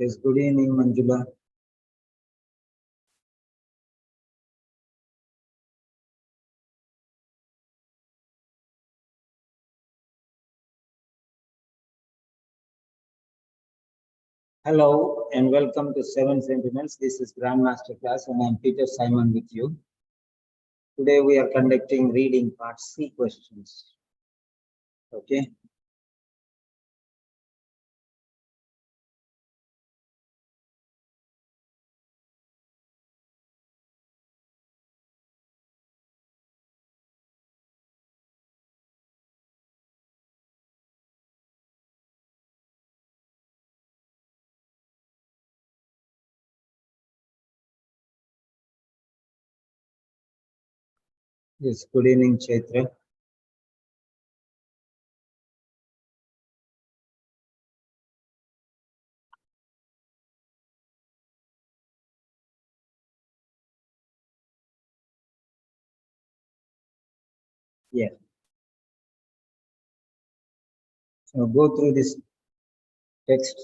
Yes, good evening, Manjula. Hello and welcome to Seven Sentinels. This is Grandmaster class and I'm Peter Simon with you. Today we are conducting reading part C questions. Okay. Yes, good evening, Chaitra. Yeah. So go through this text.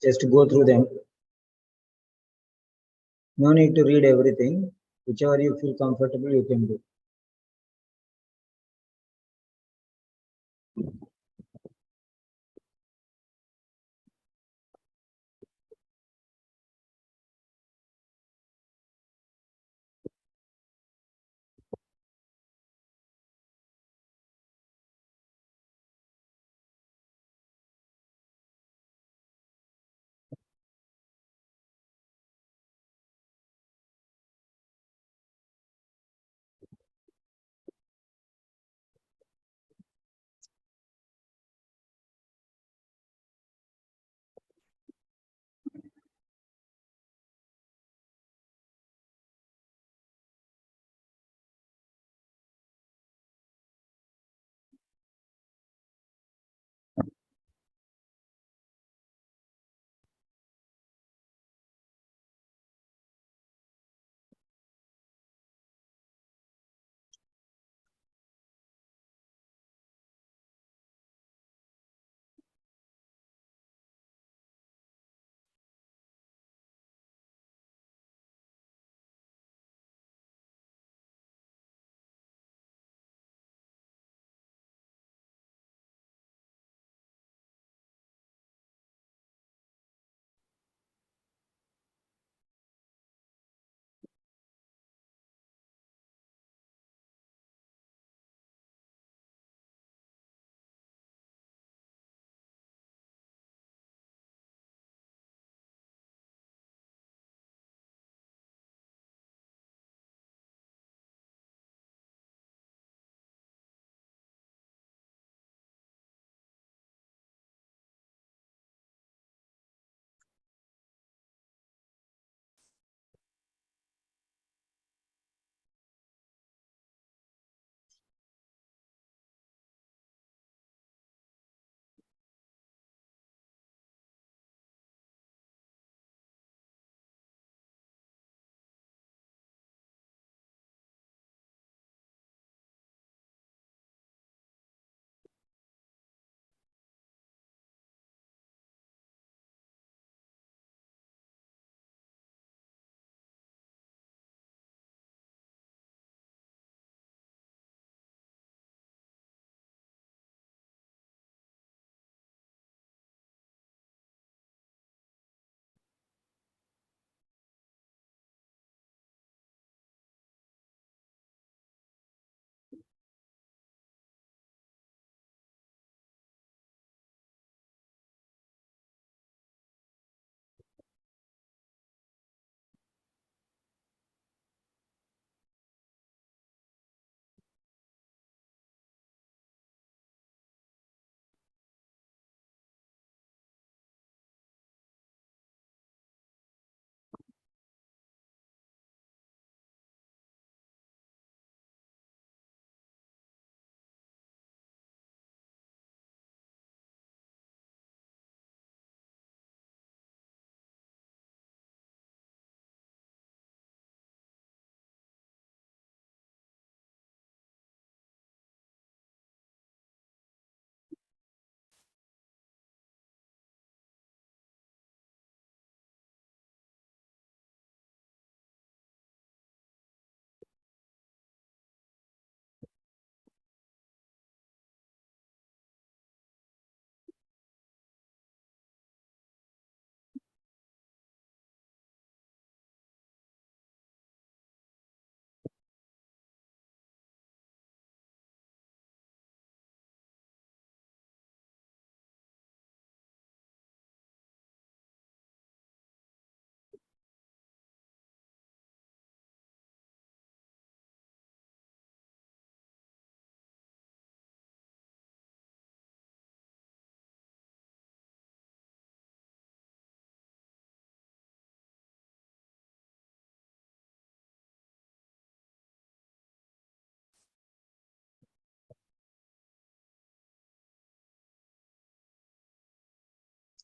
Just go through them. No need to read everything. Whichever you feel comfortable, you can do.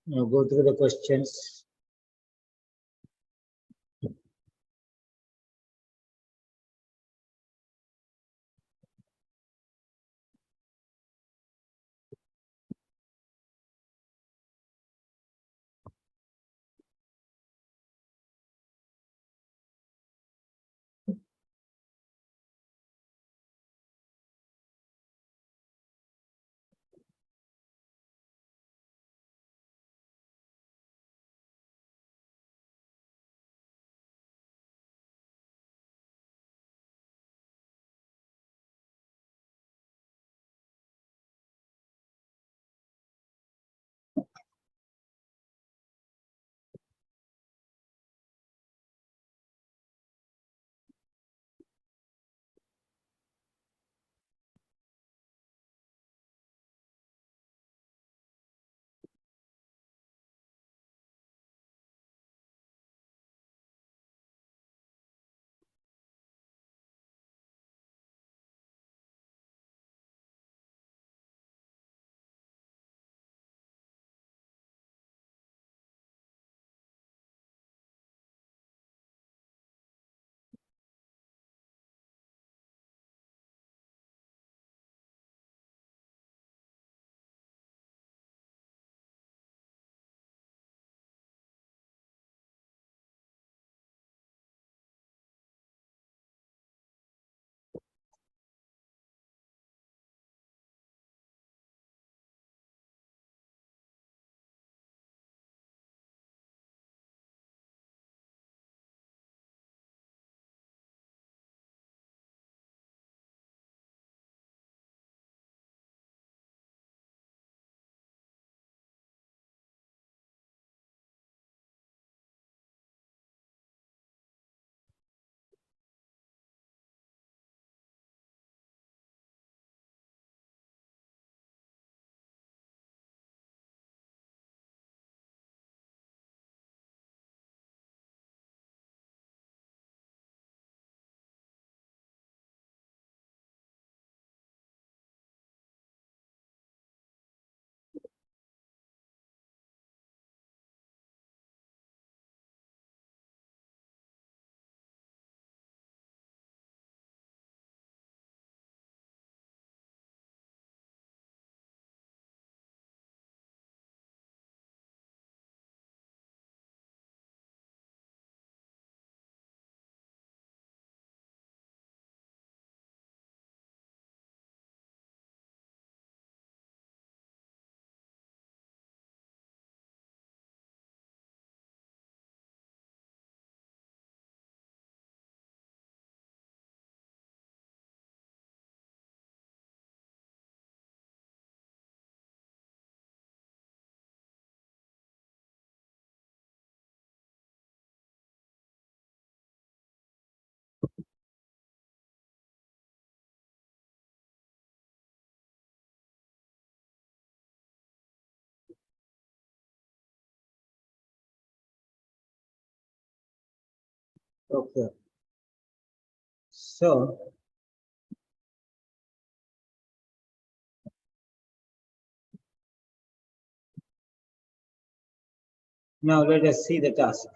Now go through the questions. Okay. So now let us see the task.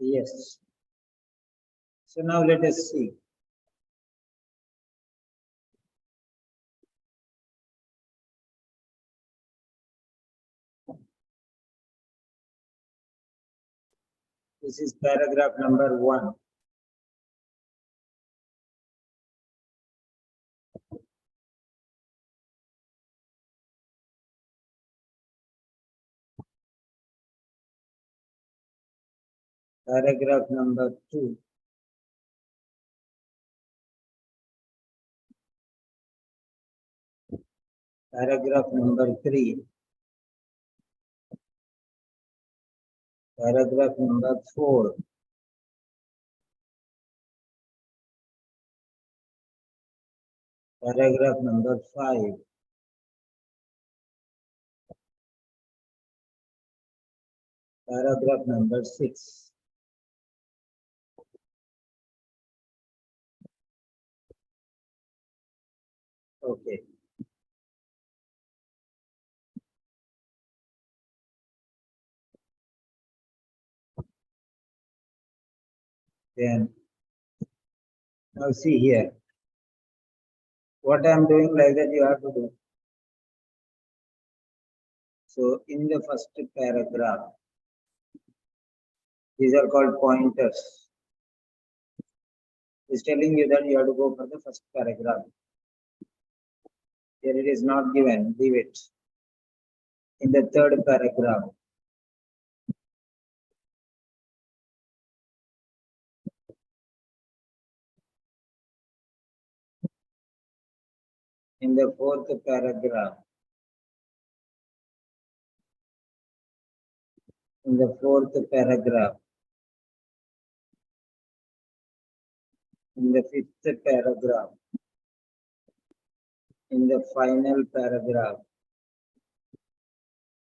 Yes. So now let us see. This is paragraph number 1. Paragraph number 2. Paragraph number 3. Paragraph number 4. Paragraph number 5. Paragraph number 6. Okay. Then now see here. What I am doing like that you have to do. So in the first paragraph, these are called pointers. It's telling you that you have to go for the first paragraph. Here it is not given, leave it. In the third paragraph, in the fourth paragraph, in the fourth paragraph, in the fifth paragraph, in the final paragraph,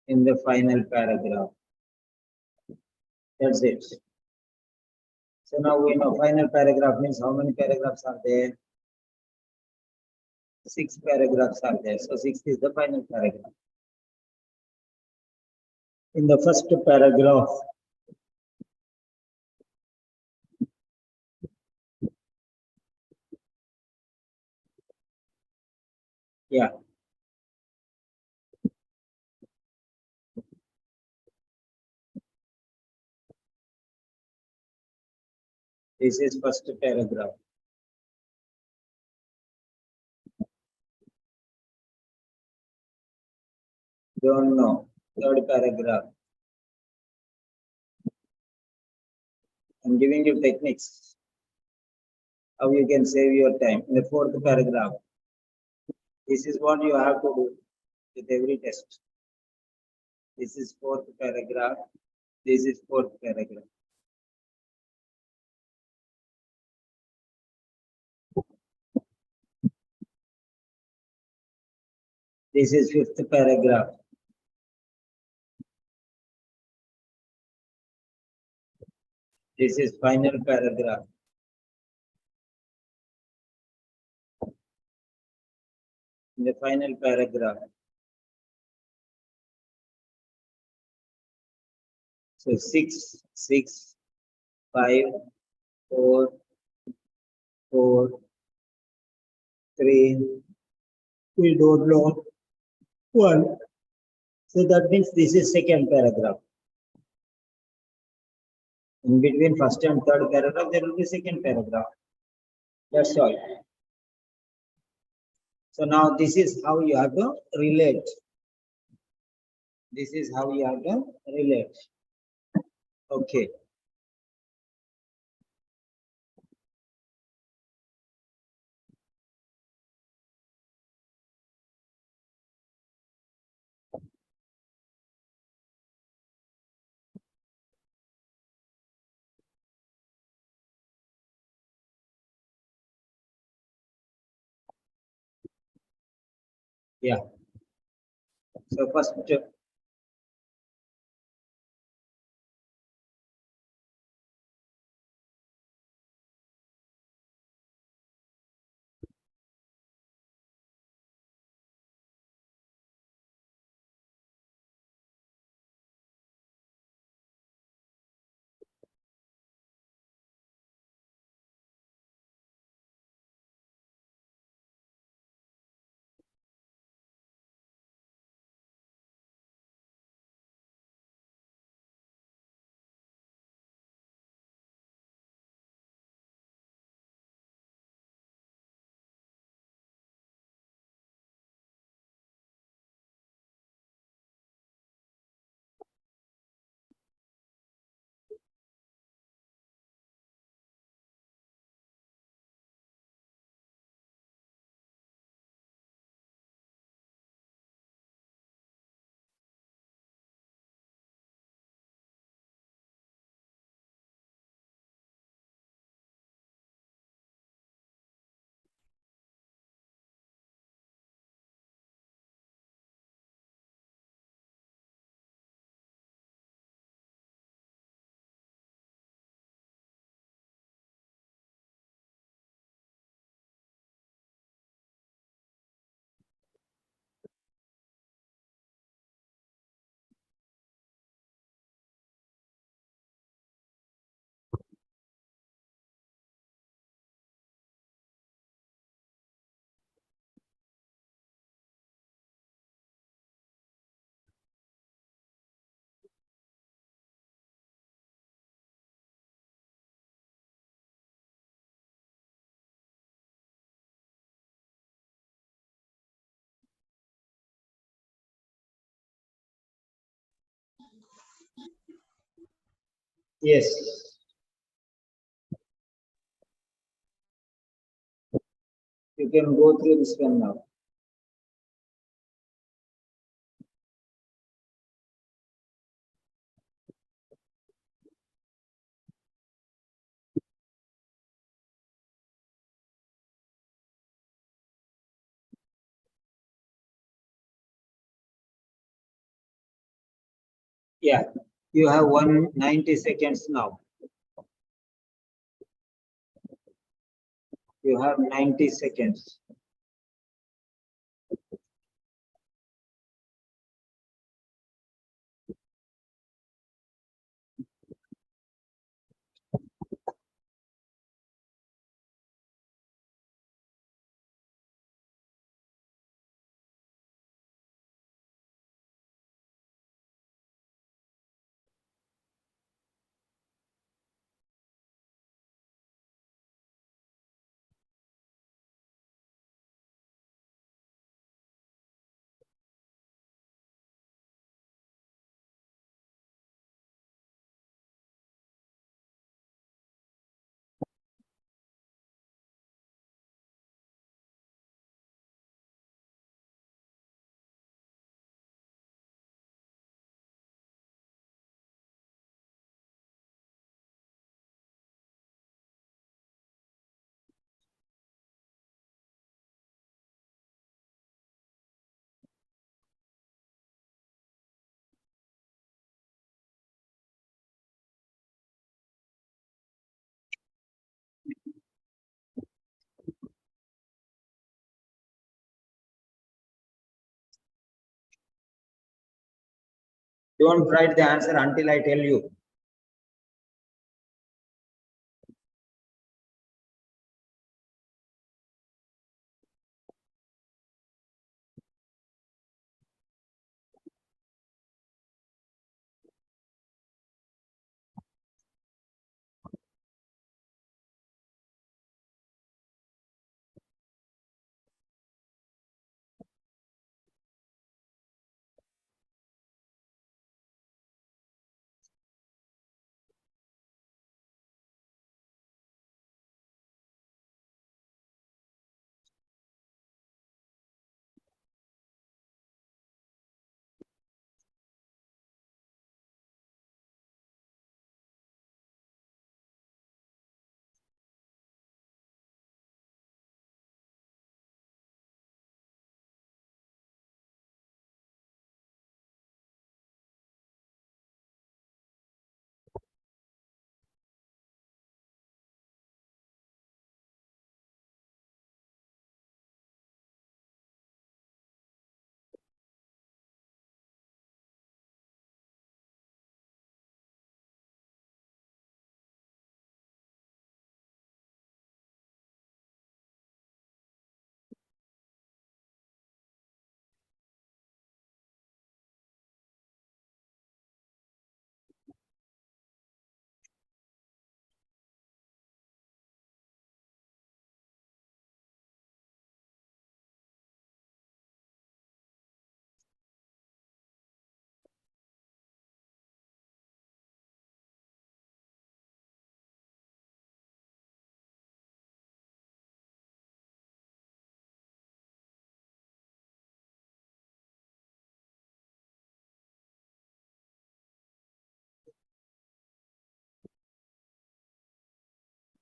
in the final paragraph. That's it. So now we know final paragraph means how many paragraphs are there? 6 paragraphs are there. So 6 is the final paragraph. In the first paragraph, yeah, this is first paragraph. Don't know. Third paragraph. I'm giving you techniques how you can save your time. In the fourth paragraph, this is what you have to do with every test. This is fourth paragraph. This is fourth paragraph. This is fifth paragraph. This is final paragraph. In the final paragraph. So 6, 6, 5, 4, 4, 3, we don't know, 1. So that means this is second paragraph. In between first and third paragraph, there will be second paragraph. That's all. So now this is how you have to relate. This is how you have to relate. Okay. Yeah. So first, Yes. You can go through this one now. Yeah, you have 190 seconds now. You have 90 seconds. Don't write the answer until I tell you.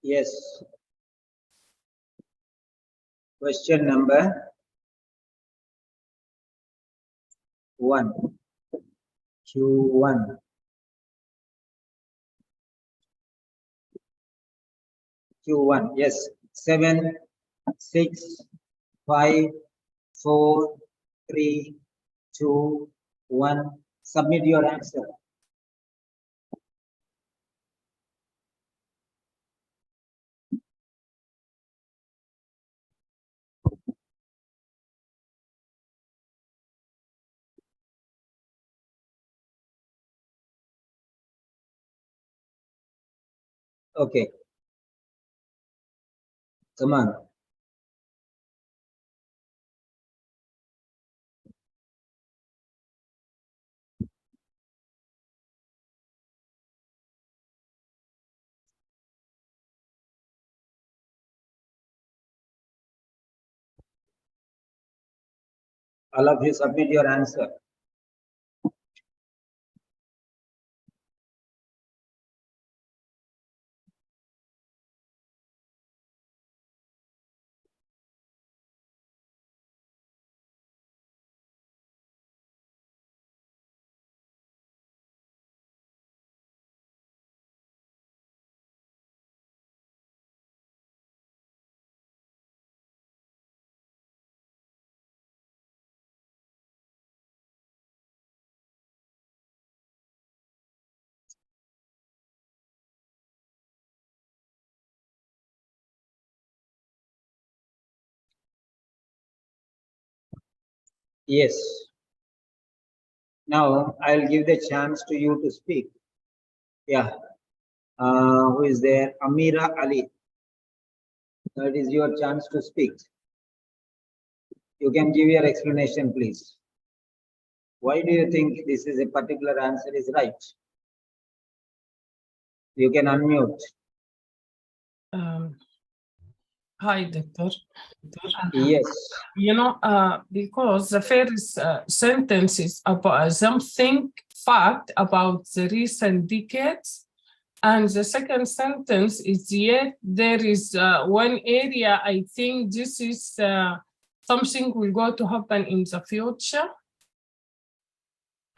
Yes. Question number 1. Q1. Q1. Yes. 7, 6, 5, 4, 3, 2, 1. Submit your answer. Okay. Come on. All of you submit your answer. Yes. Now I'll give the chance to you to speak. Yeah. Who is there? Amira Ali. That is your chance to speak. You can give your explanation, please. Why do you think this is a particular answer is right? You can unmute. Hi, Doctor. Yes. You know, because the first sentence is about something fact about the recent decades, and the second sentence is yet there is one area I think this is something will go to happen in the future,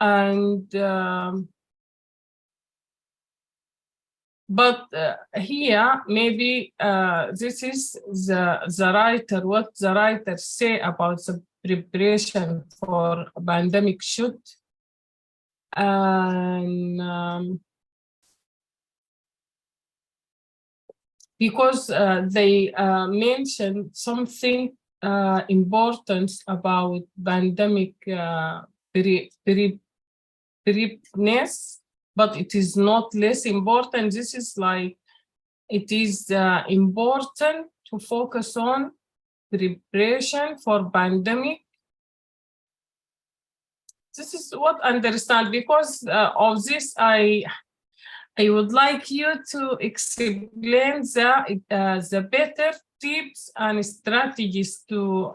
and but here maybe this is the writer, what the writer say about the preparation for a pandemic should, and because they mentioned something important about pandemic preparedness, but it is not less important. This is like, it is important to focus on preparation for pandemic. This is what I understand. Because of this, I would like you to explain the better tips and strategies to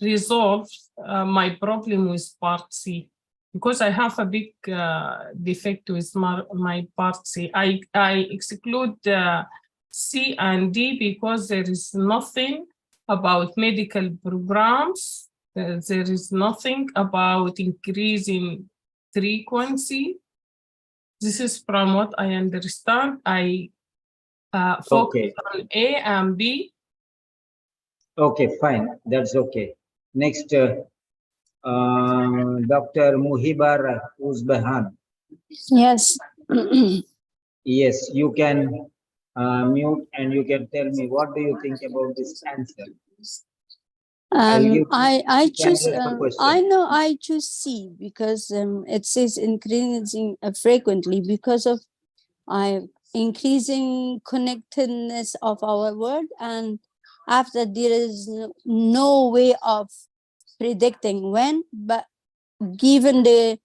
resolve my problem with part C, because I have a big defect with my part C. I exclude C and D because there is nothing about medical programs. There is nothing about increasing frequency. This is from what I understand. I focus on A and B. Okay, fine. That's okay. Next, Dr. Muhibar Uzbehan. Yes. Yes, you can mute and you can tell me what do you think about this answer. I choose. I know I I choose C because it says increasing frequently because of increasing connectedness of our world, and after there is no way of predicting when, but given the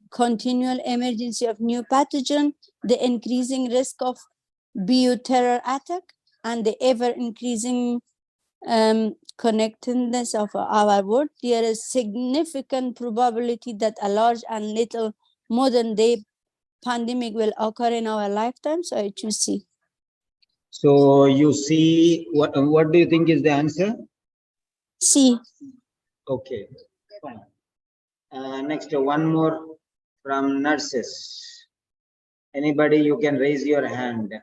continual emergency of new pathogen, the increasing risk of bioterror attack, and the ever increasing connectedness of our world, there is significant probability that a large and little modern day pandemic will occur in our lifetime. So I choose C. So you see, what do you think is the answer? C. Okay, fine. Next, one more from nurses. Anybody, you can raise your hand.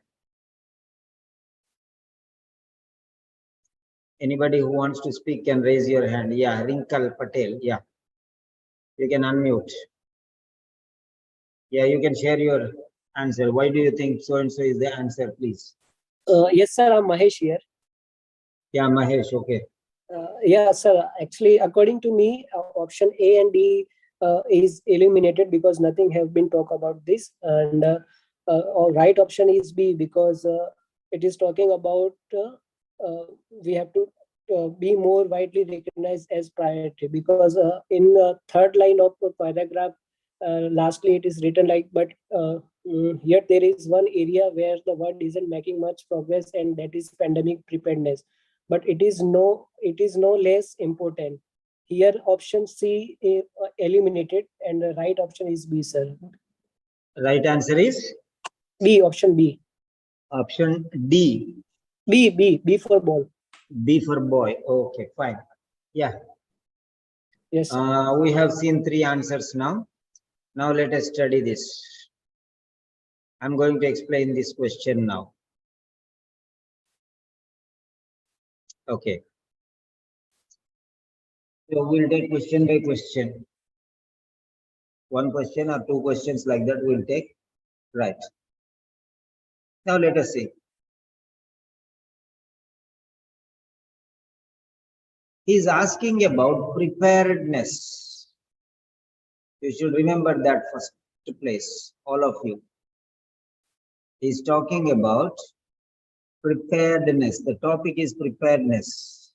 Anybody who wants to speak can raise your hand. Yeah, Rinkal Patel. Yeah, you can unmute. Yeah, you can share your answer. Why do you think so and so is the answer, please? Yes, sir. I'm Mahesh here. Yeah, Mahesh. Okay. Yeah, sir. Actually, according to me, option A and D is eliminated because nothing have been talked about this, and right option is B because it is talking about we have to be more widely recognized as priority, because in the third line of the paragraph, lastly it is written like, but yet there is one area where the world isn't making much progress, and that is pandemic preparedness. But it is no less important. Here option C eliminated, and the right option is B, sir. Right answer is B, option B. option D. B for ball. B for boy. Okay, fine. Yeah. Yes. We have seen 3 answers now. Now let us study this. I'm going to explain this question now. Okay. So we'll take question by question. 1 question or 2 questions like that we'll take. Right. Now let us see. He is asking about preparedness. You should remember that first place, all of you. He is talking about preparedness. The topic is preparedness.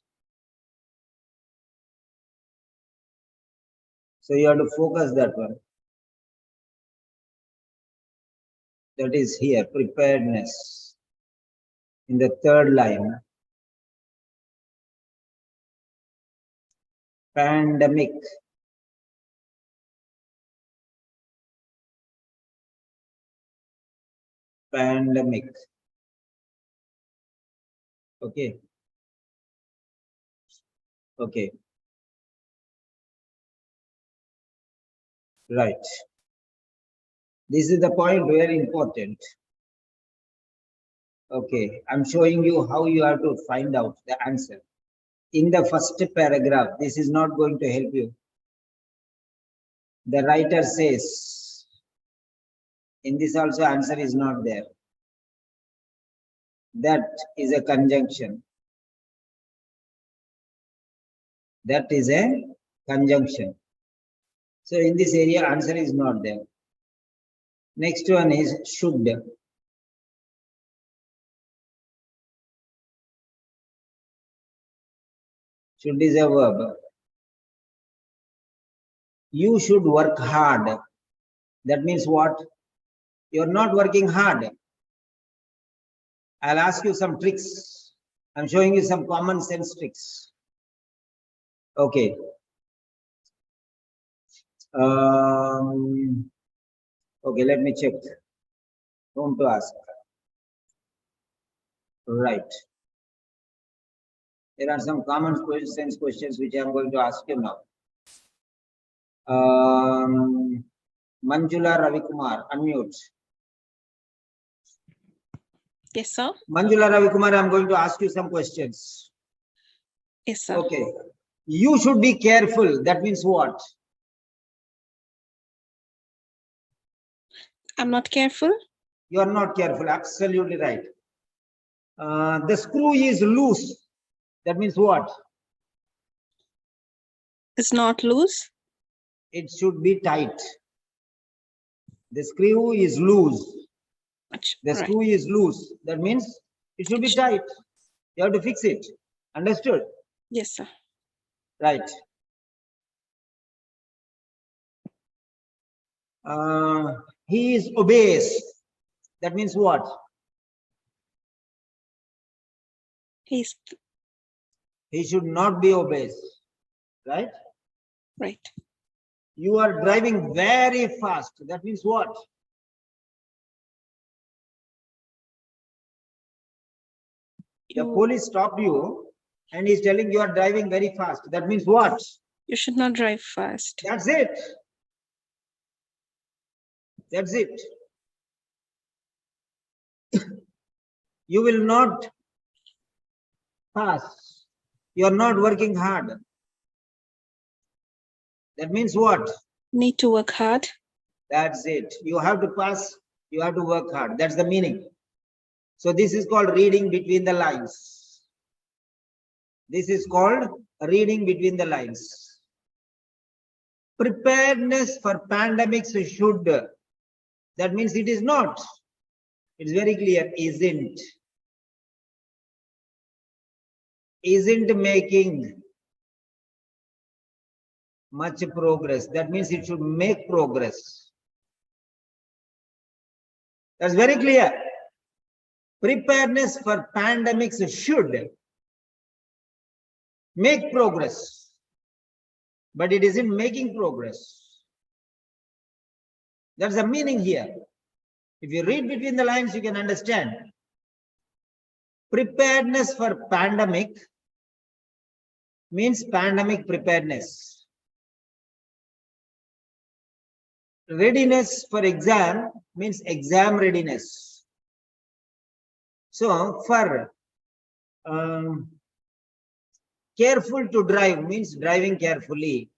So you have to focus that one. That is here, preparedness. In the 3rd line. Pandemic. Pandemic. Okay. Okay. Right. This is the point, very important. Okay, I'm showing you how you have to find out the answer. In the first paragraph, this is not going to help you. The writer says, in this also answer is not there. That is a conjunction. That is a conjunction. So in this area, answer is not there. Next one is should. Should is a verb. You should work hard. That means what? You're not working hard. I'll ask you some tricks. I'm showing you some common sense tricks. Okay. Okay, let me check. Whom to ask? Right. There are some common sense questions which I'm going to ask you now. Manjula Ravikumar, unmute. Yes, sir. Manjula Ravikumar, I'm going to ask you some questions. Yes, sir. Okay. You should be careful. That means what? I'm not careful. You are not careful. Absolutely right. The screw is loose. That means what? It's not loose. It should be tight. The screw is loose. The Right. screw is loose. That means it should be tight. You have to fix it. Understood? Yes, sir. Right. He is obese. That means what? He's He should not be obese. Right? right. You are driving very fast. That means what? The police stopped you and he's telling you are driving very fast. That means what? You should not drive fast. That's it. That's it. You will not pass. You are not working hard. That means what? Need to work hard. That's it. You have to pass. You have to work hard. That's the meaning. So this is called reading between the lines. This is called reading between the lines. Preparedness for pandemics should. That means it is not. It's very clear. Isn't. Isn't making much progress. That means it should make progress. That's very clear. Preparedness for pandemics should make progress. but it isn't making progress. That's the meaning here. If you read between the lines, you can understand. Preparedness for pandemic means pandemic preparedness. Readiness for exam means exam readiness. So for careful to drive means driving carefully.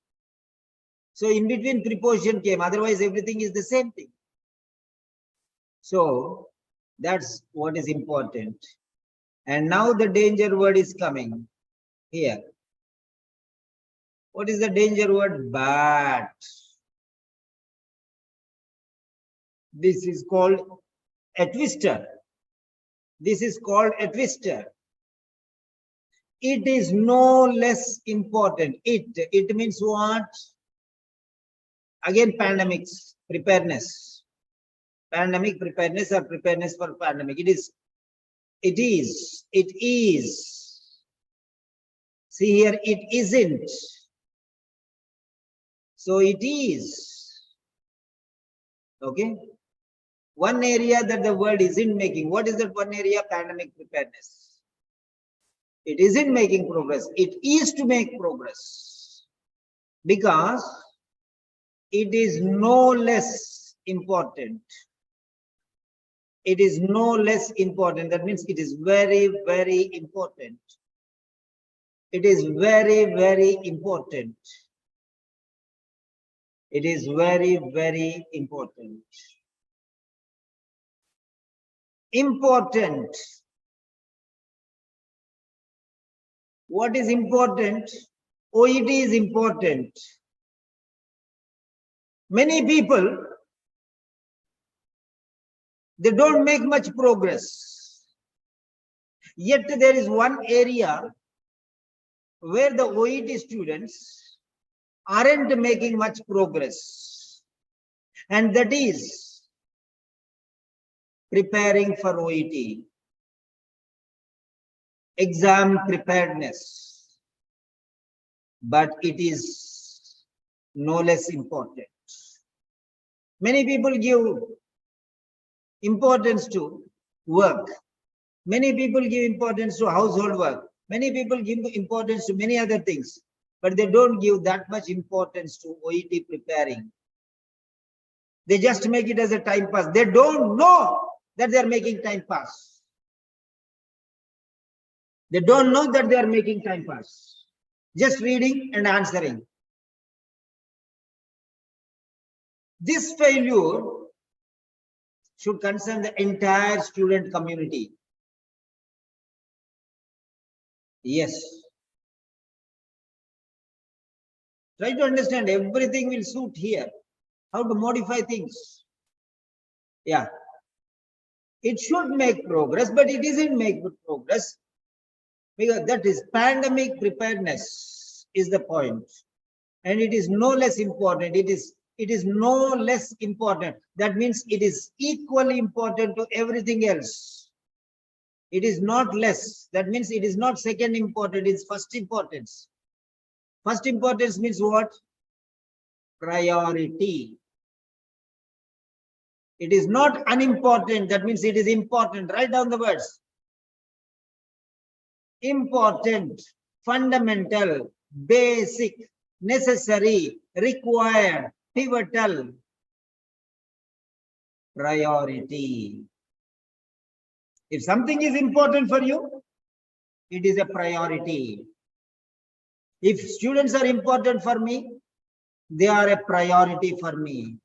So in between preposition came, otherwise everything is the same thing. So that's what is important. And now the danger word is coming here. What is the danger word? But. This is called a twister. This is called a twister. It is no less important. It means what? Again, pandemics, preparedness. Pandemic preparedness or preparedness for pandemic. It is. See here, it isn't. So it is. Okay. One area that the world isn't making. What is that one area? Pandemic preparedness. It isn't making progress. It is to make progress. Because it is no less important. It is no less important. That means it is very, very important. It is very, very important. It is very, very important. Important. What is important? OET is important. Many people, they don't make much progress. Yet there is one area where the OET students aren't making much progress. And that is preparing for OET. Exam preparedness. But it is no less important. Many people give importance to work. Many people give importance to household work. Many people give importance to many other things, but they don't give that much importance to OET preparing. They just make it as a time pass. They don't know that they are making time pass. They don't know that they are making time pass. Just reading and answering. This failure should concern the entire student community. Yes. Try to understand, everything will suit here. How to modify things. Yeah. It should make progress, but it isn't make good progress. Because that is pandemic preparedness is the point. And it is no less important. It is no less important. That means it is equally important to everything else. It is not less. That means it is not second important, it's first importance. First importance means what? Priority. It is not unimportant. That means it is important. Write down the words. Important, fundamental, basic, necessary, required, pivotal, priority. If something is important for you, it is a priority. If students are important for me, they are a priority for me.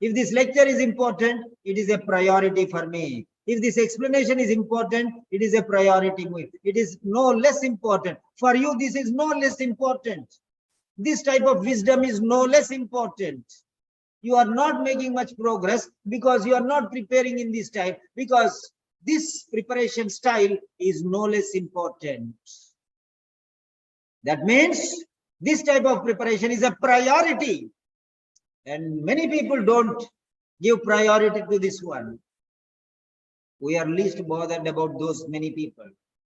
If this lecture is important, it is a priority for me. If this explanation is important, it is a priority. It is no less important. For you, this is no less important. This type of wisdom is no less important. You are not making much progress because you are not preparing in this time, because this preparation style is no less important. That means this type of preparation is a priority. And many people don't give priority to this one. We are least bothered about those many people.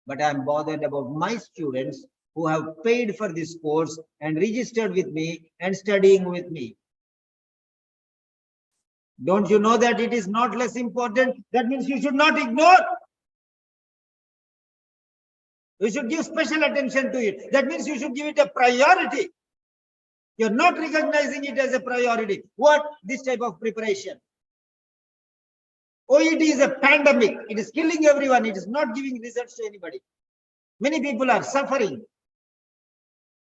But I am bothered about my students who have paid for this course and registered with me and studying with me. Don't you know that it is not less important? That means you should not ignore. You should give special attention to it. That means you should give it a priority. You're not recognizing it as a priority. What? This type of preparation. OET is a pandemic. It is killing everyone. It is not giving results to anybody. Many people are suffering.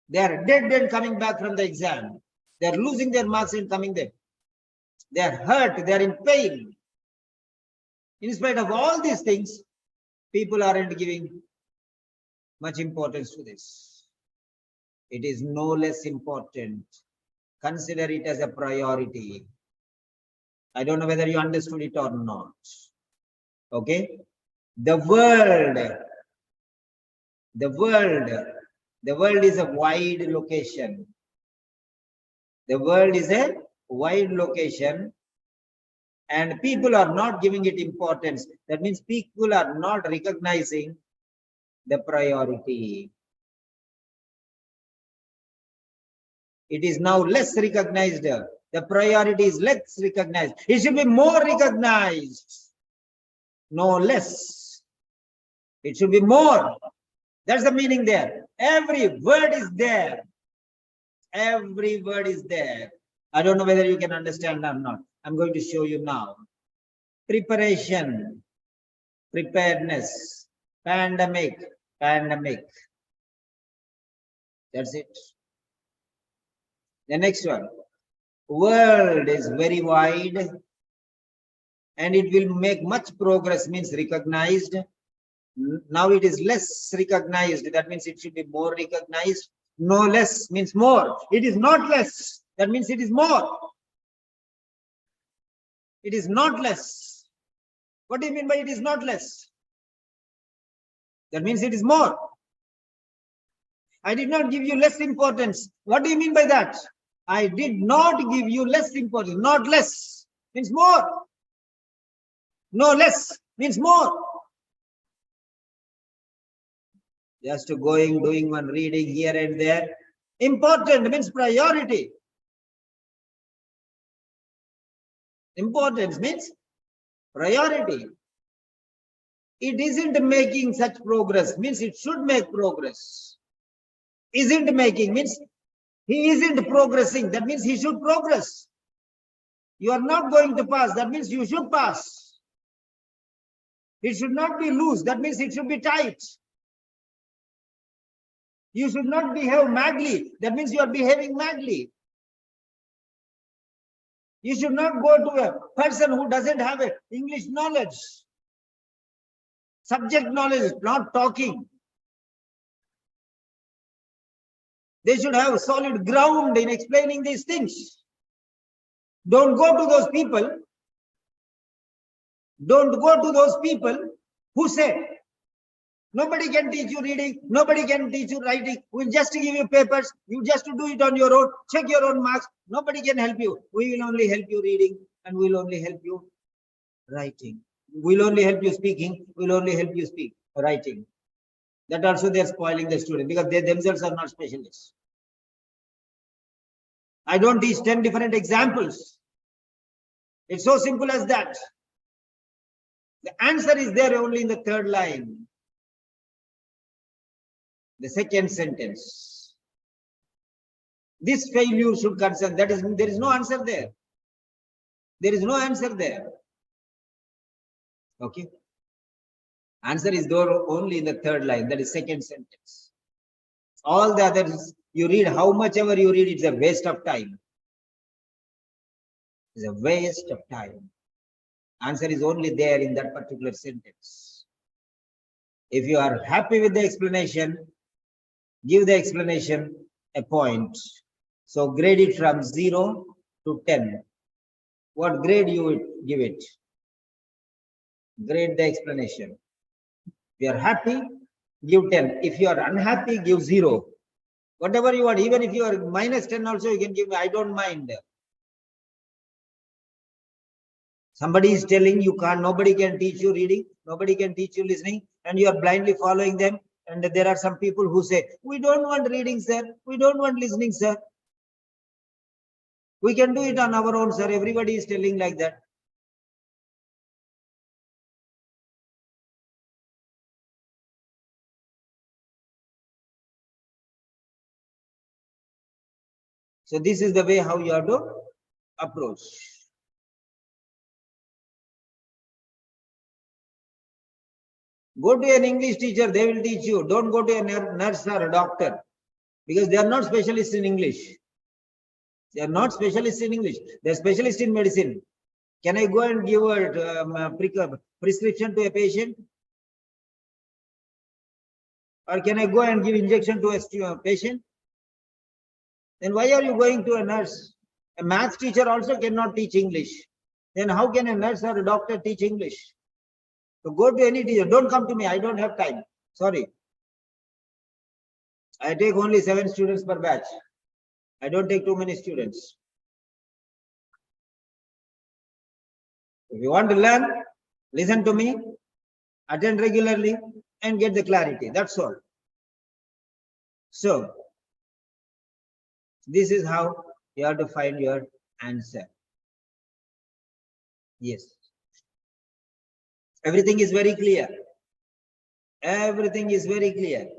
They are dead and coming back from the exam. They are losing their marks and coming there. They are hurt. They are in pain. In spite of all these things, people aren't giving much importance to this. It is no less important. Consider it as a priority. I don't know whether you understood it or not. Okay? The world is a wide location. The world is a wide location and people are not giving it importance. That means people are not recognizing the priority. It is now less recognized. The priority is less recognized. It should be more recognized. No less. It should be more. That's the meaning there. Every word is there. Every word is there. I don't know whether you can understand or not. I'm going to show you now. Preparation, preparedness, pandemic, pandemic. That's it. The next one. World is very wide and it will make much progress, means recognized. Now it is less recognized. That means it should be more recognized. No less means more. It is not less. That means it is more. It is not less. What do you mean by it is not less? That means it is more. I did not give you less importance. What do you mean by that? I did not give you less importance. Not less means more. No less means more. Just going, doing one reading here and there. Important means priority. Importance means priority. It isn't making such progress, means it should make progress. Isn't making means he isn't progressing. That means he should progress. You are not going to pass. That means you should pass. It should not be loose. That means it should be tight. You should not behave madly. That means you are behaving madly. You should not go to a person who doesn't have a English knowledge. Subject knowledge, not talking. They should have a solid ground in explaining these things. Don't go to those people. Don't go to those people who say, nobody can teach you reading, nobody can teach you writing. We'll just give you papers. You just do it on your own. Check your own marks. Nobody can help you. We will only help you reading and we'll only help you writing. We'll only help you speaking. We'll only help you speak writing. That also they're spoiling the student because they themselves are not specialists. I don't teach 10 different examples. It's so simple as that. The answer is there only in the third line. The second sentence. This failure should concern. That is, there is no answer there. There is no answer there. Okay. Answer is there only in the third line. That is second sentence. All the others, you read how much ever you read, it's a waste of time. It's a waste of time. Answer is only there in that particular sentence. If you are happy with the explanation, give the explanation a point. So grade it from 0 to 10. What grade you would give it? Grade the explanation. If you are happy, give 10. If you are unhappy, give 0. Whatever you want, even if you are minus 10 also, you can give me, I don't mind. Somebody is telling you can't, nobody can teach you reading, nobody can teach you listening, and you are blindly following them, And there are some people who say, we don't want reading, sir. We don't want listening, sir. We can do it on our own, sir. Everybody is telling like that. So this is the way how you have to approach. Go to an English teacher, they will teach you. Don't go to a nurse or a doctor, because they are not specialists in English. They are not specialists in English. They are specialists in medicine. Can I go and give a prescription to a patient? Or can I go and give injection to a patient? Then why are you going to a nurse? A math teacher also cannot teach English. Then how can a nurse or a doctor teach English? So go to any teacher. Don't come to me. I don't have time. Sorry. I take only 7 students per batch. I don't take too many students. If you want to learn, listen to me, attend regularly, and get the clarity. That's all. So, this is how you have to find your answer. Yes. Everything is very clear. Everything is very clear.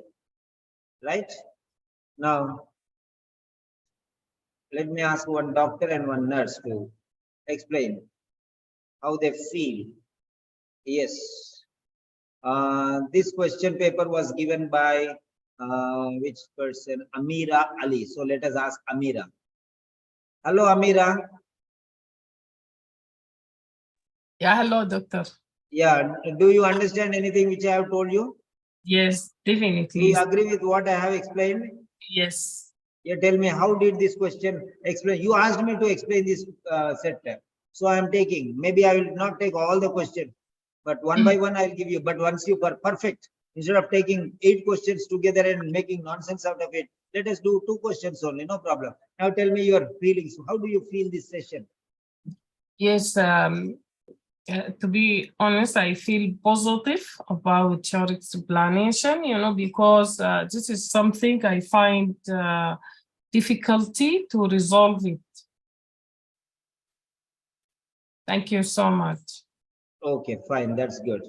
Right? Now, let me ask one doctor and one nurse to explain how they feel. Yes. This question paper was given by which person? Amira Ali. So let us ask Amira. Hello, Amira. Yeah, hello, doctor. Yeah, do you understand anything which I have told you? Yes, Do definitely. you agree with what I have explained? Yes. Yeah, tell me, how did this question explain? You asked me to explain this set. So I am taking, maybe I will not take all the questions, but one by one I'll give you. But once you are perfect, instead of taking 8 questions together and making nonsense out of it, let us do 2 questions only, no problem. Now tell me your feelings. How do you feel this session? Yes, to be honest, I feel positive about your explanation, because this is something I find difficulty to resolve it. Thank you so much. Okay, fine, that's good.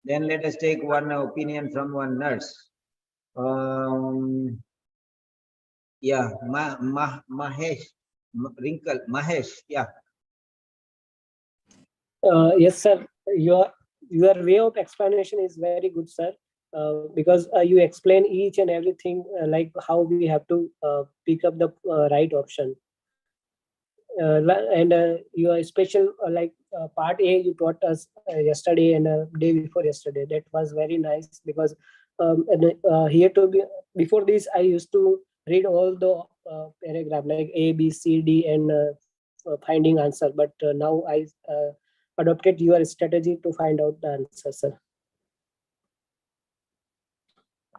Then let us take one opinion from one nurse. Yeah, Mahesh, Mahesh, yeah. Yes, sir. Your way of explanation is very good, sir. Because you explain each and everything, like how we have to pick up the right option. And your special like part A you taught us yesterday and day before yesterday. That was very nice, because here to be before this I used to read all the paragraph like A, B, C, D, and finding answer. But now I adopted your strategy to find out the answer, sir.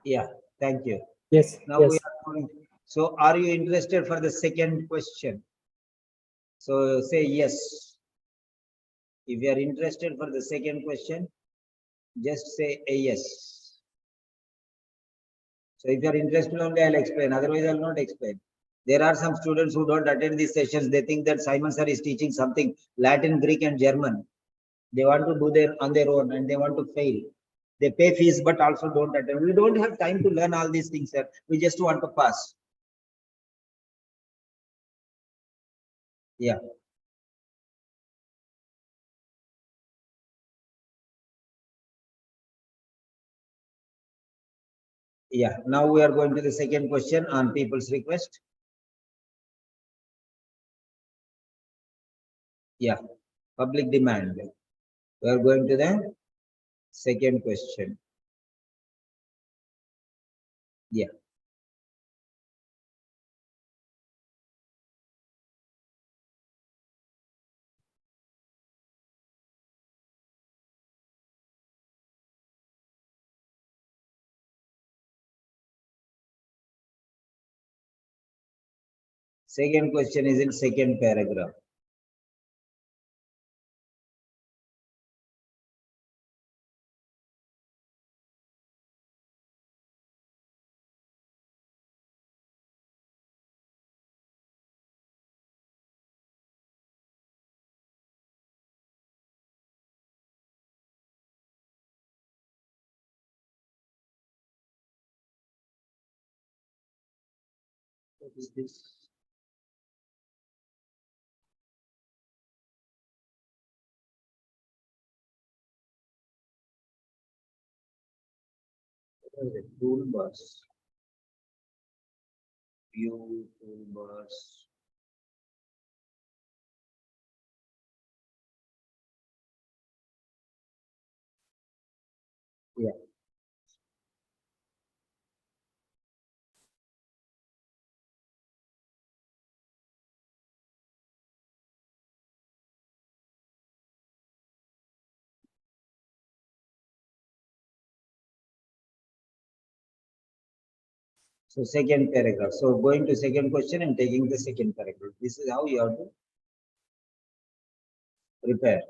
Yeah, thank you. Yes. Now yes. we are going. So are you interested for the second question? So say yes. If you are interested for the second question, just say a yes. So if you are interested only, I'll explain. Otherwise, I'll not explain. There are some students who don't attend these sessions. They think that Simon sir is teaching something Latin, Greek, and German. They want to do their on their own and they want to fail. They pay fees but also don't attend. We don't have time to learn all these things, sir. We just want to pass. Yeah. Yeah. Now we are going to the second question on people's request. Yeah. Public demand. We are going to the second question. Yeah. Second question is in second paragraph. What is this? What are the toolbars? View toolbars. Yeah. So second paragraph. So going to second question and taking the second paragraph. This is how you have to prepare.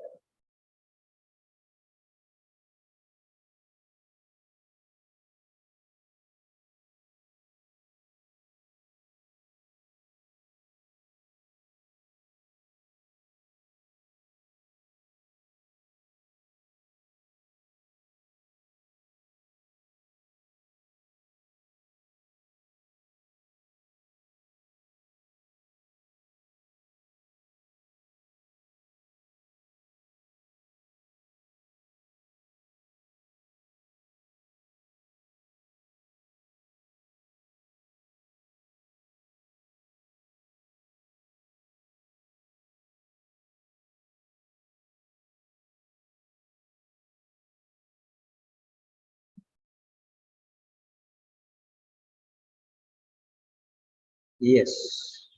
Yes.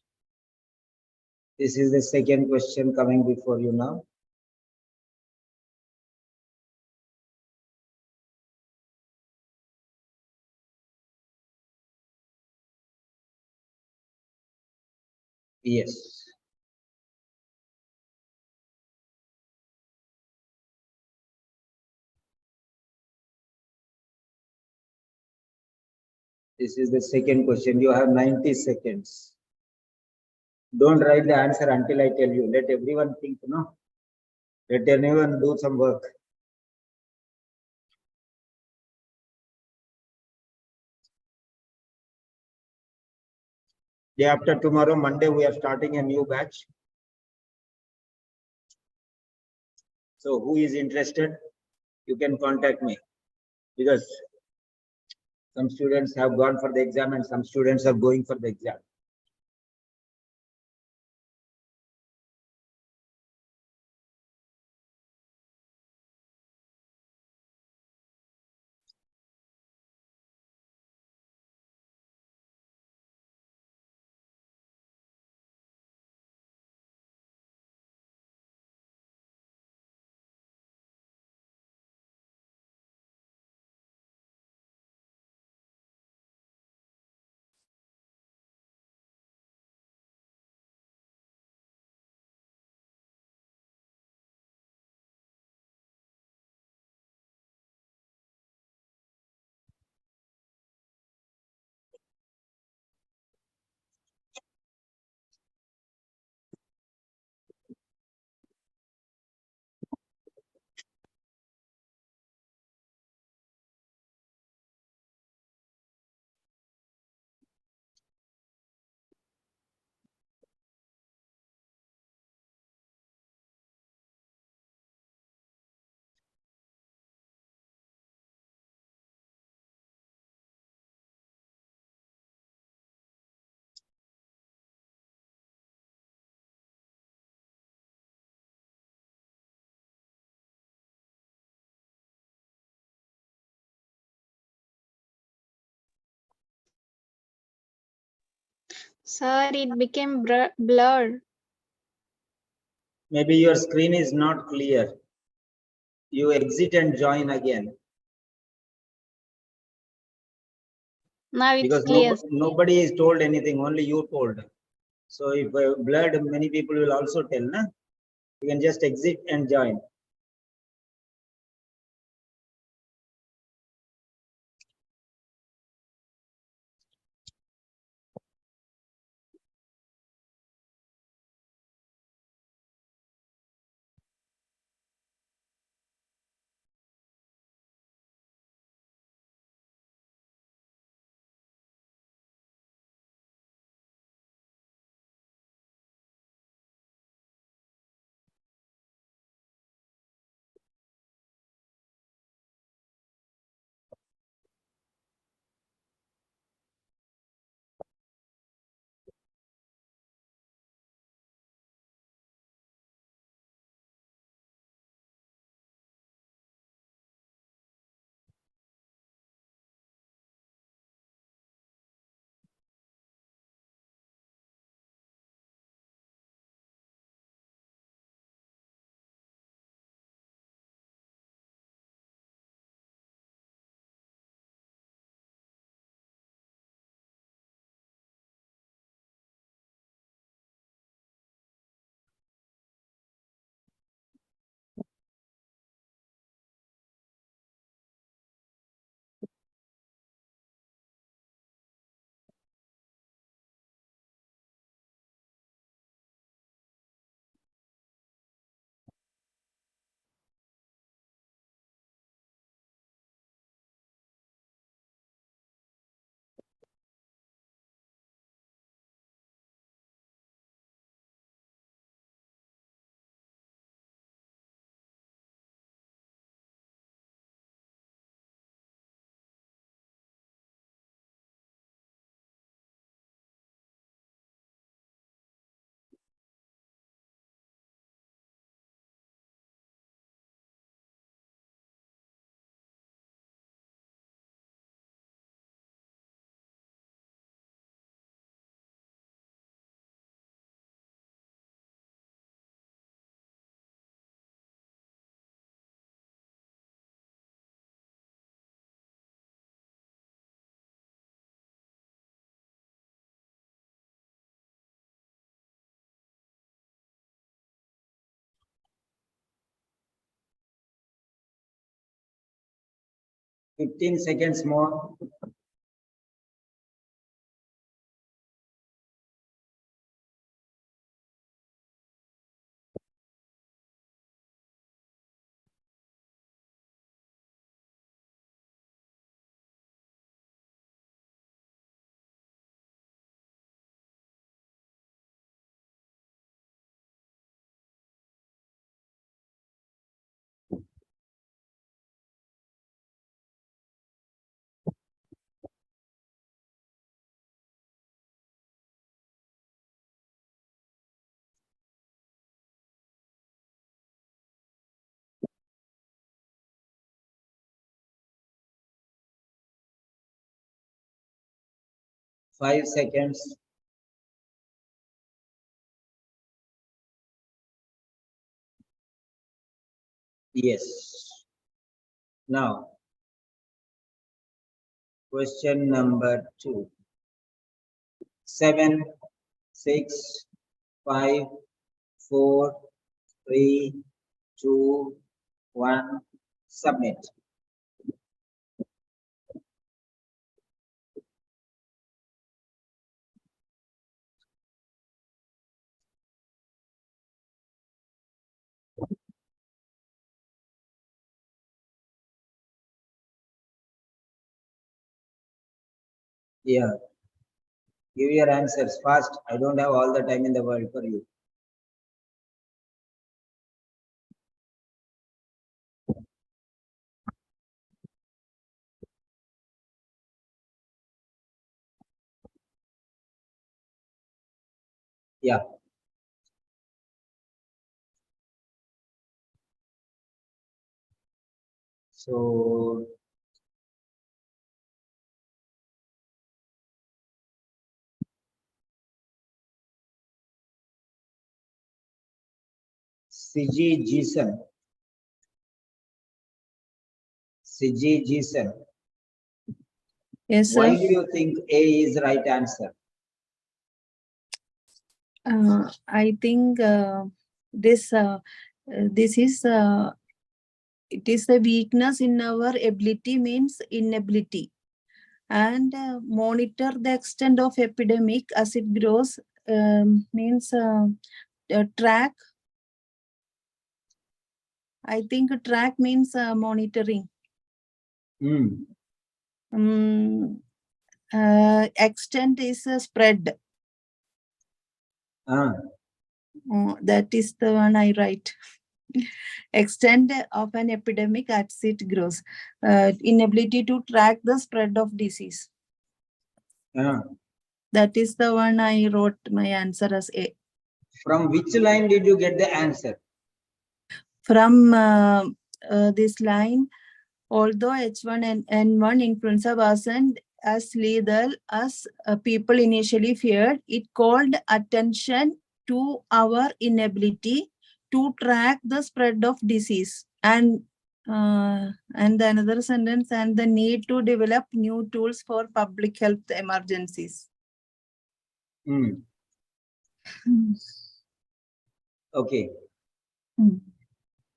This is the second question coming before you now. Yes. This is the second question. You have 90 seconds. Don't write the answer until I tell you. Let everyone think, no? Let anyone do some work. Day after tomorrow, Monday, we are starting a new batch. So who is interested? You can contact me, because some students have gone for the exam and some students are going for the exam. Sir, it became blurred. Maybe your screen is not clear. You exit and join again. Now it's Because clear. nobody is told anything, only you told. So if blurred, many people will also tell, na? You can just exit and join. 15 seconds more. Five seconds. Yes. Now, question number 2. 7, 6, 5, 4, 3, 2, 1. Submit. Yeah. Give your answers fast. I don't have all the time in the world for you. Yeah. So Siji Jason. Yes, Why sir. do you think A is the right answer? I think this is it is a weakness in our ability means inability, and monitor the extent of epidemic as it grows means track. I think track means monitoring. Extent is spread. That is the one I write. Extent of an epidemic as it grows. Inability to track the spread of disease. That is the one I wrote my answer as A. From which line did you get the answer? From this line, although H1 and N1 influenza wasn't as lethal as people initially feared, it called attention to our inability to track the spread of disease, and the another sentence, and the need to develop new tools for public health emergencies. Okay.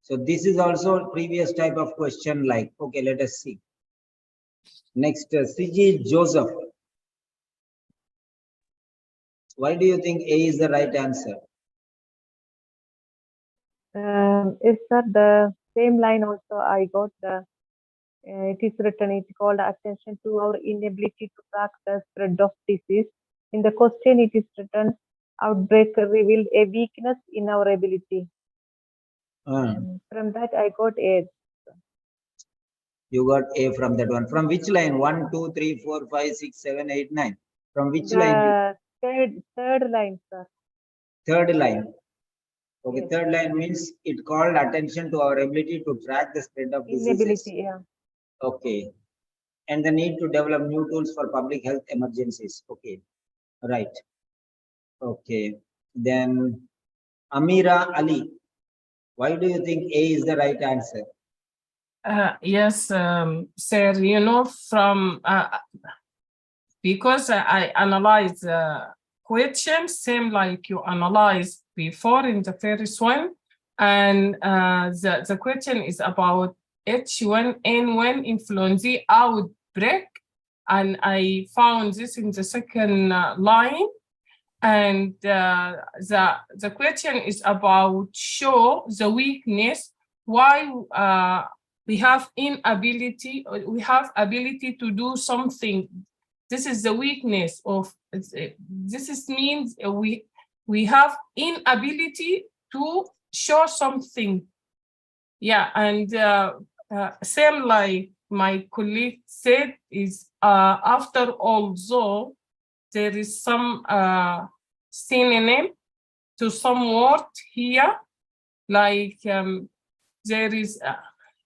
So this is also a previous type of question like, okay, let us see. Next, CG Joseph. Why do you think A is the right answer? Is that the same line also I got it is written, it's called attention to our inability to track the spread of disease. In the question it is written, outbreak revealed a weakness in our ability. From that I got A. You got A from that one. From which line? 1, 2, 3, 4, 5, 6, 7, 8, 9. From which line? Third line, sir. Third line. Okay, Yes. third line means it called attention to our ability to track the spread of diseases. Inability, yeah. Okay. And the need to develop new tools for public health emergencies. Okay. Right. Okay. Then Amira Ali. Why do you think A is the right answer? Yes, sir, you know, from because I analyze questions same like you analyzed before in the first one, and the question is about H1N1 influenza outbreak, and I found this in the second line. And the question is about show the weakness, why we have inability, we have ability to do something. This is the weakness of, this is means we have inability to show something. Yeah, and same like my colleague said, is after although there is some synonym to some word here, like there is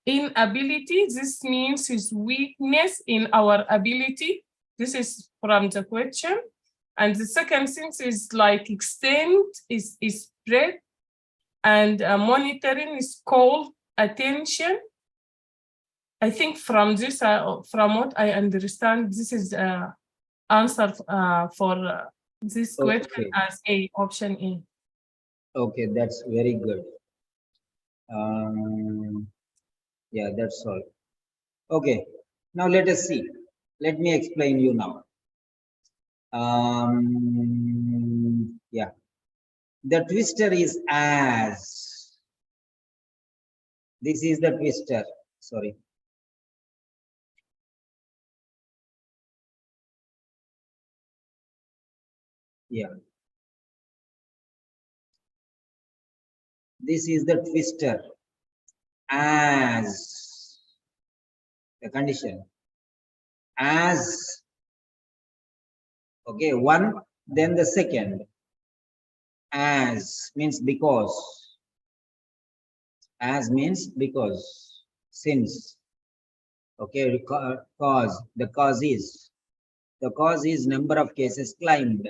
inability. This means is weakness in our ability. This is from the question. And the second thing is like extent is spread, and monitoring is called attention. I think from this, from what I understand, this is answer for this question as A, option A. Okay, that's very good. Yeah, that's all. Okay, now let us see. Let me explain you now. Yeah, the twister is as. This is the twister. Sorry. Yeah. This is the twister as the condition. As, okay, one, then the second. As means because. As means because, since. Okay, cause, the cause is. The cause is number of cases climbed.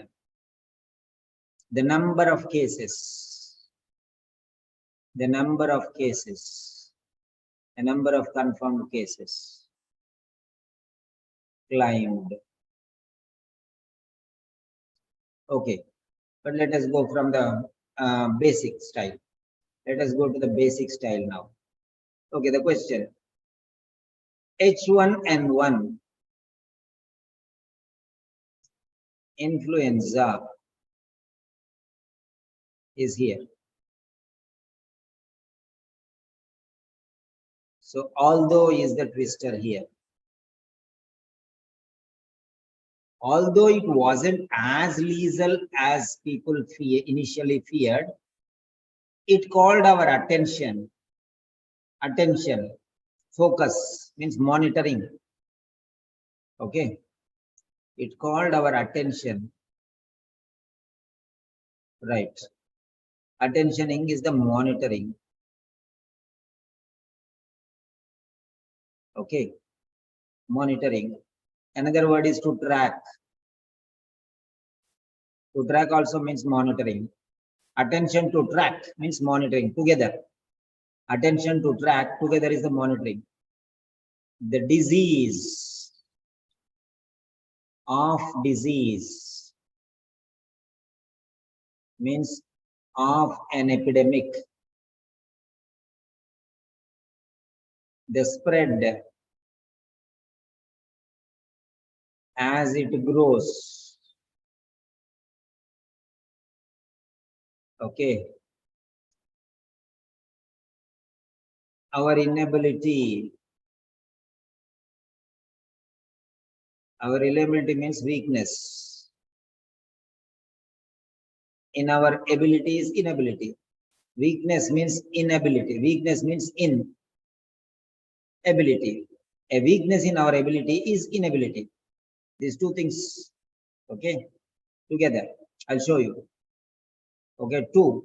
The number of cases. The number of cases. A number of confirmed cases. Climbed. Okay, but let us go from the basic style. Let us go to the basic style now. Okay, the question. H1N1 influenza is here. So although is the twister here. Although it wasn't as lethal as people initially feared, it called our attention. Attention, focus means monitoring. Okay, it called our attention. Right. Attentioning is the monitoring. Okay, monitoring. Another word is to track. To track also means monitoring. Attention to track means monitoring together. Attention to track together is the monitoring. The disease of disease means of an epidemic. The spread as it grows. Okay. Our inability. Our inability means weakness. In our ability is inability. Weakness means inability. Weakness means in. Ability. A weakness in our ability is inability. These two things, okay, together. I'll show you. Okay, two.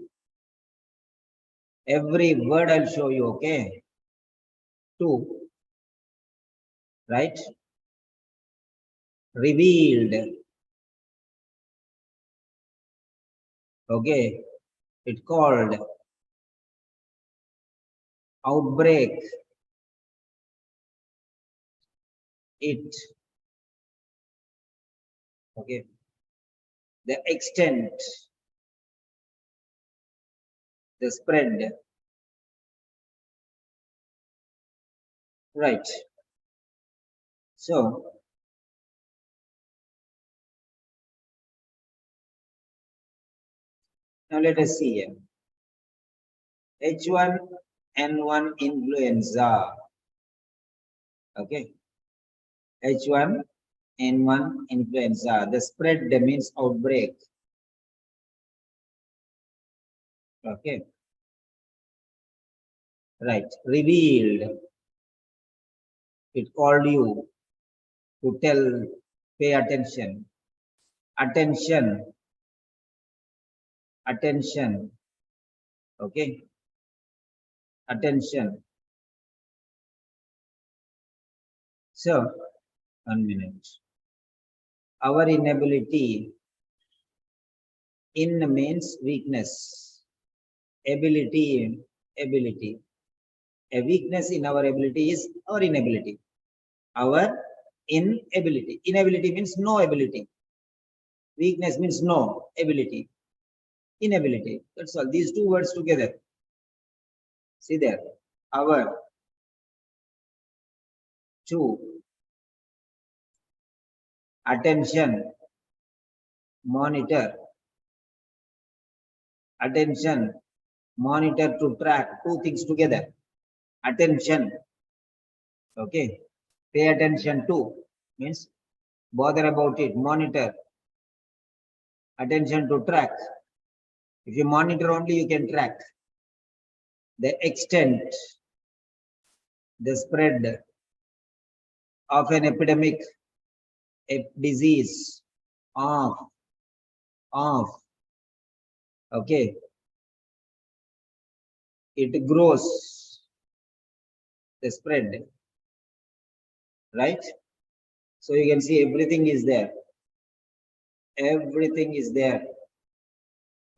Every word I'll show you, okay. Two. Right? Revealed. Okay. It called outbreak. It. Okay. The extent. The spread. Right. So, now let us see here. H1N1 influenza. Okay. H1N1 influenza. The spread means outbreak. Okay. Right. Revealed. It called you to tell, pay attention. Attention. Attention. Okay. Attention. So, 1 minute. Our inability. In means weakness. Ability. Ability. A weakness in our ability is our inability. Our inability. Inability means no ability. Weakness means no ability. Inability. That's all. These two words together. See there. Our. To. Attention. Monitor. Attention. Monitor to track. Two things together. Attention. Okay. Pay attention to means bother about it. Monitor. Attention to track. If you monitor only, you can track the extent, the spread of an epidemic, a disease, of, okay. It grows, the spread, right? So you can see everything is there. Everything is there.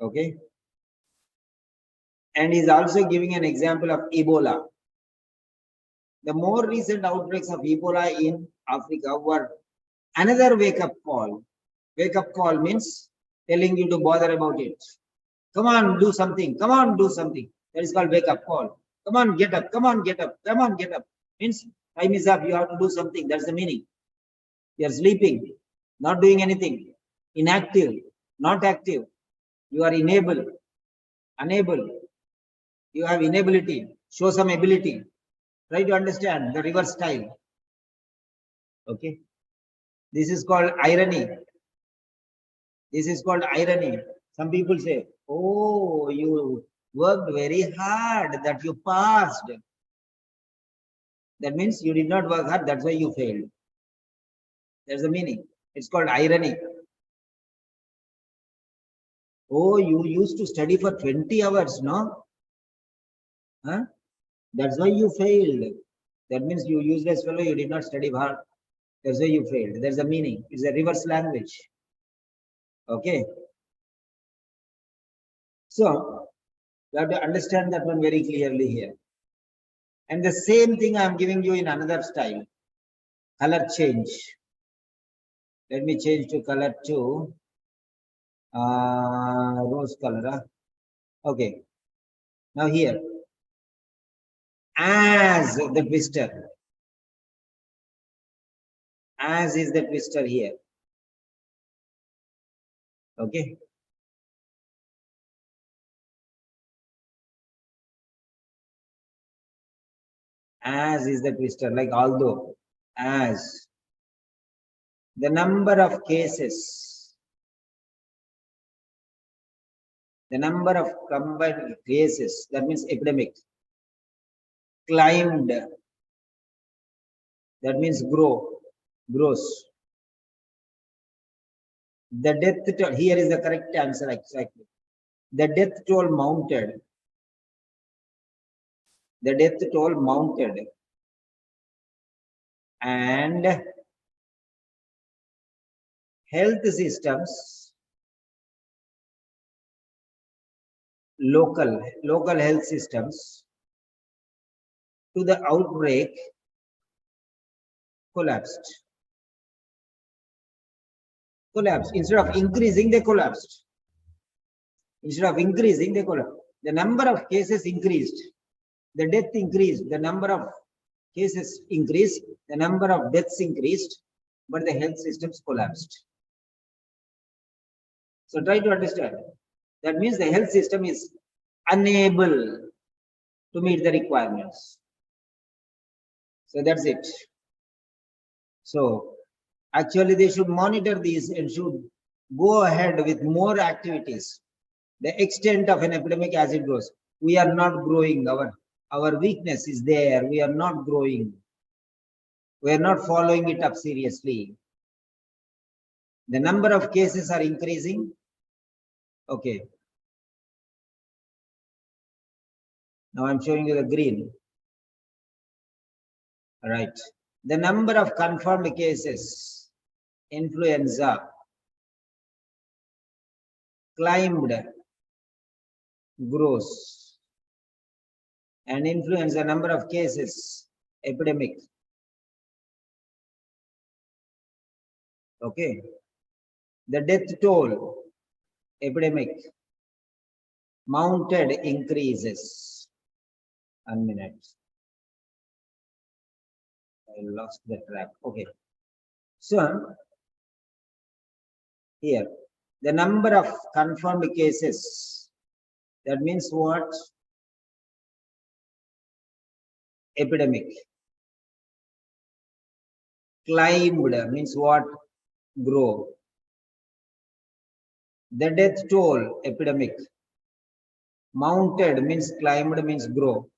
Okay. And he's also giving an example of Ebola. The more recent outbreaks of Ebola in Africa were another wake-up call. Wake-up call means telling you to bother about it. Come on, do something. Come on, do something. That is called wake-up call. Come on, get up. Come on, get up. Come on, get up. Means time is up. You have to do something. That's the meaning. You are sleeping, not doing anything. Inactive, not active. You are unable, you have inability, show some ability. Try to understand the reverse style. Okay. This is called irony. This is called irony. Some people say, oh, you worked very hard that you passed. That means you did not work hard, that's why you failed. That's the meaning. It's called irony. Oh, you used to study for 20 hours, no? Huh? That's why you failed. That means you useless fellow, you did not study hard. That's why you failed. That's the meaning. It's a reverse language. Okay. So, you have to understand that one very clearly here. And the same thing I am giving you in another style. Color change. Let me change to color to rose color. Huh? Okay. Now here. As the twister. As is the twister here. Okay. As is the twister, like although, as. The number of cases. The number of combined cases, that means epidemic. Climbed. That means grows. The death toll, here is the correct answer exactly. The death toll mounted. The death toll mounted. And health systems, local health systems to the outbreak collapsed. Instead of increasing, they collapsed. Instead of increasing, they collapsed. The number of cases increased. The death increased. The number of cases increased, the number of deaths increased, but the health systems collapsed. So try to understand. That means the health system is unable to meet the requirements. So that's it. So actually they should monitor these and should go ahead with more activities. The extent of an epidemic as it goes. We are not growing. Our weakness is there. We are not growing. We are not following it up seriously. The number of cases are increasing. Okay. Now I'm showing you the green. All right. The number of confirmed cases, influenza, climbed, grows. And influenza number of cases, epidemic. Okay. The death toll, epidemic, mounted increases. 1 minute. I lost the track. Okay. So here, the number of confirmed cases, that means what? Epidemic. Climbed means what? Grow. The death toll, epidemic. Mounted means climbed means grow.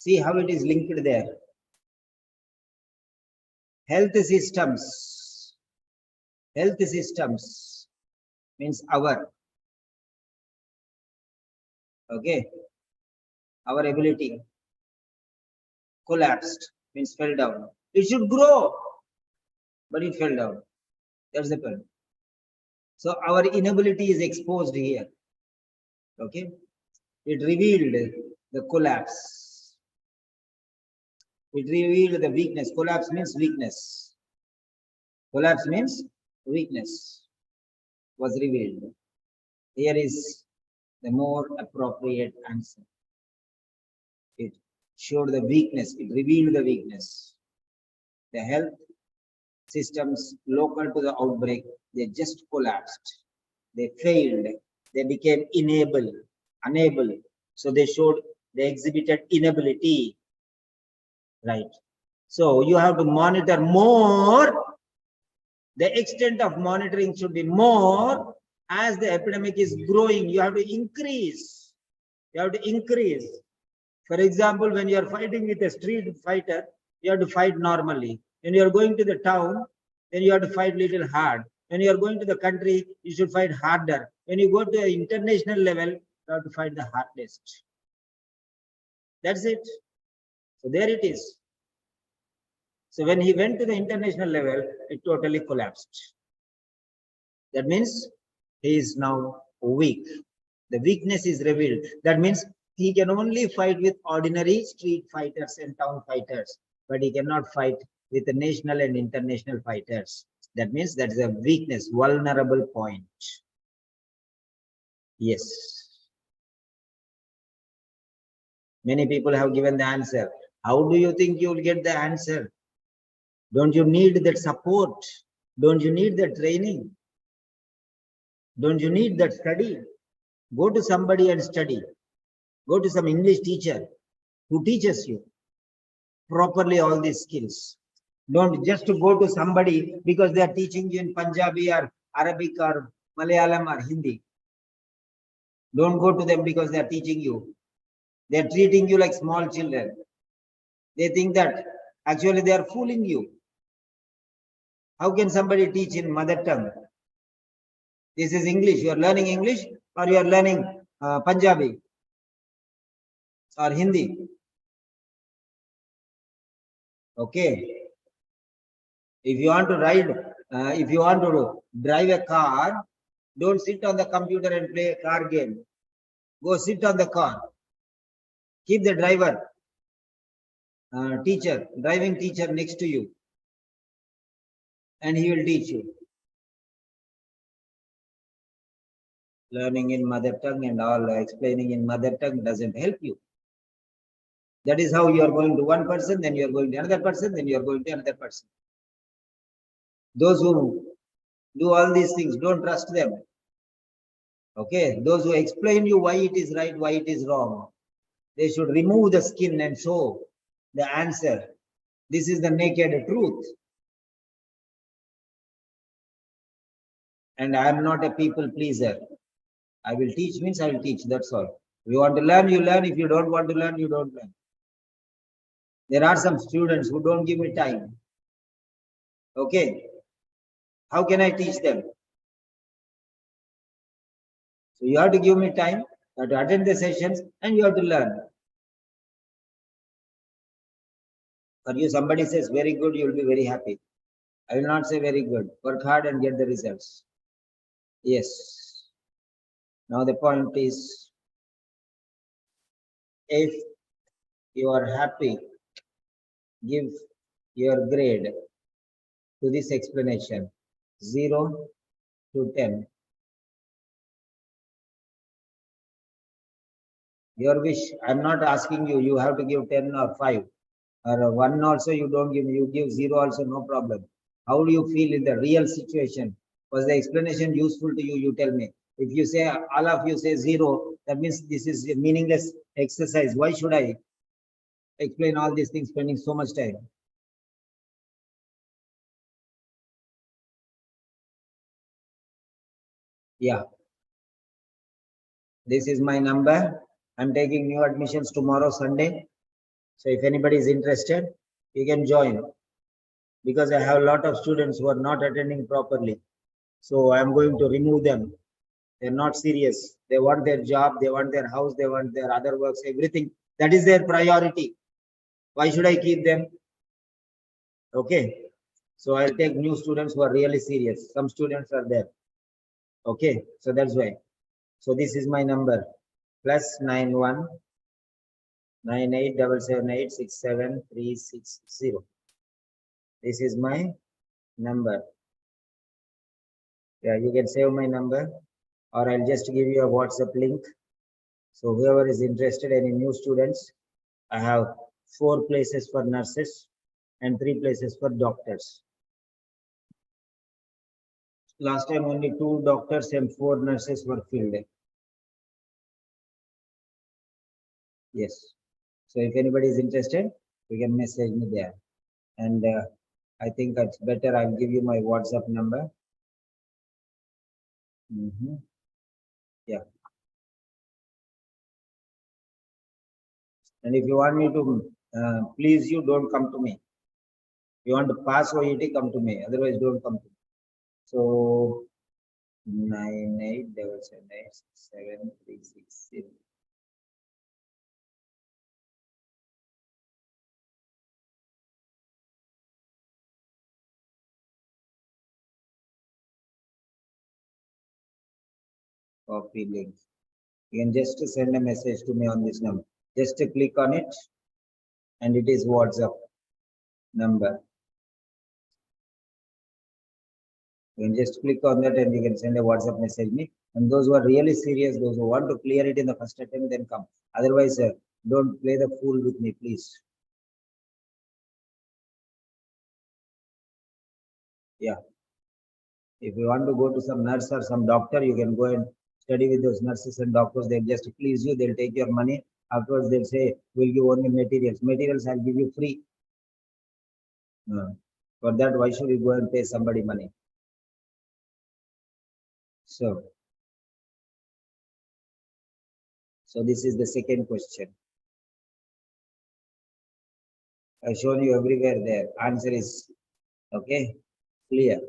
See how it is linked there. Health systems. Health systems means our. Okay. Our ability. Collapsed means fell down. It should grow, but it fell down. That's the point. So our inability is exposed here. Okay. It revealed the collapse. It revealed the weakness. Collapse means weakness. Collapse means weakness was revealed. Here is the more appropriate answer. It showed the weakness. It revealed the weakness. The health systems local to the outbreak, they just collapsed. They failed. They became unable. So they exhibited inability. Right. So you have to monitor more. The extent of monitoring should be more as the epidemic is growing. You have to increase. You have to increase. For example, when you are fighting with a street fighter, you have to fight normally. When you are going to the town, then you have to fight little hard. When you are going to the country, you should fight harder. When you go to the international level, you have to fight the hardest. That's it. So there it is. So when he went to the international level, it totally collapsed. That means he is now weak. The weakness is revealed. That means he can only fight with ordinary street fighters and town fighters, but he cannot fight with the national and international fighters. That means that is a weakness, vulnerable point. Yes. Many people have given the answer. How do you think you will get the answer? Don't you need that support? Don't you need the training? Don't you need that study? Go to somebody and study. Go to some English teacher who teaches you properly all these skills. Don't just go to somebody because they are teaching you in Punjabi or Arabic or Malayalam or Hindi. Don't go to them because they are teaching you. They are treating you like small children. They think that actually they are fooling you. How can somebody teach in mother tongue? This is English. You are learning English or you are learning Punjabi or Hindi. Okay. If you want to ride, if you want to drive a car, don't sit on the computer and play a car game. Go sit on the car. Keep the driver, driving teacher next to you, and he will teach you. Learning in mother tongue and all explaining in mother tongue doesn't help you. That is how you are going to one person, then you are going to another person, then you are going to another person. Those who do all these things, don't trust them. Okay, those who explain you why it is right, why it is wrong, they should remove the skin and show the answer. This is the naked truth. And I am not a people pleaser. I will teach means I will teach, that's all. If you want to learn, you learn. If you don't want to learn, you don't learn. There are some students who don't give me time. Okay, how can I teach them? So you have to give me time, you have to attend the sessions, and you have to learn. For you, somebody says very good, you will be very happy. I will not say very good. Work hard and get the results. Yes. Now the point is, if you are happy, give your grade to this explanation, 0 to 10. Your wish. I'm not asking you, you have to give 10 or 5. Or 1 also you don't give, you give 0 also, no problem. How do you feel in the real situation? Was the explanation useful to you? You tell me. If you say, all of you say 0, that means this is a meaningless exercise. Why should I explain all these things, spending so much time? Yeah. This is my number. I'm taking new admissions tomorrow, Sunday. So if anybody is interested, you can join. Because I have a lot of students who are not attending properly. So I'm going to remove them. They're not serious. They want their job, they want their house, they want their other works, everything. That is their priority. Why should I keep them? Okay. So I'll take new students who are really serious. Some students are there. Okay. So that's why. So this is my number. +91 9877867360. This is my number. Yeah, you can save my number, or I'll just give you a WhatsApp link. So whoever is interested, any new students, I have 4 places for nurses and 3 places for doctors. Last time only 2 doctors and 4 nurses were filled. Yes. So if anybody is interested, you can message me there. And I think it's better I'll give you my WhatsApp number. Yeah. And if you want me to please you, don't come to me. If you want to pass OET, come to me. Otherwise, don't come to me. So 9877867360. Copy link. You can just send a message to me on this number. Just click on it, and it is WhatsApp number. You can just click on that and you can send a WhatsApp message me. And those who are really serious, those who want to clear it in the first attempt, then come. Otherwise, don't play the fool with me, please. Yeah. If you want to go to some nurse or some doctor, you can go and study with those nurses and doctors. They'll just please you. They'll take your money. Afterwards, they'll say, we'll give only materials. Materials I'll give you free. For that, why should you go and pay somebody money? So this is the second question. I've shown you everywhere there. Answer is okay, clear.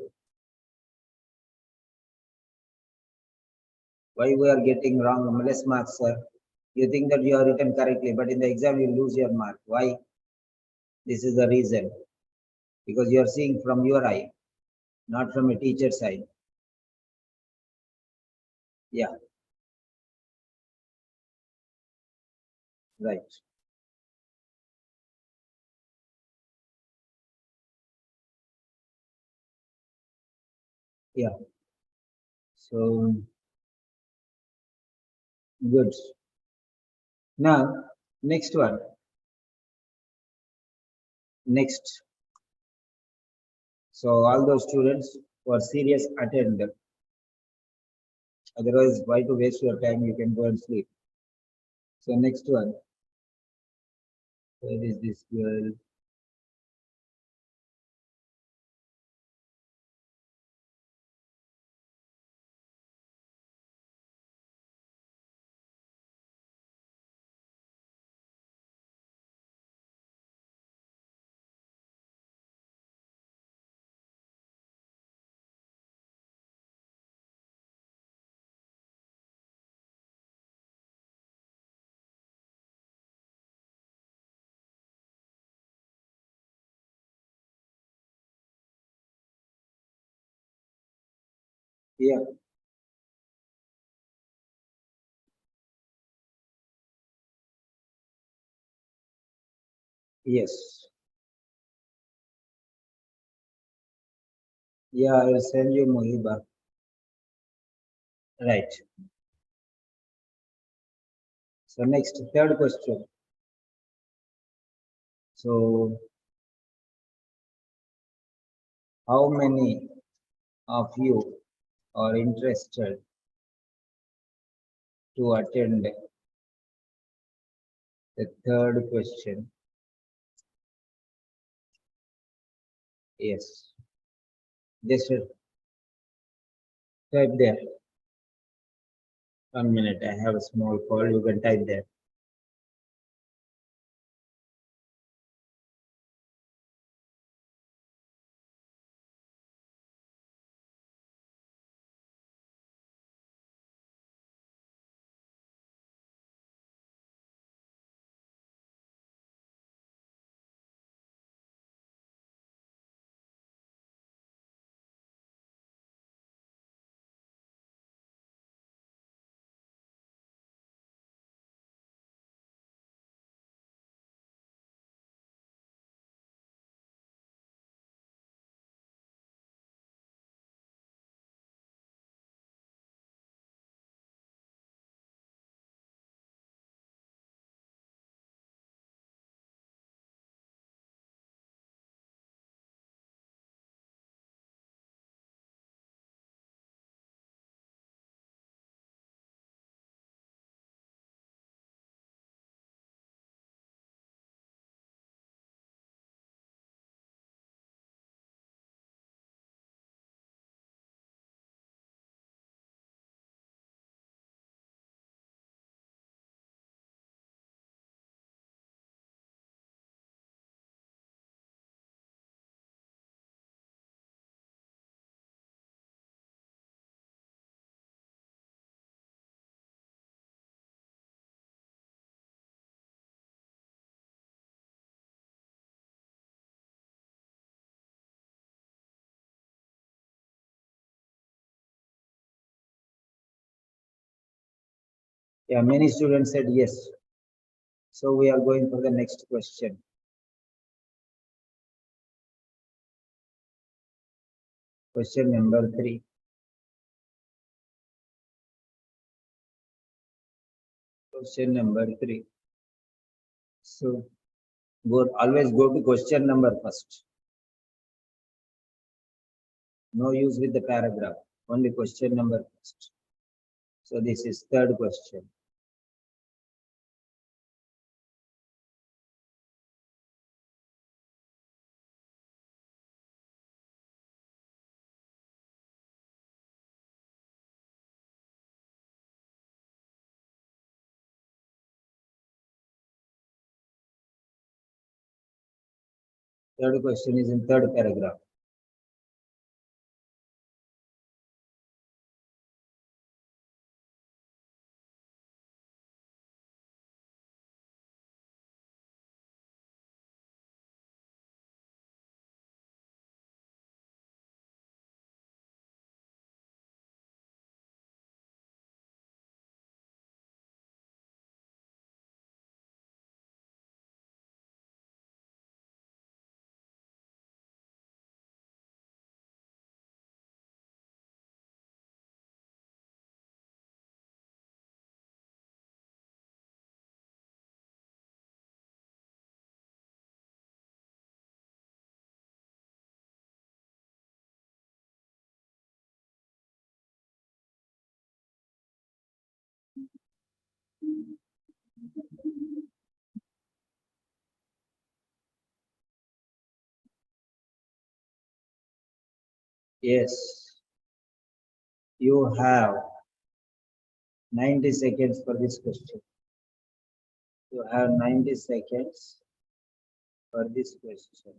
Why we are getting wrong less marks, sir? You think that you are written correctly, but in the exam you lose your mark. Why? This is the reason. Because you are seeing from your eye, not from a teacher's eye. Yeah. Right. Yeah. So good. Now, next one. Next. So all those students who are serious, attend. Otherwise, why to waste your time? You can go and sleep. So next one. Where is this girl? Yeah. Yes. Yeah, I will send you Mohiba. Right. So next, third question. So how many of you are interested to attend the third question? Yes. Just type there. 1 minute. I have a small call. You can type there. Yeah, many students said yes. So we are going for the next question. Question number 3. Question number 3. So always go to question number first. No use with the paragraph. Only question number first. So this is third question. Third question is in third paragraph. Yes. You have 90 seconds for this question. You have 90 seconds for this question.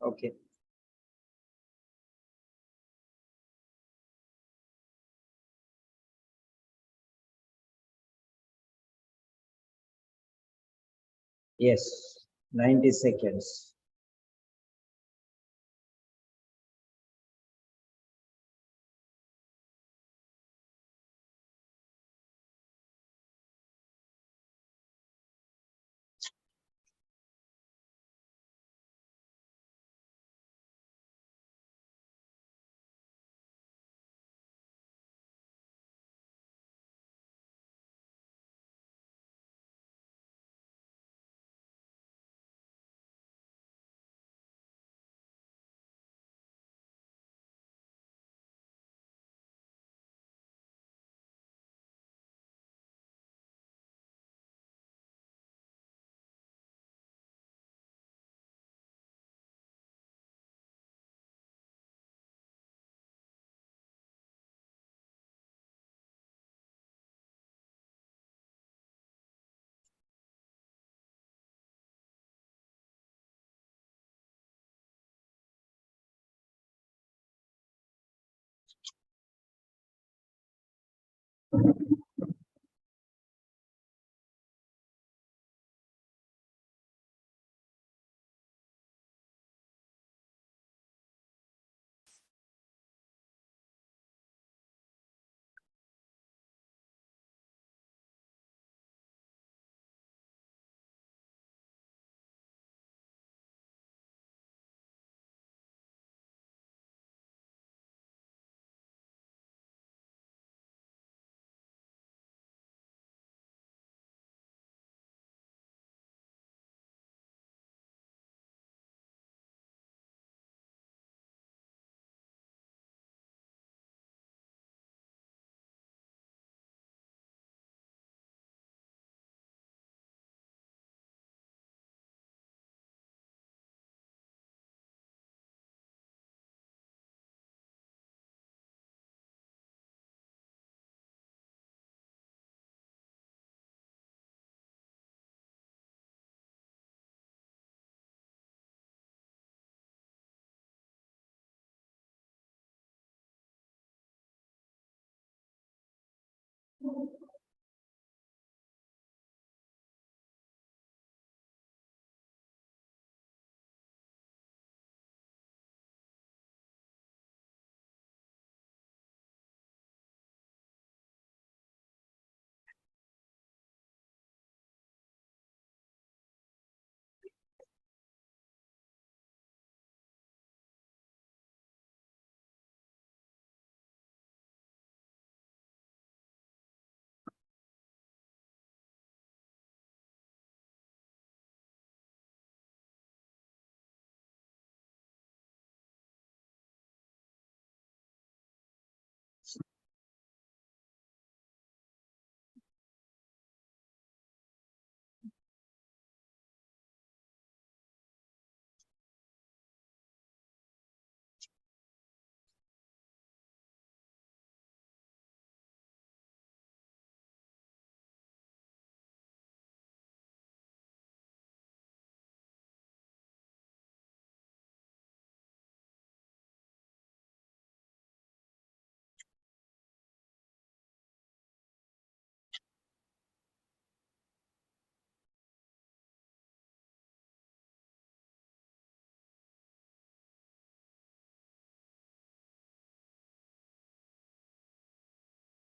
Okay. Yes, 90 seconds.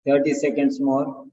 Thirty seconds more.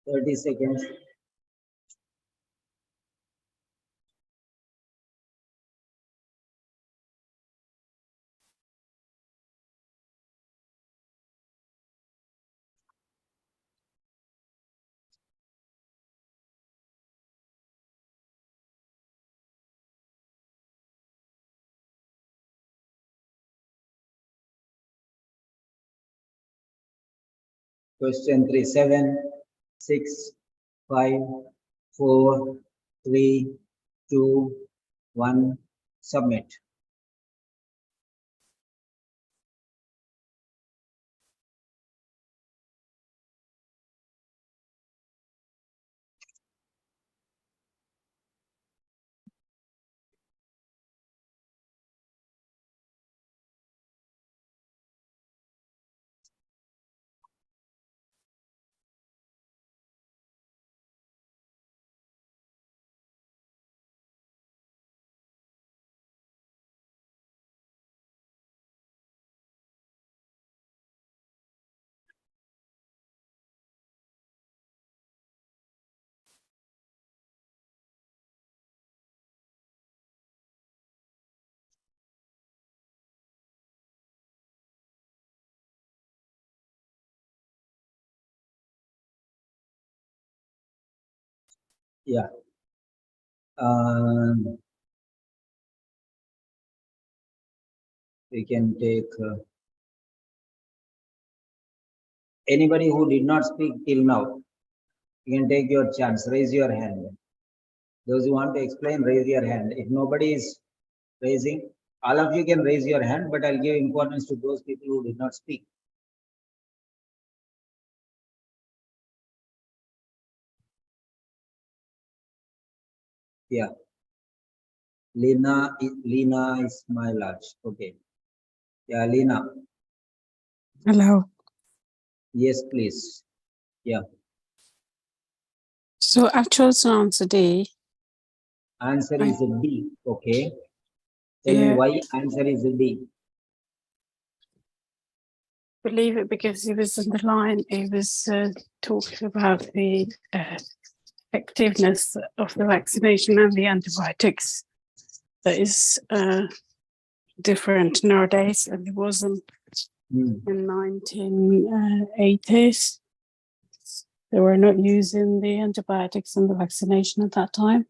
30 seconds. Question 3, 7, 6, 5, 4, 3, 2, 1. Submit. Yeah. We can take anybody who did not speak till now. You can take your chance. Raise your hand. Those who want to explain, raise your hand. If nobody is raising, all of you can raise your hand, but I'll give importance to those people who did not speak. Yeah. Lena is my large. Okay. Yeah, Lena. Hello. Yes, please. Yeah. So I've chosen answer D. Answer is D. Okay. Tell me Yeah. why answer is D. Believe it because it was in the line. It was talking about the effectiveness of the vaccination and the antibiotics. That is different nowadays, and it wasn't in 1980s. They were not using the antibiotics and the vaccination at that time.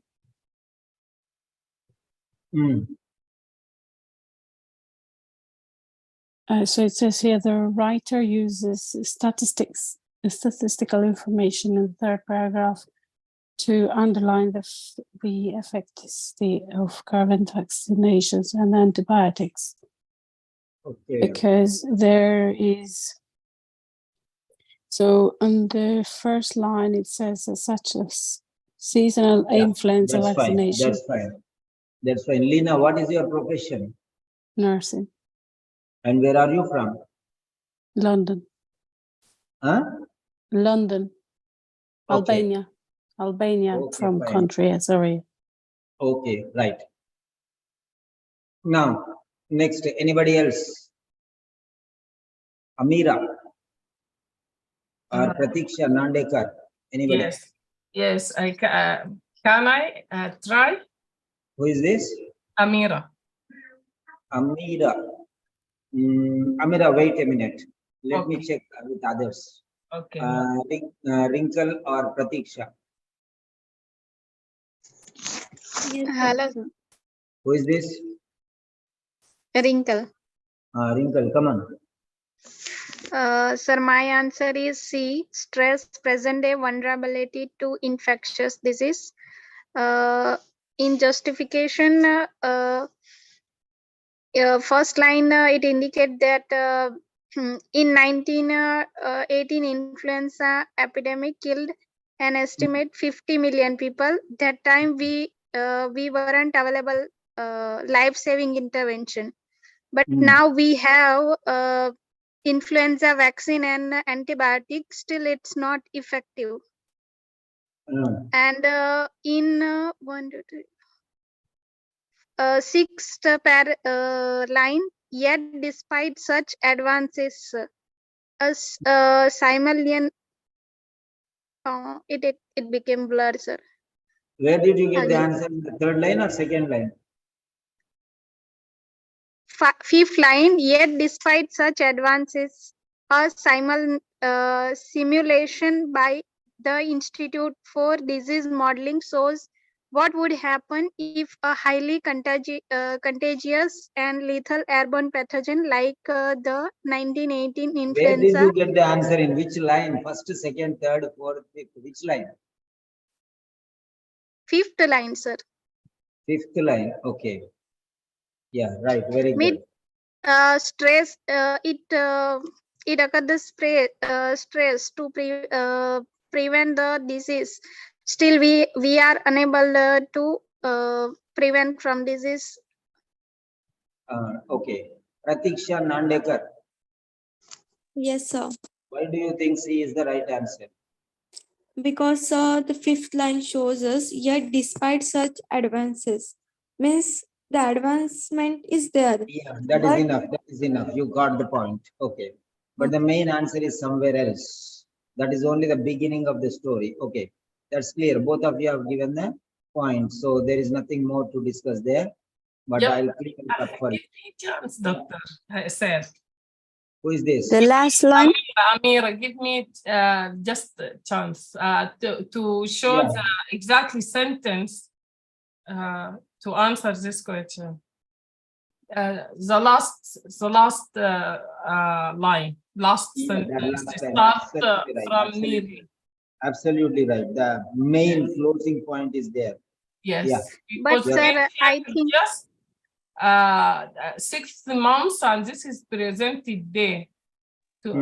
So it says here the writer uses statistical information in the third paragraph to underline the efficacy of current vaccinations and antibiotics. Okay. Because there is, so on the first line it says such as seasonal influenza That's vaccination. Fine. That's fine. That's fine. Lena, what is your profession? Nursing. And where are you from? London. Huh? London. Okay. Albania. Albania Okay, from fine. country, sorry. Okay, right. Now, next, anybody else? Amira or Pratiksha Nandekar? Anybody? Yes, I can. Can I try? Who is this? Amira. Amira. Amira, wait a minute. Let me Okay. check with others. Okay. Wrinkle or Pratiksha? Hello, Who is this? Wrinkle. Wrinkle, come on. Sir, my answer is C. Stress present a vulnerability to infectious disease. In justification, first line it indicates that in 1918 influenza epidemic killed an estimate 50 million people. That time we weren't available life-saving intervention, but now we have influenza vaccine and antibiotics. Still, it's not effective. And in sixth line, yet despite such advances, a it became blurred, sir. Where did you get the Again. answer? In the third line or second line? Fifth line, yet despite such advances, a simulation by the Institute for Disease Modeling shows what would happen if a highly contagious and lethal airborne pathogen like the 1918 Where did influenza. you get the answer? In which line? First, second, third, fourth, fifth. Which line? Fifth line, sir. Fifth line. Okay. Yeah, right. Very Mid good. stress, it occurred the stress to prevent the disease. Still, we are unable to prevent from disease. Okay. Pratiksha Nandekar. Yes, sir. Why do you think C is the right answer? Because the fifth line shows us, yet despite such advances, means the advancement is there. Yeah, that is But- enough. That is enough. You got the point. Okay. But the main answer is somewhere else. That is only the beginning of the story. Okay. That's clear. Both of you have given the point. So there is nothing more to discuss there. But Yeah. I'll clear it up for Give you. me a chance, Doctor. I said. Who is this? The last line. Amira, give me just a chance to show Yeah. the exactly sentence to answer this question. The last line, last Yeah, that sentence, last it line. starts Absolutely right. from Absolutely. nearly. Absolutely right. The main closing point is there. Yes, Yeah. But because Yeah. sir, I think just 6 months, and this is presented there to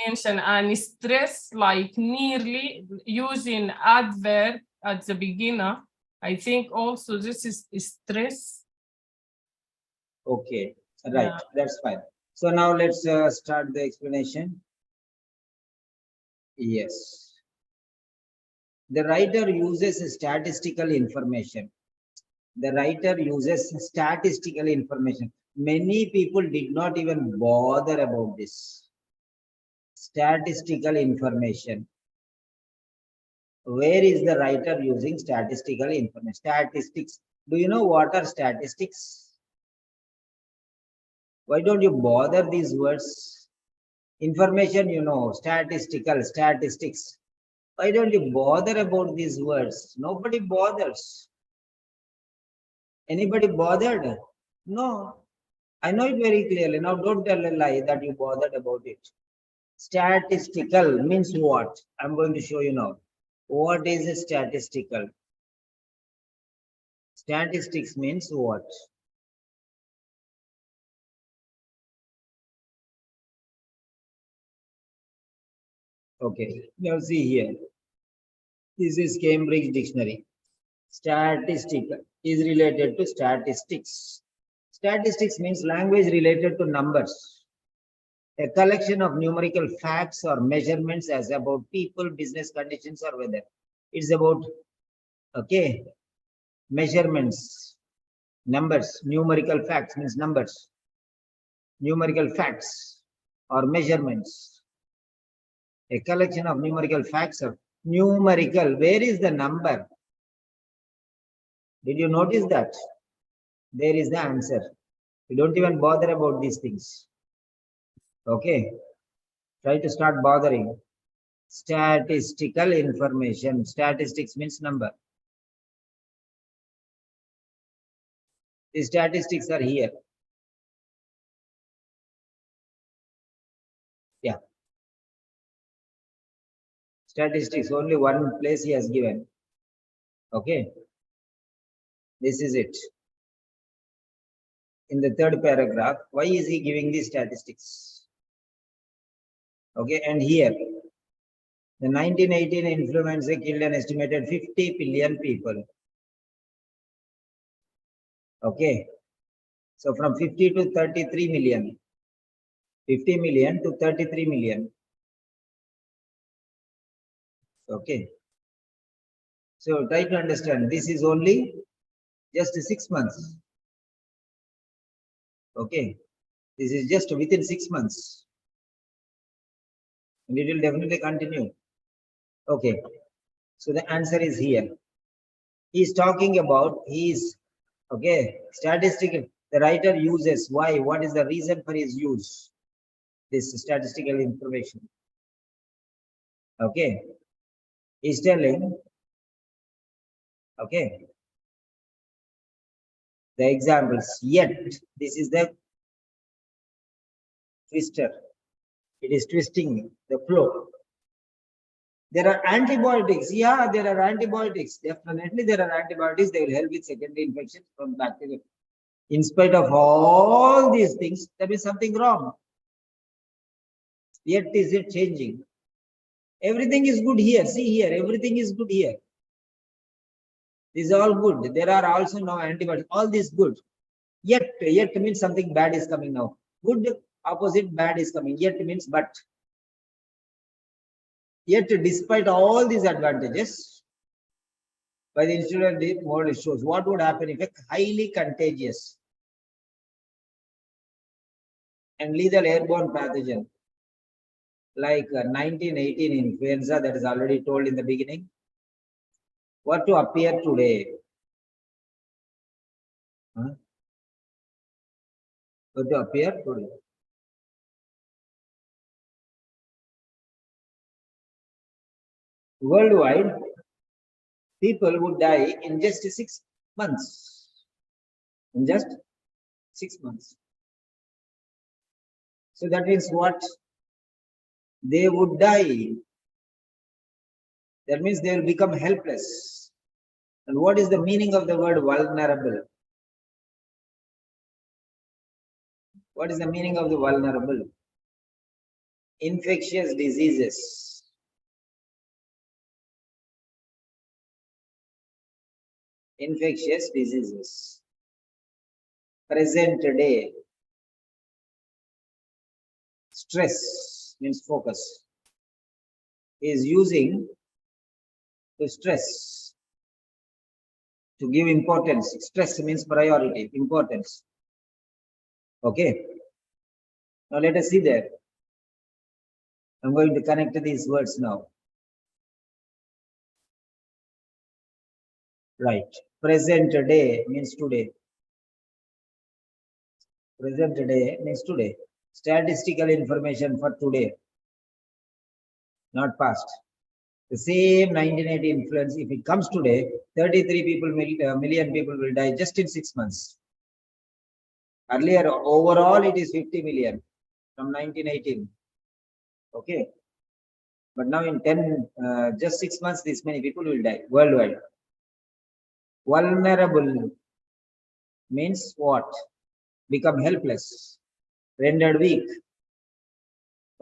mention, and stress like nearly using adverb at the beginner. I think also this is stress. Okay. Right. Yeah. That's fine. So now let's start the explanation. Yes. The writer uses statistical information. The writer uses statistical information. Many people did not even bother about this. Statistical information. Where is the writer using statistical information? Statistics. Do you know what are statistics? Why don't you bother these words? Information, you know, statistical, statistics. Why don't you bother about these words? Nobody bothers. Anybody bothered? No. I know it very clearly. Now don't tell a lie that you bothered about it. Statistical means what? I'm going to show you now. What is a statistical? Statistics means what? Okay, now see here. This is Cambridge Dictionary. Statistical is related to statistics. Statistics means language related to numbers. A collection of numerical facts or measurements as about people, business conditions, or weather. It's about, okay, measurements, numbers, numerical facts means numbers, numerical facts or measurements. A collection of numerical facts or numerical. Where is the number? Did you notice that? There is the answer. You don't even bother about these things. Okay. Try to start bothering. Statistical information. Statistics means number. The statistics are here. Yeah. Statistics, only one place he has given. Okay. This is it. In the third paragraph, why is he giving these statistics? Okay, and here, the 1918 influenza killed an estimated 50 billion people. Okay, so from 50 to 33 million, 50 million to 33 million. Okay, so try to understand, this is only just 6 months. Okay, this is just within 6 months. And it will definitely continue. Okay, so the answer is here. He's talking about okay, statistical. The writer uses why? What is the reason for his use? This statistical information. Okay, he's telling. Okay, the examples. Yet, this is the twister. It is twisting the flow. There are antibiotics. Yeah, there are antibiotics. Definitely, there are antibiotics. They will help with secondary infections from bacteria. In spite of all these things, there is something wrong. Yet, is it changing? Everything is good here. See here, everything is good here. This is all good. There are also no antibiotics. All this good. Yet means something bad is coming now. Good opposite bad is coming. Yet means but. Yet, despite all these advantages, by the Institute of Deep World shows what would happen if a highly contagious and lethal airborne pathogen like 1918 influenza that is already told in the beginning were to appear today. Were to appear today. Worldwide, people would die in just 6 months. In just 6 months. So that means what? They would die. That means they will become helpless. And what is the meaning of the word vulnerable? What is the meaning of the vulnerable? Infectious diseases. Infectious diseases. Present day. Stress means focus. Is using to stress. To give importance. Stress means priority, importance. Okay. Now let us see there. I'm going to connect these words now. Right. Present day means today. Present day means today. Statistical information for today, not past. The same 1980 influence, if it comes today, 33 million people will die just in 6 months. Earlier, overall, it is 50 million from 1918. Okay. But now in just 6 months, this many people will die worldwide. Vulnerable means what? Become helpless, rendered weak.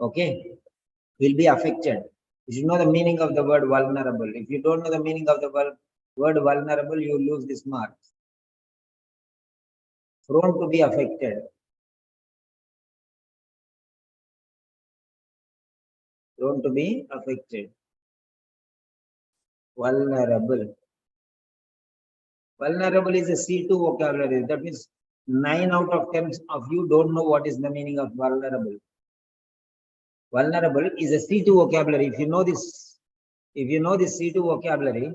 Okay. Will be affected. You should know the meaning of the word vulnerable. If you don't know the meaning of the word vulnerable, you lose this mark. Prone to be affected. Prone to be affected. Vulnerable. Vulnerable is a C2 vocabulary. That means 9 out of 10 of you don't know what is the meaning of vulnerable. Vulnerable is a C2 vocabulary. If you know this C2 vocabulary,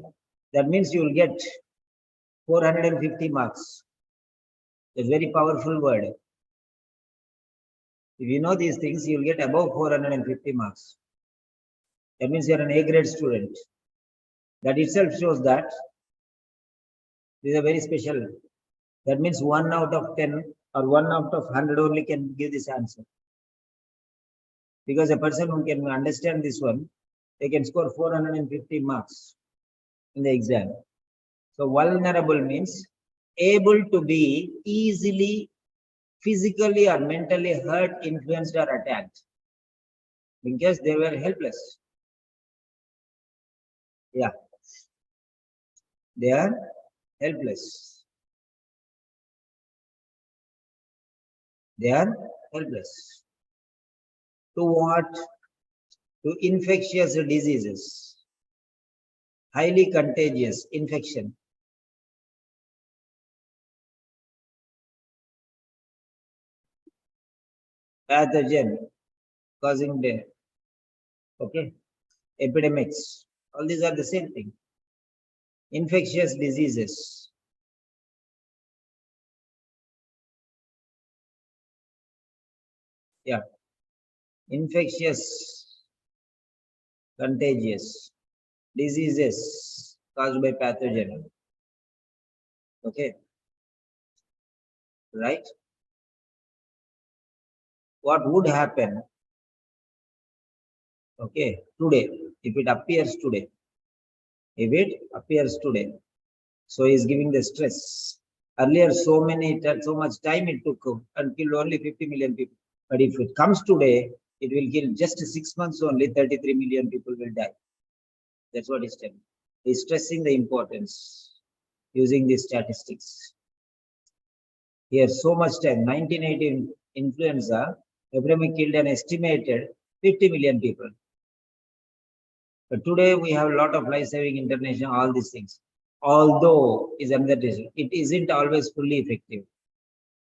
that means you will get 450 marks. A very powerful word. If you know these things, you will get above 450 marks. That means you are an A grade student. That itself shows that this is a very special. That means 1 out of 10 or 1 out of 100 only can give this answer. Because a person who can understand this one, they can score 450 marks in the exam. So vulnerable means able to be easily physically or mentally hurt, influenced or attacked because they were helpless. Yeah. They are helpless. They are helpless. To what? To infectious diseases. Highly contagious infection. Pathogen causing death. Okay. Epidemics. All these are the same thing. Infectious diseases. Yeah. Infectious, contagious diseases caused by pathogen. Okay. Right? What would happen? Okay, today, if it appears today, so he is giving the stress. Earlier, so much time it took and killed only 50 million people. But if it comes today, it will kill just 6 months only, 33 million people will die. That's what he's telling. He's stressing the importance using these statistics. Here, so much time, 1918 influenza epidemic killed an estimated 50 million people. But today we have a lot of life-saving intervention, all these things. Although is another issue, it isn't always fully effective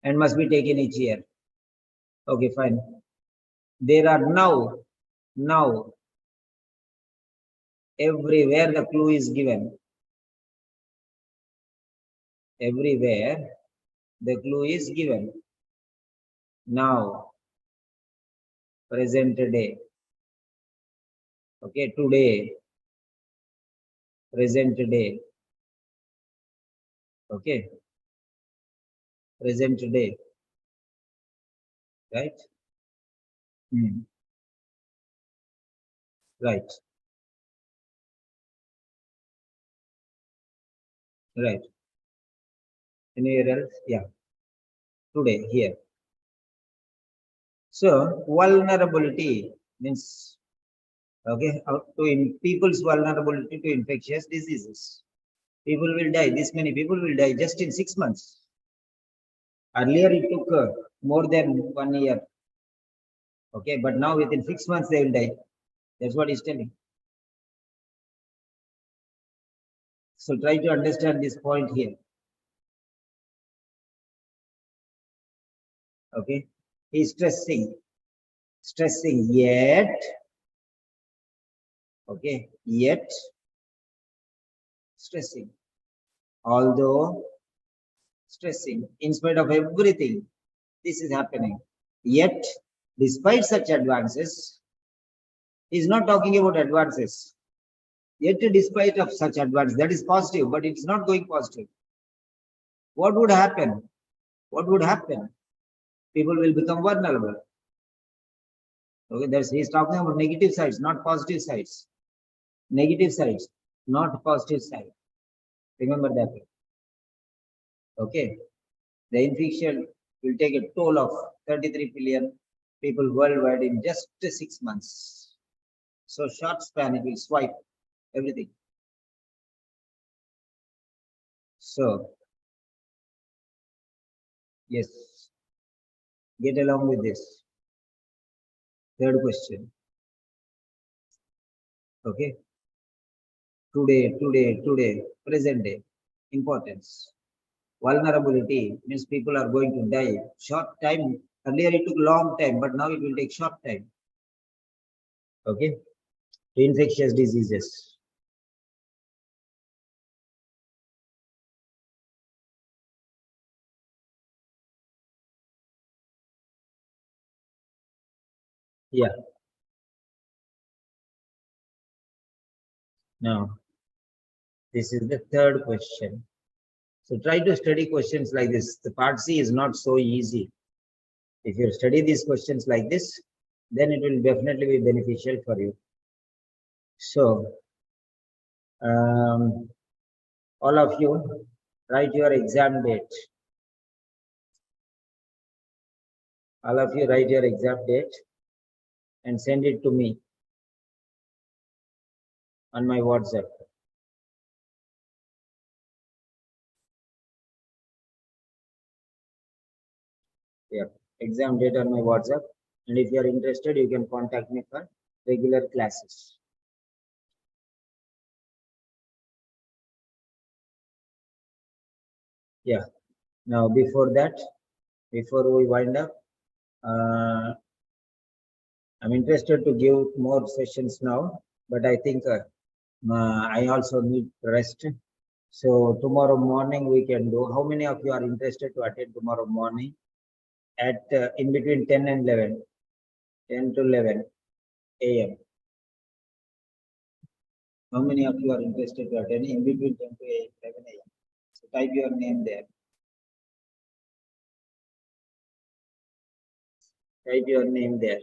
and must be taken each year. Okay, fine. There are now everywhere the clue is given. Everywhere the clue is given. Now, present day. Okay, today, present day. Okay, present day. Right? Right. Right. Anywhere else? Yeah. Today, here. So, vulnerability means, okay, to people's vulnerability to infectious diseases. People will die. This many people will die just in 6 months. Earlier, it took more than 1 year. Okay, but now within 6 months, they will die. That's what he's telling. So, try to understand this point here. Okay, he's stressing yet, okay, yet stressing, although stressing, in spite of everything, this is happening. Yet, despite such advances, he's not talking about advances. Yet, despite of such advance, that is positive, but it's not going positive. What would happen? What would happen? People will become vulnerable. Okay, he's talking about negative sides, not positive sides. Negative sides, not positive side. Remember that. Okay, the infection will take a toll of 33 billion people worldwide in just 6 months. So short span, it will swipe everything. So, yes, get along with this. Third question. Okay. Today, present day, importance. Vulnerability means people are going to die. Short time, earlier it took long time, but now it will take short time. Okay. Infectious diseases. Yeah. Now, this is the third question. So try to study questions like this. The part C is not so easy. If you study these questions like this, then it will definitely be beneficial for you. So, all of you, write your exam date. All of you write your exam date and send it to me on my WhatsApp. Yeah, exam date on my WhatsApp. And if you are interested, you can contact me for regular classes. Yeah. Now, before that, before we wind up, I'm interested to give more sessions now, but I think I also need rest. So tomorrow morning we can do. How many of you are interested to attend tomorrow morning at in between 10 and 11, 10 to 11 a.m. How many of you are interested to attend in between 10 to 11 a.m.? So type your name there. Type your name there.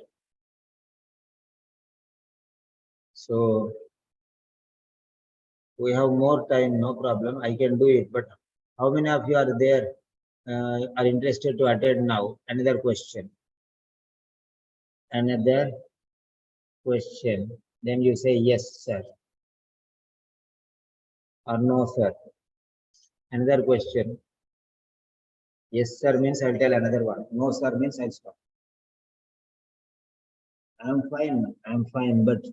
So we have more time, no problem. I can do it. But how many of you are there, are interested to attend now? Another question. Another question. Then you say yes, sir. Or no, sir. Another question. Yes, sir means I'll tell another one. No, sir means I'll stop. I'm fine, but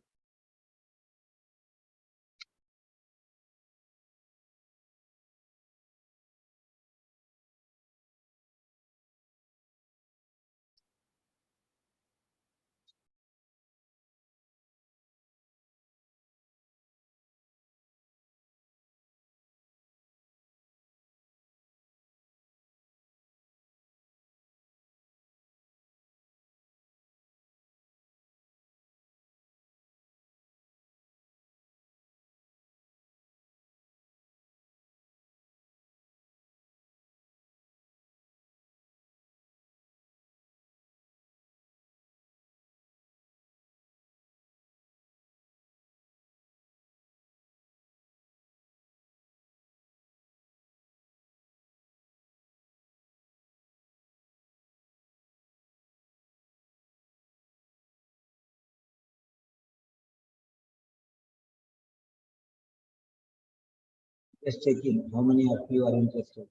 just checking how many of you are interested.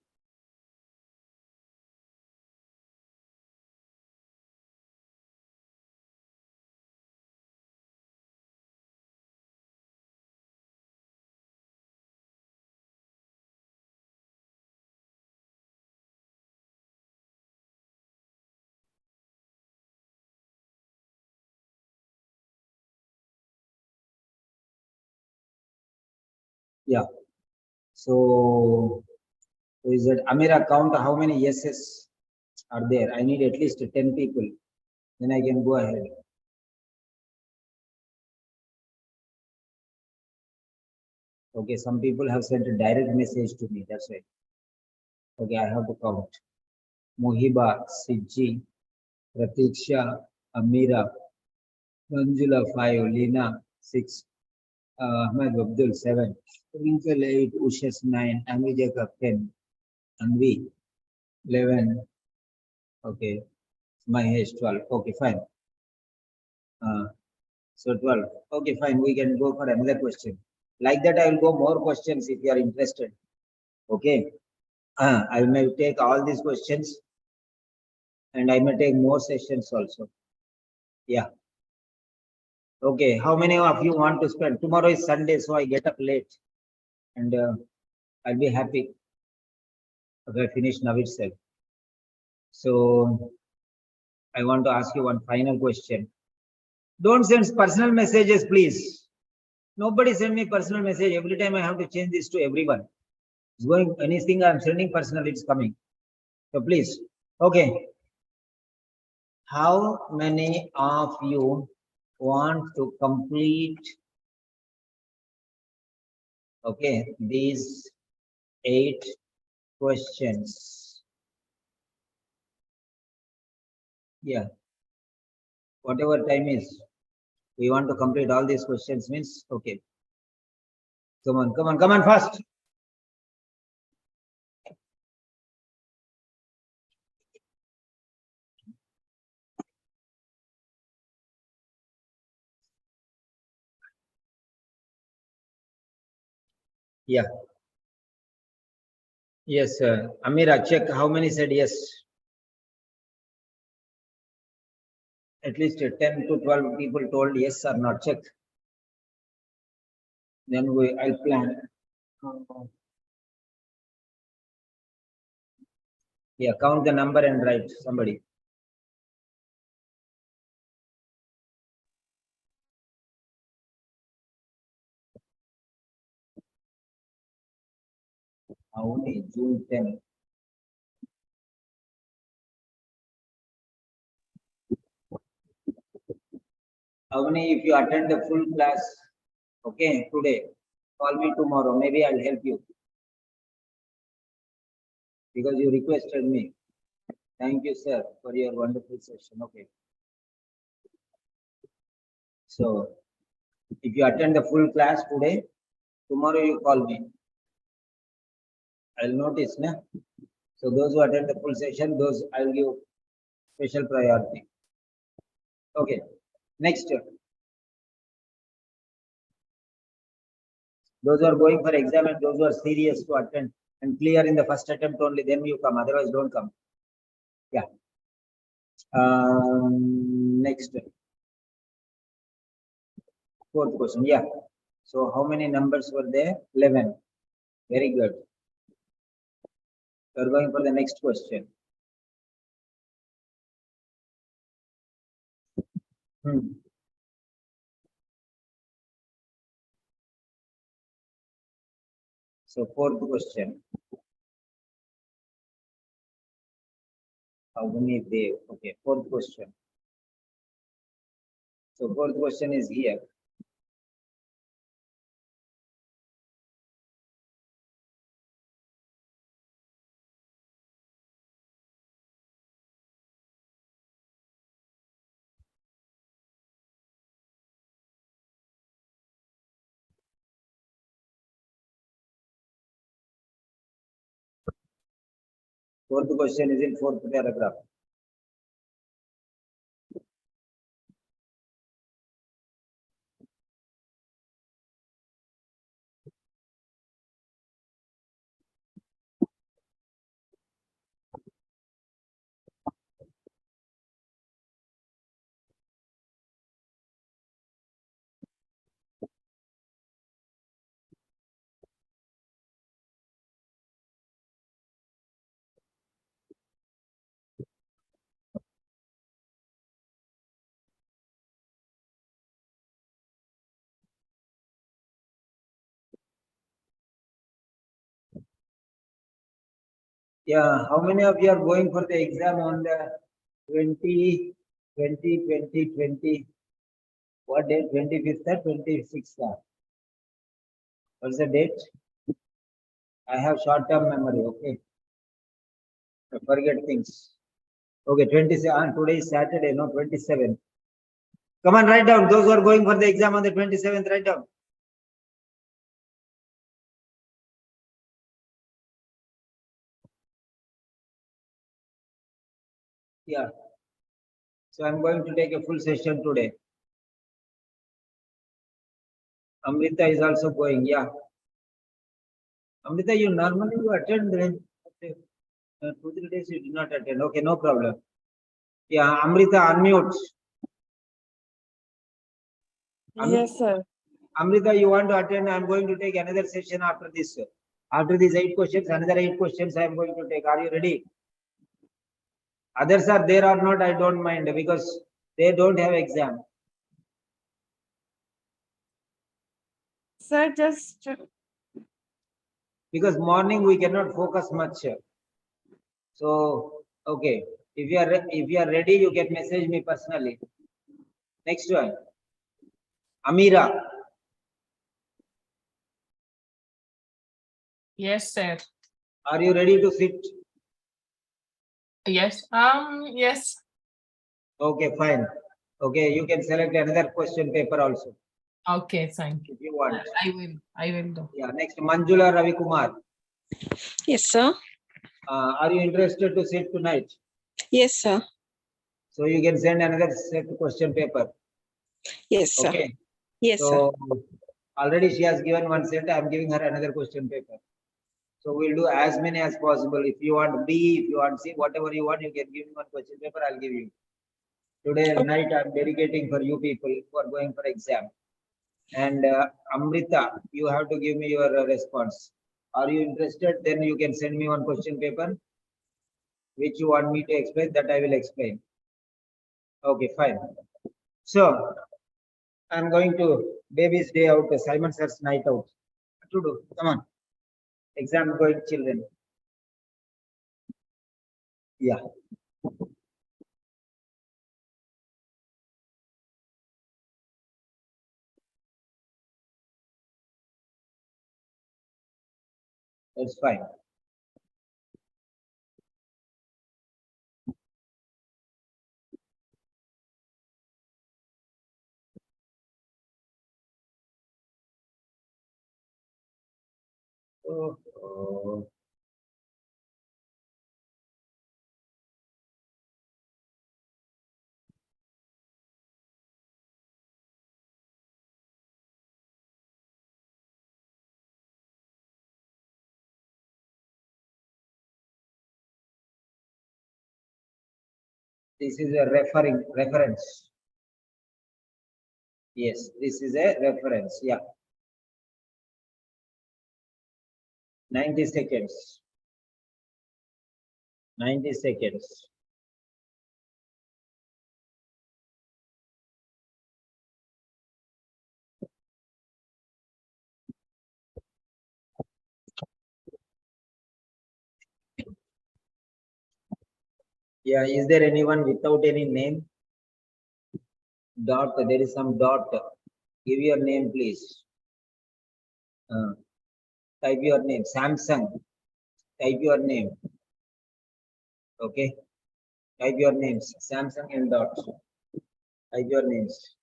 Yeah. So is it Amira, count how many yeses are there? I need at least 10 people. Then I can go ahead. Okay, some people have sent a direct message to me. That's right. Okay, I have to count. Mohiba, Siji, Pratiksha, Amira, Manjula 5, Lina 6, Ahmed Abdul 7, Twinkle 8, Ushes 9, Anvi Jacob 10, Anvi 11. Okay, Mahesh 12. Okay, fine. So 12. Okay, fine. We can go for another question. Like that, I will go more questions if you are interested. Okay. I may take all these questions and I may take more sessions also. Yeah. Okay. How many of you want to spend? Tomorrow is Sunday, so I get up late and I'll be happy if I finish now itself. So I want to ask you one final question. Don't send personal messages, please. Nobody send me personal message. Every time I have to change this to everyone. It's going anything I'm sending personal, it's coming. So please. Okay. How many of you want to complete, okay, these 8 questions? Yeah. Whatever time is, we want to complete all these questions means, okay. Come on, fast. Yeah. Yes, Amira, check how many said yes. At least 10 to 12 people told yes or not. Check. Then I'll plan. Yeah, count the number and write somebody. Only June 10. Avani, if you attend the full class, okay, today, call me tomorrow. Maybe I'll help you. Because you requested me. Thank you, sir, for your wonderful session. Okay. So, if you attend the full class today, tomorrow you call me. I'll notice, na? So those who attend the full session, those I'll give special priority. Okay. Next. Those who are going for exam and those who are serious to attend and clear in the first attempt only, then you come. Otherwise, don't come. Yeah. Next. Fourth question. Yeah. So how many numbers were there? 11. Very good. We're going for the next question. So fourth question. How many they? Okay, fourth question. So fourth question is here. Fourth question is in fourth paragraph. Yeah, how many of you are going for the exam on the 20, 20, what date? 25th or 26th? What's the date? I have short-term memory, okay. I forget things. Okay, 27. Today is Saturday, no, 27. Come on, write down. Those who are going for the exam on the 27th, write down. Yeah. So I'm going to take a full session today. Amrita is also going, yeah. Amrita, you normally attend, then 2-3 days you did not attend. Okay, no problem. Yeah, Amrita, unmute. Yes, sir. Amrita, you want to attend? I'm going to take another session after this. After these 8 questions, another 8 questions I am going to take. Are you ready? Others are there or not, I don't mind because they don't have exam. Sir, just Because morning we cannot focus much. So, okay. If you are ready, you can message me personally. Next one. Amira. Yes, sir. Are you ready to sit? Yes. Yes. Okay, fine. Okay, you can select another question paper also. Okay, thank you. If you want. I will do. Yeah, next Manjula Ravi Kumar. Yes, sir. Are you interested to sit tonight? Yes, sir. So you can send another set question paper. Yes, sir. Okay. Yes, sir. So already she has given one set. I'm giving her another question paper. So we'll do as many as possible. If you want B, if you want C, whatever you want, you can give me one question paper. I'll give you. Today night I'm dedicating for you people who are going for exam. And Amrita, you have to give me your response. Are you interested? Then you can send me one question paper, which you want me to explain. That I will explain. Okay, fine. So I'm going to baby's day out, Simon Sir's night out. What to do? Come on. Exam going children. Yeah. That's fine. Oh. This is a reference. Yes, this is a reference. Yeah. 90 seconds. 90 seconds. Yeah, is there anyone without any name? Dot, there is some dot. Give your name, please. Type your name. Samsung. Type your name. Okay. Type your names. Samsung and dot. Type your names.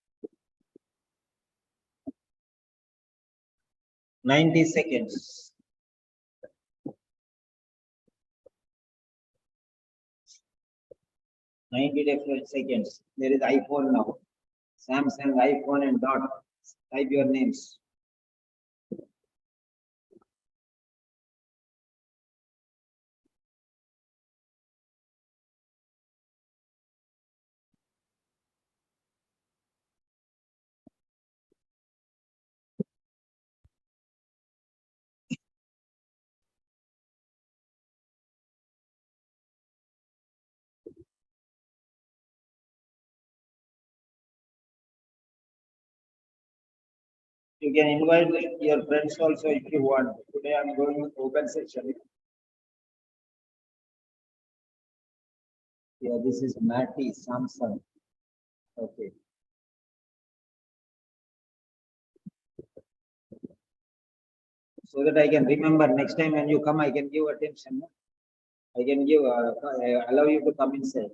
90 seconds. 90 different seconds. There is iPhone now. Samsung, iPhone and dot. Type your names. You can invite your friends also if you want. Today I'm going with open session. Yeah, this is Matty Samsung. Okay. So that I can remember next time when you come, I can give attention. I can give, allow you to come inside.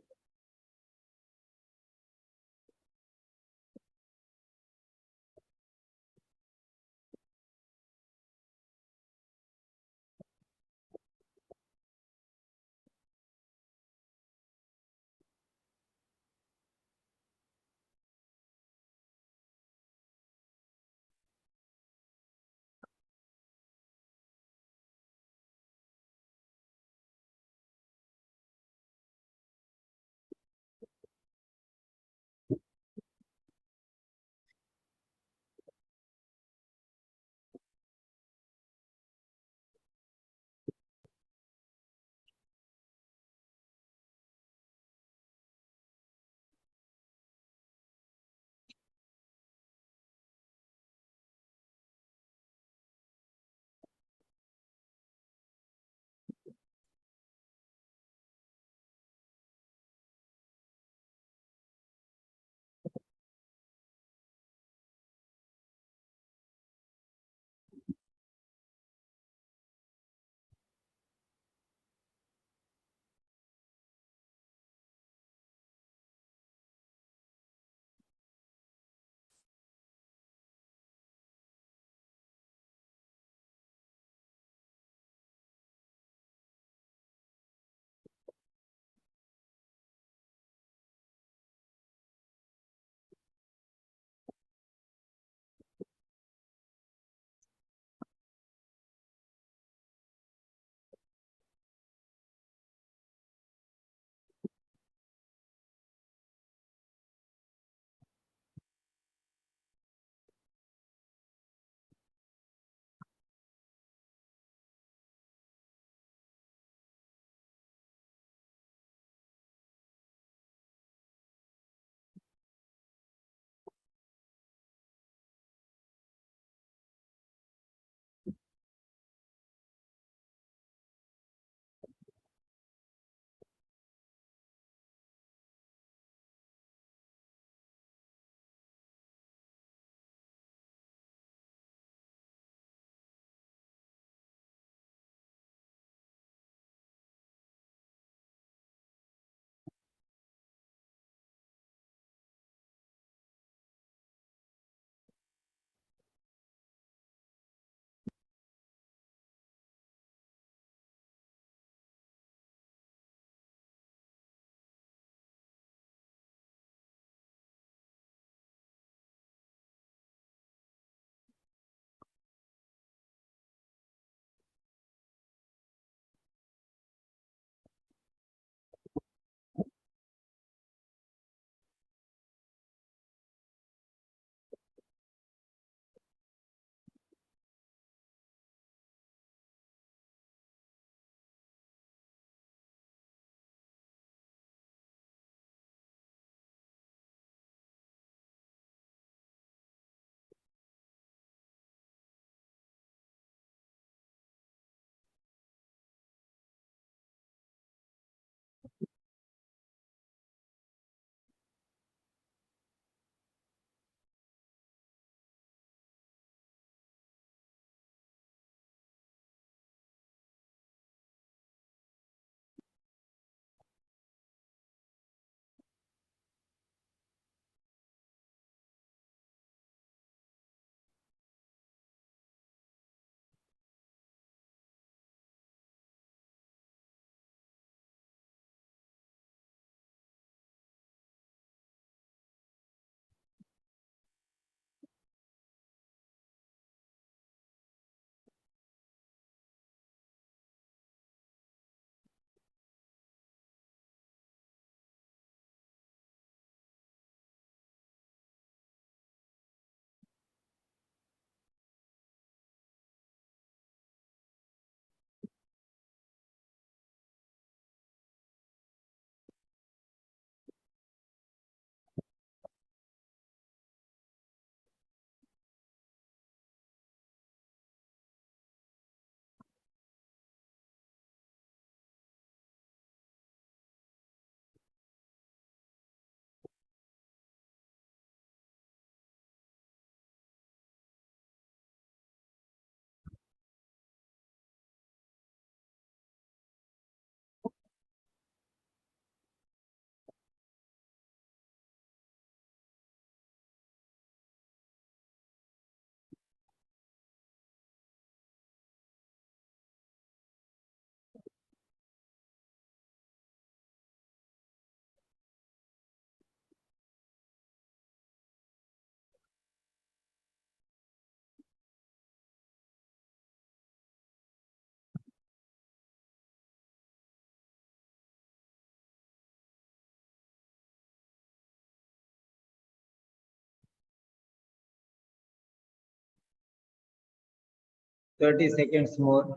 30 seconds more.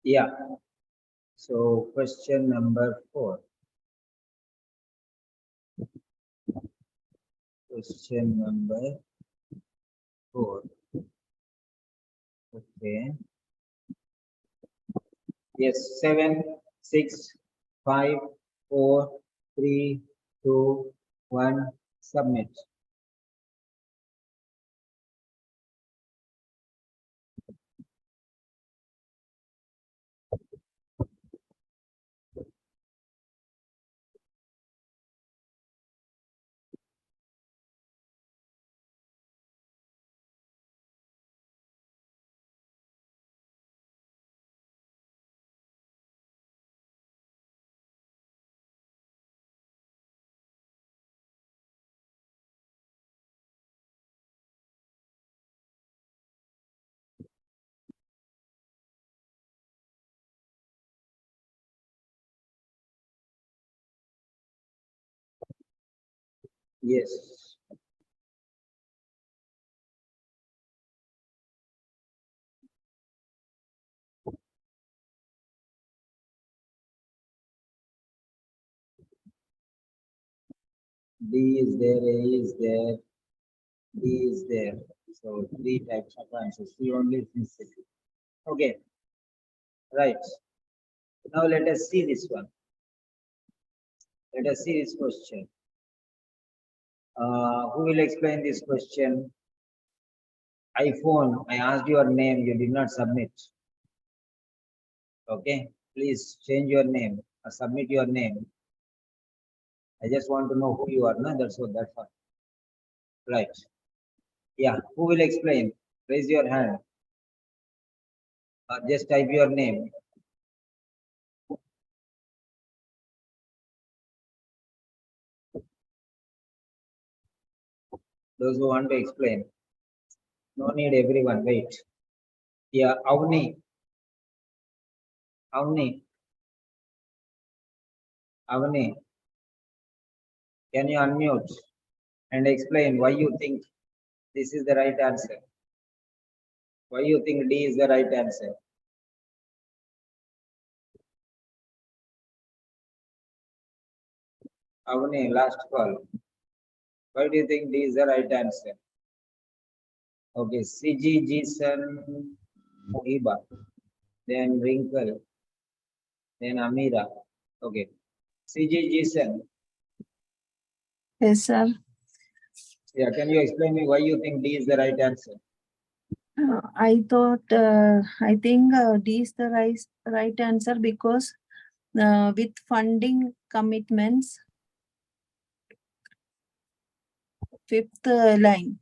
Yeah. So question number 4. Question number 4. Okay. Yes, 7, 6, 5, 4, 3, 2, 1. Submit. Yes. D is there, A is there, D is there. So 3 types of answers. C only is missing. Okay. Right. Now let us see this one. Let us see this question. Who will explain this question? iPhone, I asked your name, you did not submit. Okay, please change your name or submit your name. I just want to know who you are. No, that's what. That's all. Right. Yeah. Who will explain? Raise your hand. Or just type your name. Those who want to explain. No need everyone. Wait. Yeah, Avni. Avni. Avni. Can you unmute and explain why you think this is the right answer? Why you think D is the right answer? Avni, last call. Why do you think D is the right answer? Okay, CG, Jason, Iba, then Wrinkle, then Amira. Okay, CG, Jason. Yes, sir. Yeah, can you explain me why you think D is the right answer? I think D is the right answer because with funding commitments, 5th line.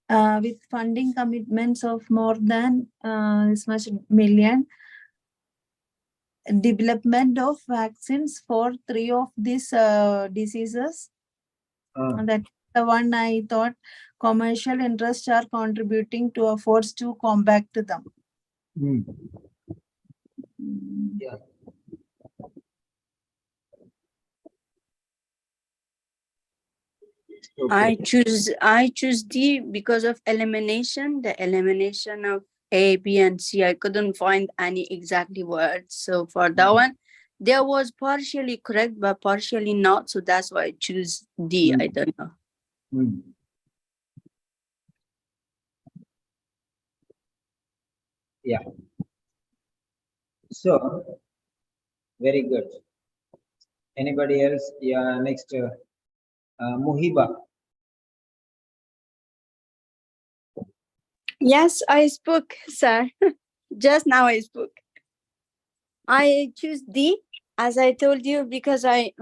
With funding commitments of more than this much million, development of vaccines for 3 of these diseases. And that's the one I thought commercial interests are contributing to efforts to combat them. Yeah. I choose D because of elimination, the elimination of A, B, and C. I couldn't find any exactly words. So for that one, there was partially correct, but partially not. So that's why I choose D. I don't know. Yeah. So, very good. Anybody else? Yeah, next, Muhiba. Yes, I spoke, sir. Just now I spoke. I choose D, as I told you, because I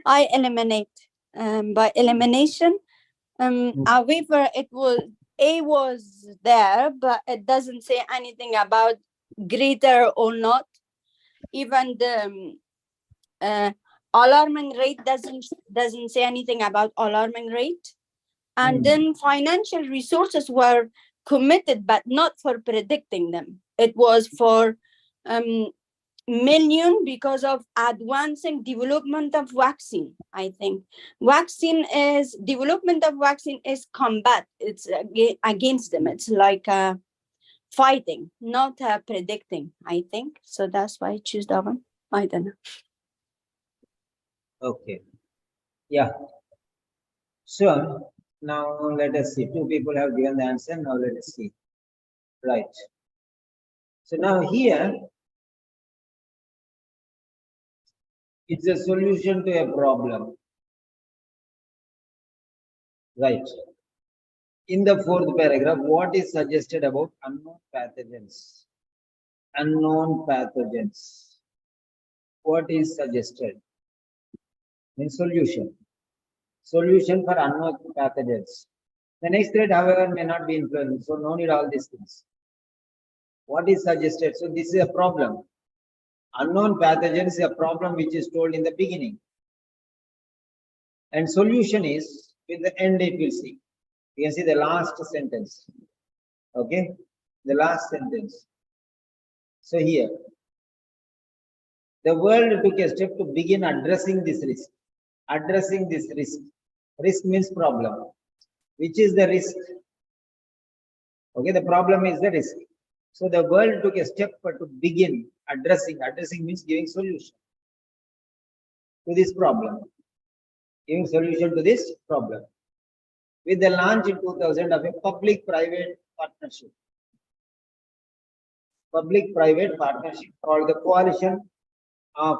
eliminate by elimination. However, A was there, but it doesn't say anything about greater or not. Even the alarming rate doesn't say anything about alarming rate. And then financial resources were committed, but not for predicting them. It was for million because of advancing development of vaccine. I think development of vaccine is combat. It's against them. It's like fighting, not predicting. I think so. That's why I choose that one. I don't know. Okay. Yeah. So now let us see. Two people have given the answer. Now let us see. Right. So now here, it's a solution to a problem. Right. In the fourth paragraph, what is suggested about unknown pathogens? Unknown pathogens. What is suggested? In solution. Solution for unknown pathogens. The next thread, however, may not be influenced. So no need all these things. What is suggested? So this is a problem. Unknown pathogens is a problem which is told in the beginning. And solution is with the end it will see. You can see the last sentence. Okay? The last sentence. So here, the world took a step to begin addressing this risk. Addressing this risk. Risk means problem. Which is the risk? Okay, the problem is the risk. So the world took a step to begin addressing. Addressing means giving solution to this problem. Giving solution to this problem. With the launch in 2000 of a public-private partnership. Public-private partnership called the Coalition of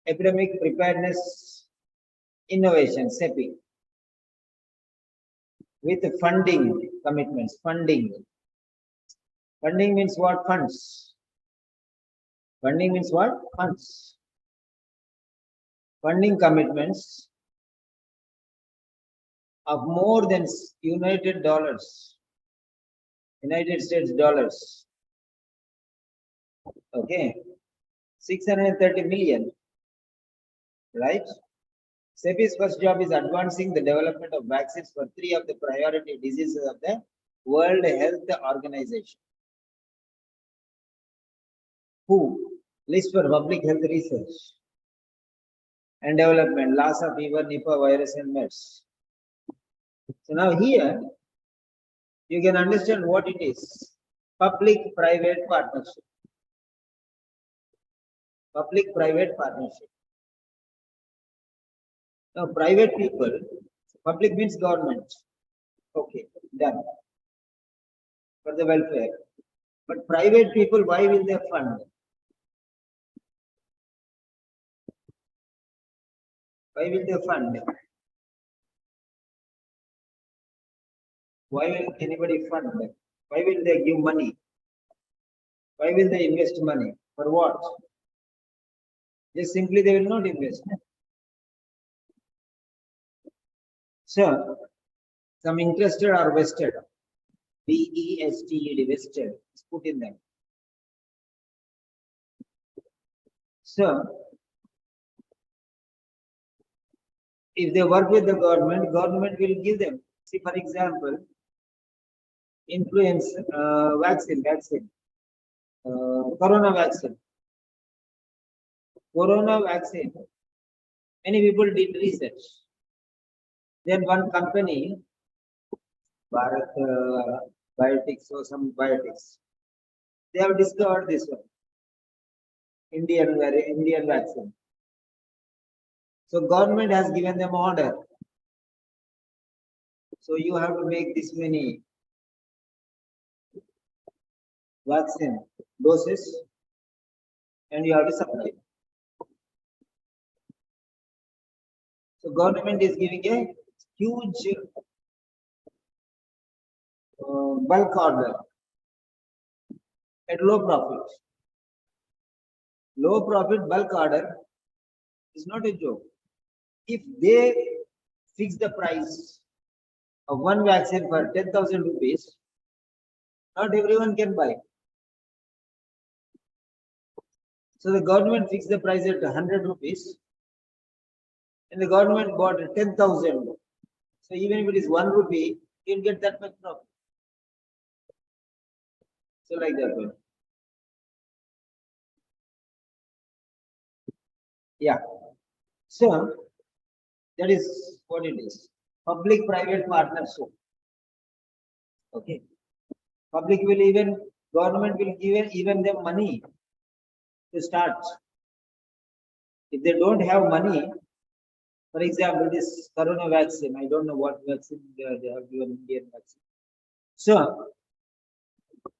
Epidemic Preparedness Innovation, CEPI. With funding commitments. Funding. Funding means what? Funds. Funding means what? Funds. Funding commitments of more than United States dollars. Okay. 630 million. Right? CEPI's first job is advancing the development of vaccines for 3 of the priority diseases of the World Health Organization. Who? List for public health research and development, Lassa fever, Nipah virus, and MERS. So now here, you can understand what it is. Public-private partnership. Public-private partnership. Now, private people, public means government. Okay, done. For the welfare. But private people, why will they fund? Why will they fund? Why will anybody fund? Why will they give money? Why will they invest money? For what? Just simply they will not invest. So, some interested or vested. VESTED, vested, is put in them. So, if they work with the government, government will give them. See, for example, influenza vaccine, corona vaccine. Corona vaccine. Many people did research. Then one company, Bharat Biotics or some biotics, they have discovered this one. Indian vaccine. So government has given them order. So you have to make this many vaccine doses and you have to supply. So government is giving a huge bulk order at low profit. Low profit bulk order is not a joke. If they fix the price of one vaccine for 10,000 rupees, not everyone can buy. So the government fixed the price at 100 rupees and the government bought 10,000. So even if it is 1 rupee, you'll get that much profit. So like that one. Yeah. So that is what it is. Public-private partnership. Okay. Public will even, government will give even them money to start. If they don't have money, for example, this corona vaccine, I don't know what vaccine they have given, Indian vaccine. So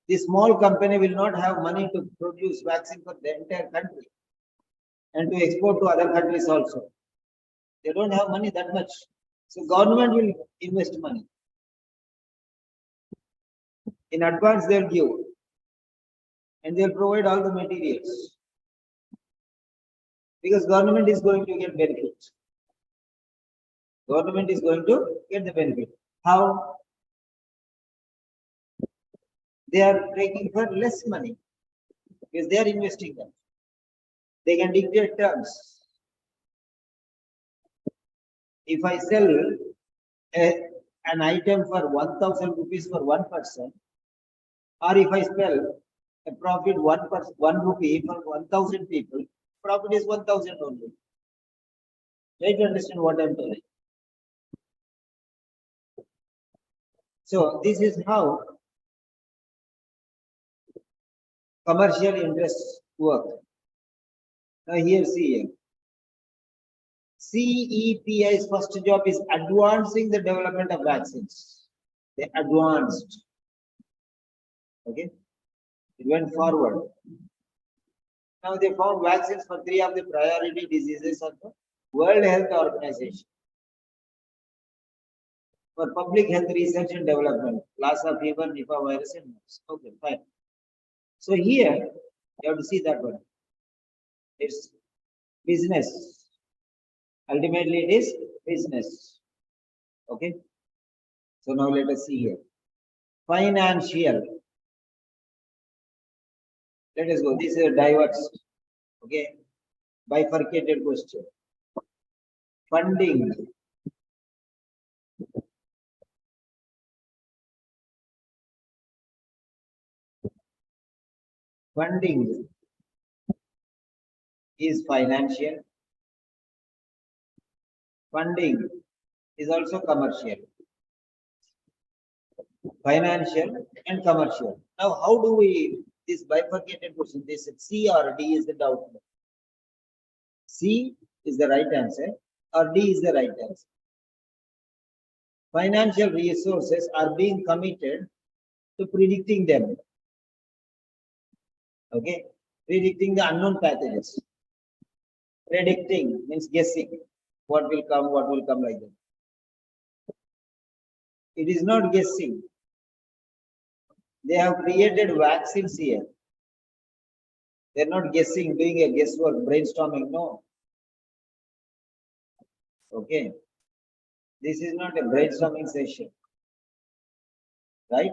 this small company will not have money to produce vaccine for the entire country and to export to other countries also. They don't have money that much. So government will invest money. In advance, they'll give and they'll provide all the materials because government is going to get benefit. Government is going to get the benefit. How? They are taking for less money because they are investing them. They can dictate terms. If I sell an item for 1,000 rupees for one person, or if I sell a profit 1 rupee for 1,000 people, profit is 1,000 only. Try to understand what I'm telling. So this is how commercial interests work. Now here see here. CEPI's first job is advancing the development of vaccines. They advanced. Okay. It went forward. Now they found vaccines for 3 of the priority diseases of the World Health Organization. For public health research and development, Lassa fever, Nipah virus, and MERS. Okay, fine. So here you have to see that one. It's business. Ultimately, it is business. Okay. So now let us see here. Financial. Let us go. This is a diverse. Okay. Bifurcated question. Funding. Funding is financial. Funding is also commercial. Financial and commercial. Now, how do we, this bifurcated question, they said C or D is the doubt. C is the right answer or D is the right answer. Financial resources are being committed to predicting them. Okay, predicting the unknown pathogens. Predicting means guessing what will come like that. It is not guessing. They have created vaccines here. They're not guessing, doing a guesswork, brainstorming. No. Okay. This is not a brainstorming session. Right?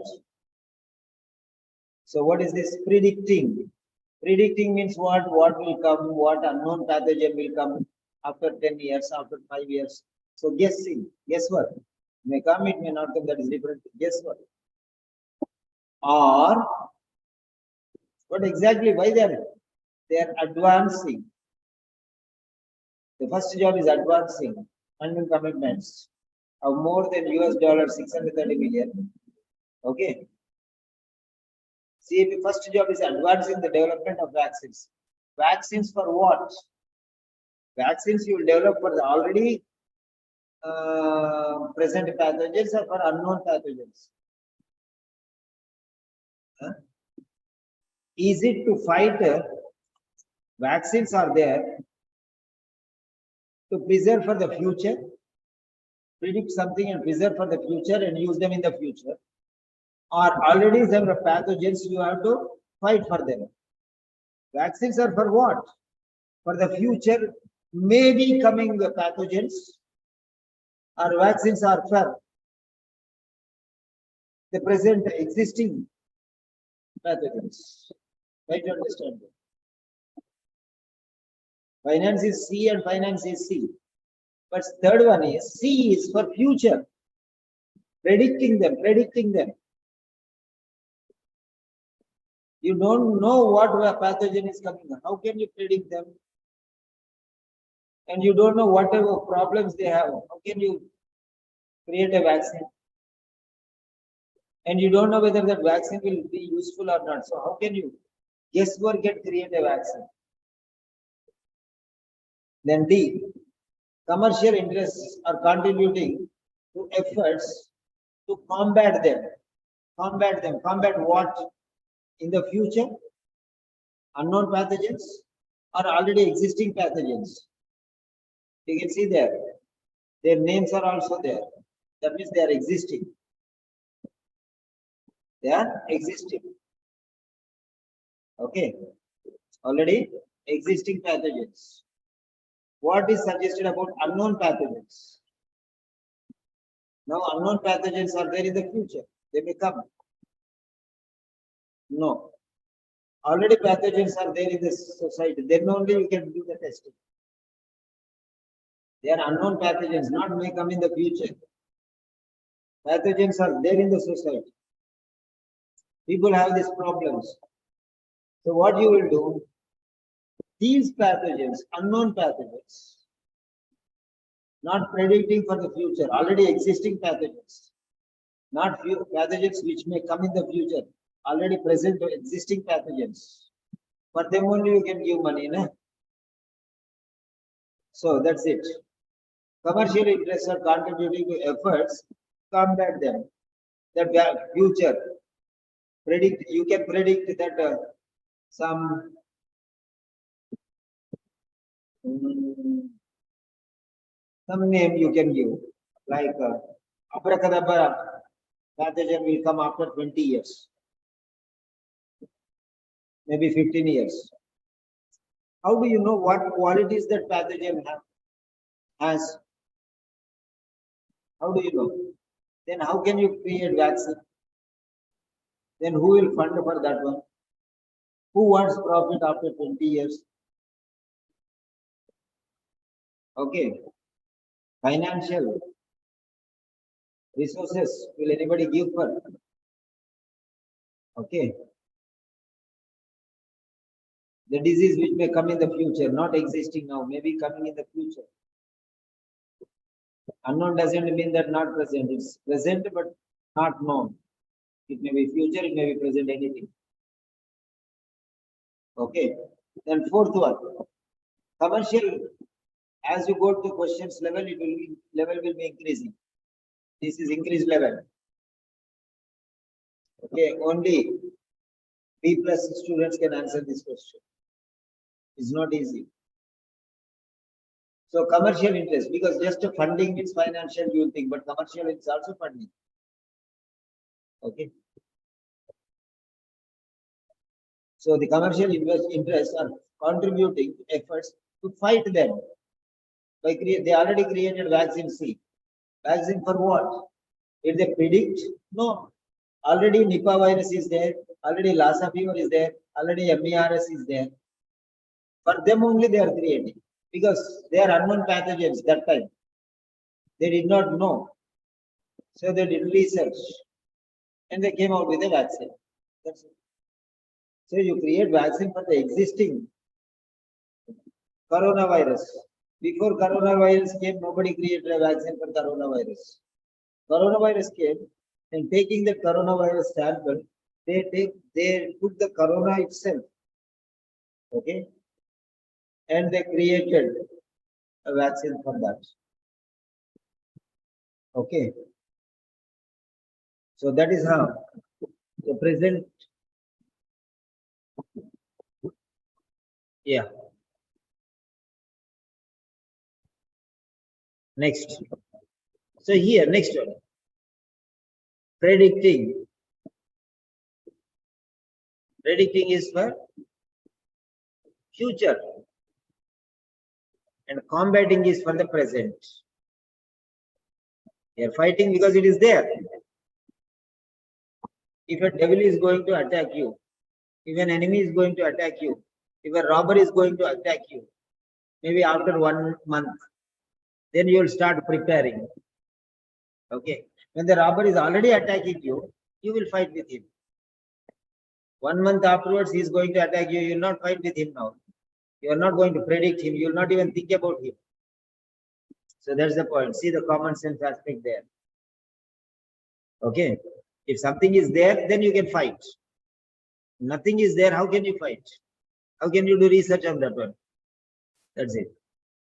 So what is this predicting? Predicting means what will come, what unknown pathogen will come after 10 years, after 5 years. So guessing, guesswork. It may come, it may not come, that is different. Guesswork. Or what exactly, why they are advancing. The first job is advancing funding commitments of more than $630 million. Okay. See, the first job is advancing the development of vaccines. Vaccines for what? Vaccines you will develop for the already present pathogens or for unknown pathogens. Huh? Is it to fight Vaccines are there to preserve for the future, predict something and preserve for the future and use them in the future. Or already there are pathogens, you have to fight for them. Vaccines are for what? For the future, maybe coming the pathogens, or vaccines are for the present existing pathogens. Try to understand. Finance is C and finance is C. But third one is C is for future. Predicting them. You don't know what pathogen is coming. How can you predict them? And you don't know whatever problems they have. How can you create a vaccine? And you don't know whether that vaccine will be useful or not. So how can you guesswork and create a vaccine? Then D, commercial interests are contributing to efforts to combat them. Combat what? In the future? Unknown pathogens or already existing pathogens? You can see there. Their names are also there. That means they are existing. They are existing. Okay. Already existing pathogens. What is suggested about unknown pathogens? Now unknown pathogens are there in the future. They may come. No. Already pathogens are there in the society. Then only you can do the testing. They are unknown pathogens, not may come in the future. Pathogens are there in the society. People have these problems. So what you will do? These pathogens, unknown pathogens, not predicting for the future, already existing pathogens, not few pathogens which may come in the future, already present existing pathogens. For them only you can give money, no? So that's it. Commercial interests are contributing to efforts to combat them. That future, predict. You can predict that some name you can give, like abracadabra pathogen will come after 20 years, maybe 15 years. How do you know what qualities that pathogen has? How do you know? Then how can you create vaccine? Then who will fund for that one? Who wants profit after 20 years? Okay. Financial resources, will anybody give for? Okay. The disease which may come in the future, not existing now, maybe coming in the future. Unknown doesn't mean that not present. It's present but not known. It may be future, it may be present, anything. Okay. Then fourth one, commercial. As you go to questions level, level will be increasing. This is increased level. Okay, only B+ students can answer this question. It's not easy. So commercial interest, because just funding means financial, you think, but commercial is also funding. Okay. So the commercial interests are contributing to efforts to fight them. They already created vaccine C. Vaccine for what? Did they predict? No. Already Nipah virus is there. Already Lassa fever is there. Already MERS is there. For them only they are creating. Because they are unknown pathogens that time. They did not know. So they did research. And they came out with a vaccine. That's it. So you create vaccine for the existing coronavirus. Before coronavirus came, nobody created a vaccine for coronavirus. Coronavirus came, and taking the coronavirus sample, they took the corona itself, okay, and they created a vaccine for that. Okay. So that is how the present. Yeah. Next. So here, next one. Predicting. Predicting is for future. And combating is for the present. You are fighting because it is there. If a devil is going to attack you, if an enemy is going to attack you, if a robber is going to attack you, maybe after 1 month, then you will start preparing. Okay. When the robber is already attacking you, you will fight with him. 1 month afterwards, he is going to attack you. You will not fight with him now. You are not going to predict him. You will not even think about him. So that's the point. See the common sense aspect there. Okay. If something is there, then you can fight. Nothing is there, how can you fight? How can you do research on that one? That's it.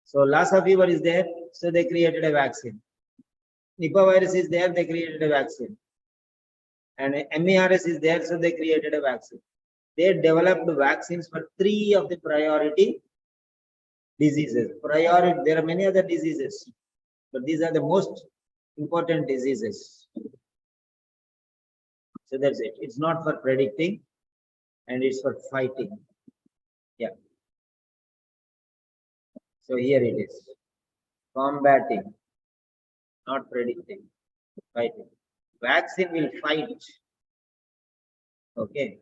So Lassa fever is there, so they created a vaccine. Nipah virus is there, they created a vaccine. And MERS is there, so they created a vaccine. They developed vaccines for 3 of the priority diseases. There are many other diseases, but these are the most important diseases. So that's it. It's not for predicting, and it's for fighting. Yeah. So here it is. Combating, not predicting, fighting. Vaccine will fight. Okay.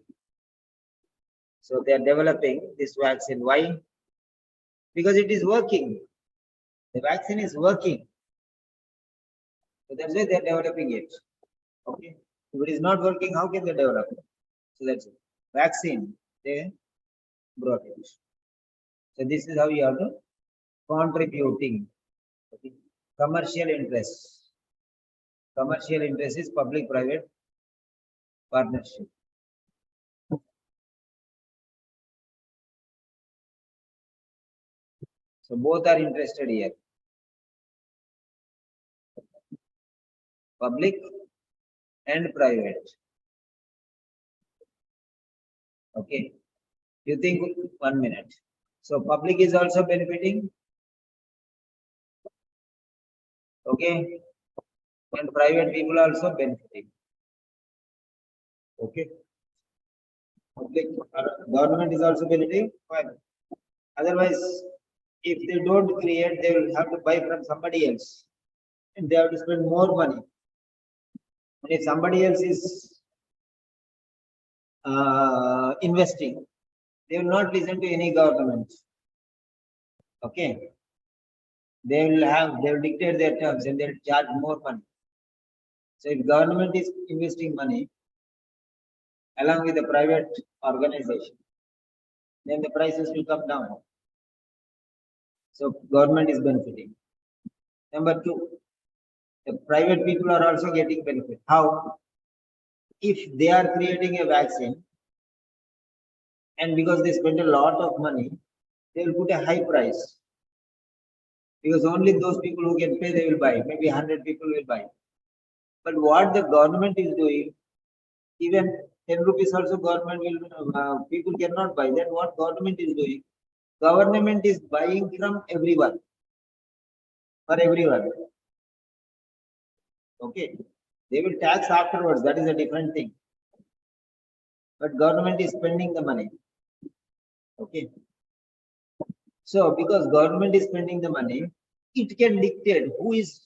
So they are developing this vaccine. Why? Because it is working. The vaccine is working. So that's why they are developing it. Okay. If it is not working, how can they develop it? So that's it. Vaccine, they brought it. So this is how you have to contributing. Okay. Commercial interests. Commercial interest is public-private partnership. So both are interested here. Public and private. Okay. You think 1 minute. So public is also benefiting. Okay. And private people also benefiting. Okay. Public government is also benefiting. Fine. Otherwise, if they don't create, they will have to buy from somebody else. And they have to spend more money. And if somebody else is investing, they will not listen to any government. Okay. They will dictate their terms and they'll charge more money. So if government is investing money along with the private organization, then the prices will come down. So government is benefiting. Number 2, the private people are also getting benefit. How? If they are creating a vaccine, and because they spend a lot of money, they will put a high price. Because only those people who can pay, they will buy. Maybe 100 people will buy. But what the government is doing, even 10 rupees also government will, people cannot buy. Then what government is doing? Government is buying from everyone. For everyone. Okay. They will tax afterwards. That is a different thing. But government is spending the money. Okay. So because government is spending the money, it can dictate who is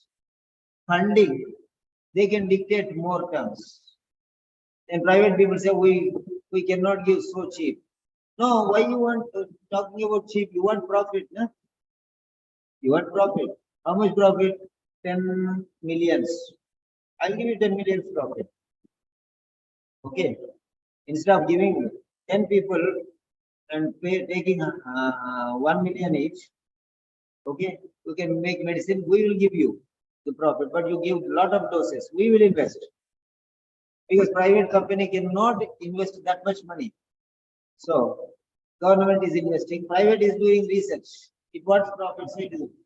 funding. They can dictate more terms. And private people say we cannot give so cheap. No, why you want talking about cheap? You want profit, no? You want profit. How much profit? 10 millions. I'll give you 10 millions profit. Okay. Instead of giving 10 people and taking 1 million each, okay, you can make medicine. We will give you the profit, but you give a lot of doses. We will invest. Because private company cannot invest that much money. So government is investing, private is doing research. It wants profits.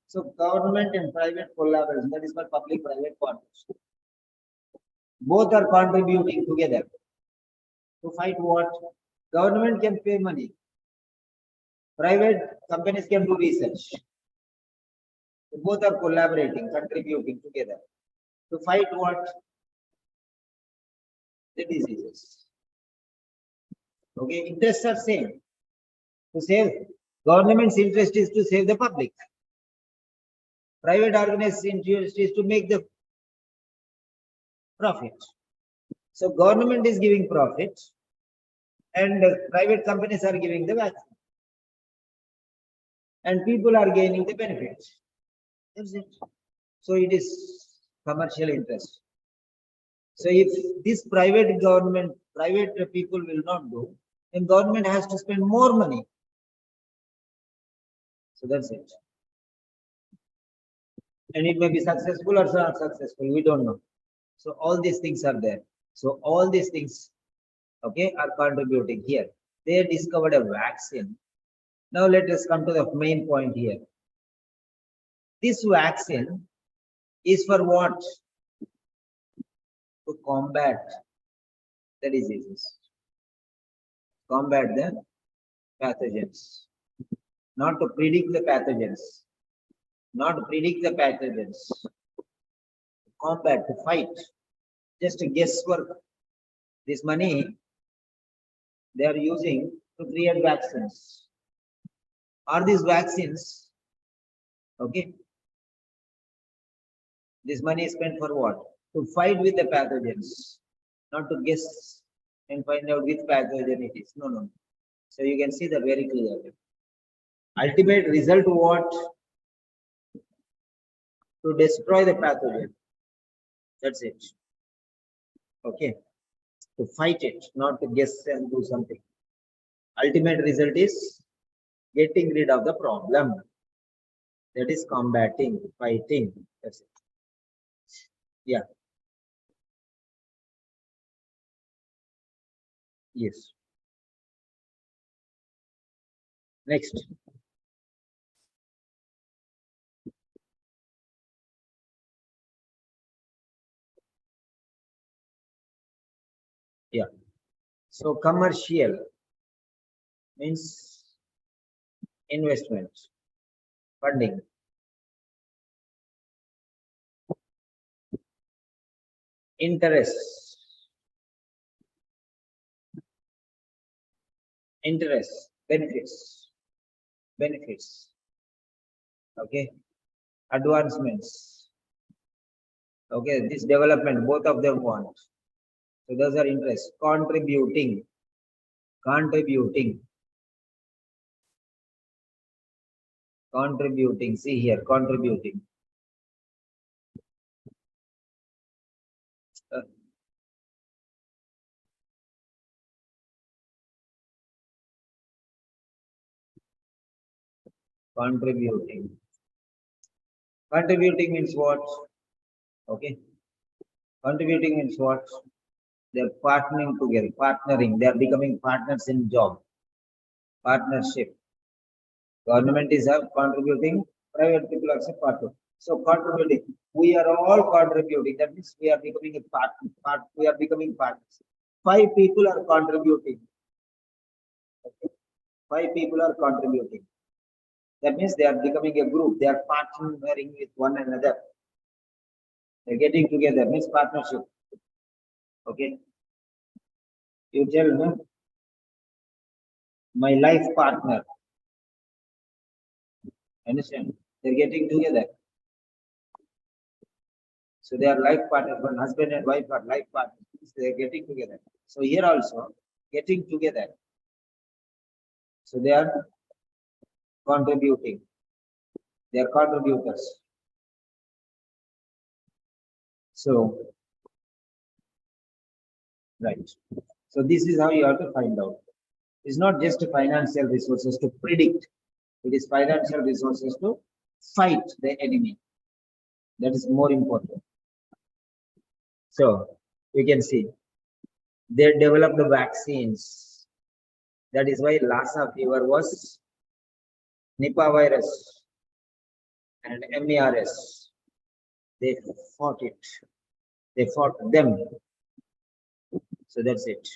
So government and private collaboration, that is called public-private partnership. Both are contributing together to fight what? Government can pay money. Private companies can do research. Both are collaborating, contributing together to fight what? The diseases. Okay, interests are same. To save, government's interest is to save the public. Private organization interest is to make the profit. So government is giving profit and private companies are giving the vaccine. And people are gaining the benefit. That's it. So it is commercial interest. So if this private people will not do, then government has to spend more money. So that's it. And it may be successful or not successful, we don't know. So all these things are there. So all these things, okay, are contributing here. They discovered a vaccine. Now let us come to the main point here. This vaccine is for what? To combat the diseases, combat the pathogens, not to predict the pathogens, combat, to fight, just a guesswork. This money they are using to create vaccines. Are these vaccines, okay? This money is spent for what? To fight with the pathogens, not to guess and find out which pathogen it is. No. So you can see that very clearly. Ultimate result what? To destroy the pathogen. That's it. Okay. To fight it, not to guess and do something. Ultimate result is getting rid of the problem. That is combating, fighting. That's it. Yeah. Yes. Next. Yeah. So commercial means investment, funding. Interest, benefits, okay, advancements, okay, this development, both of them want. So those are interests. Contributing, see here, contributing. Contributing means what? Okay, contributing means what? They're partnering together, they are becoming partners in job, partnership. Government is contributing, private people are partners. So contributing, we are all contributing. That means we are becoming a we are becoming partners. 5 people are contributing. Okay. 5 people are contributing. That means they are becoming a group. They are partnering with one another. They're getting together, means partnership. Okay. You tell me, my life partner. Understand? They're getting together. So they are life partners. One husband and wife are life partners. They are getting together. So here also, getting together. So they are contributing. They are contributors. So, right. So this is how you have to find out. It's not just financial resources to predict. It is financial resources to fight the enemy. That is more important. So you can see they developed the vaccines. That is why Lassa fever was Nipah virus and MERS. They fought it. They fought them. So that's it.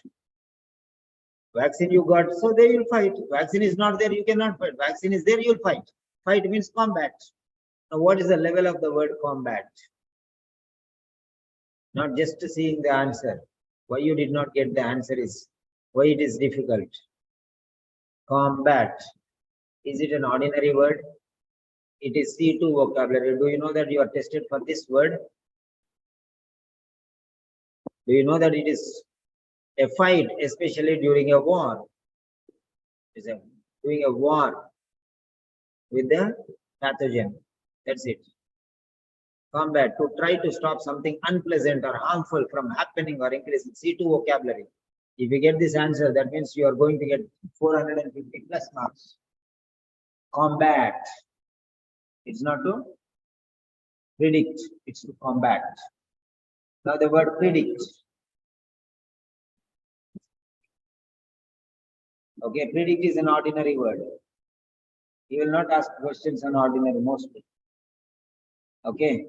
Vaccine you got, so they will fight. Vaccine is not there, you cannot fight. Vaccine is there, you'll fight. Fight means combat, Now, what is the level of the word combat? Not just seeing the answer. Why you did not get the answer is why it is difficult. Combat. Is it an ordinary word? It is C2 vocabulary. Do you know that you are tested for this word? Do you know that it is a fight, especially during a war? It's doing a war with the pathogen. That's it. Combat, to try to stop something unpleasant or harmful from happening or increasing. C2 vocabulary. If you get this answer, that means you are going to get 450 plus marks. Combat. It's not to predict, it's to combat. Now the word predict. Okay, predict is an ordinary word. He will not ask questions on ordinary mostly. Okay,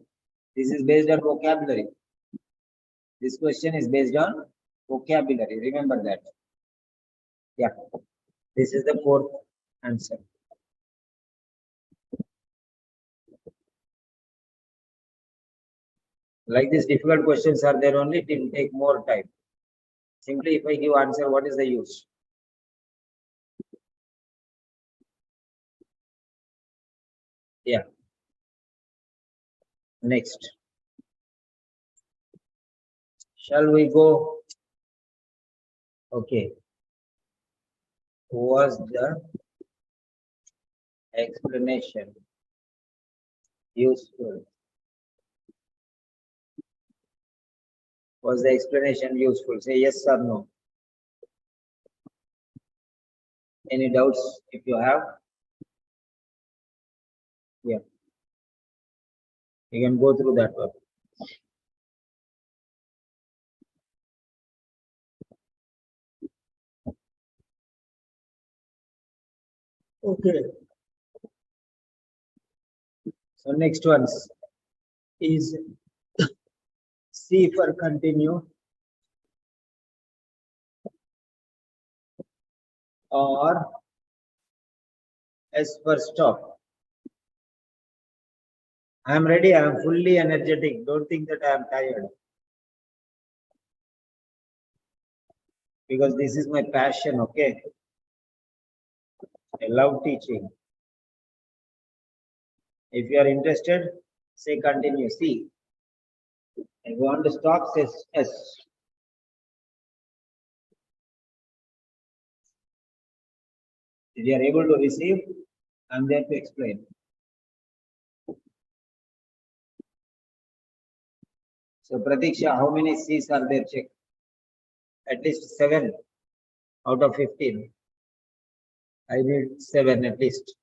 this is based on vocabulary. This question is based on vocabulary. Remember that. Yeah, this is the fourth answer. Like these difficult questions are there only, it will take more time. Simply if I give answer, what is the use? Yeah. Next. Shall we go? Okay. Was the explanation useful? Was the explanation useful? Say yes or no. Any doubts if you have? Yeah. You can go through that one. Okay. So next one is C for continue or S for stop. I am ready. I am fully energetic. Don't think that I am tired. Because this is my passion, okay? I love teaching. If you are interested, say continue. C. If you want to stop, say S. If you are able to receive, I am there to explain. So Pratiksha, how many C's are there? Check. At least 7 out of 15. I need 7 at least.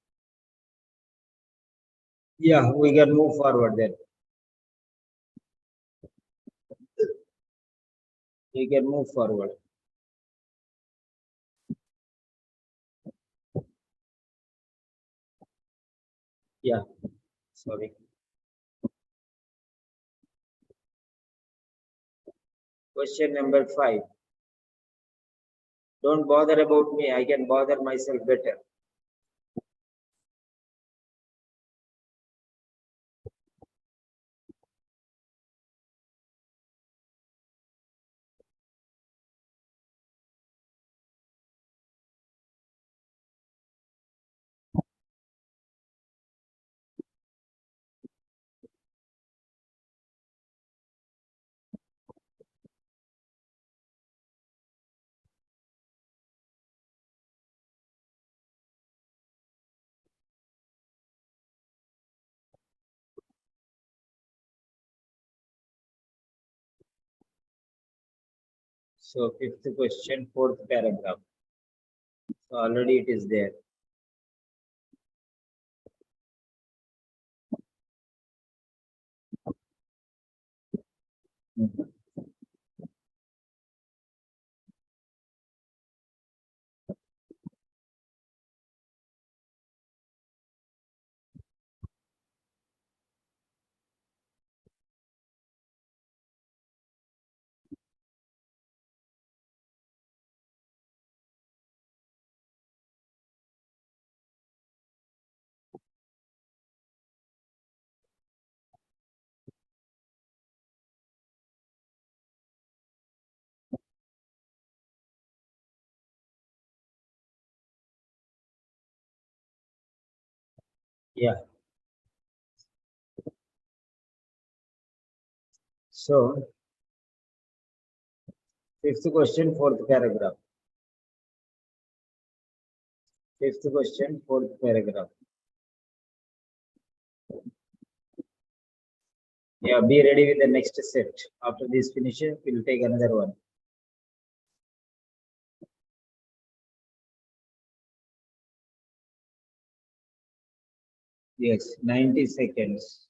Yeah, we can move forward then. We can move forward. Yeah, sorry. Question number 5. Don't bother about me. I can bother myself better. So fifth question, fourth paragraph. So already it is there. Yeah. So, fifth question, fourth paragraph. Fifth question, fourth paragraph. Yeah, be ready with the next set. After this finishes, we'll take another one. Yes, 90 seconds.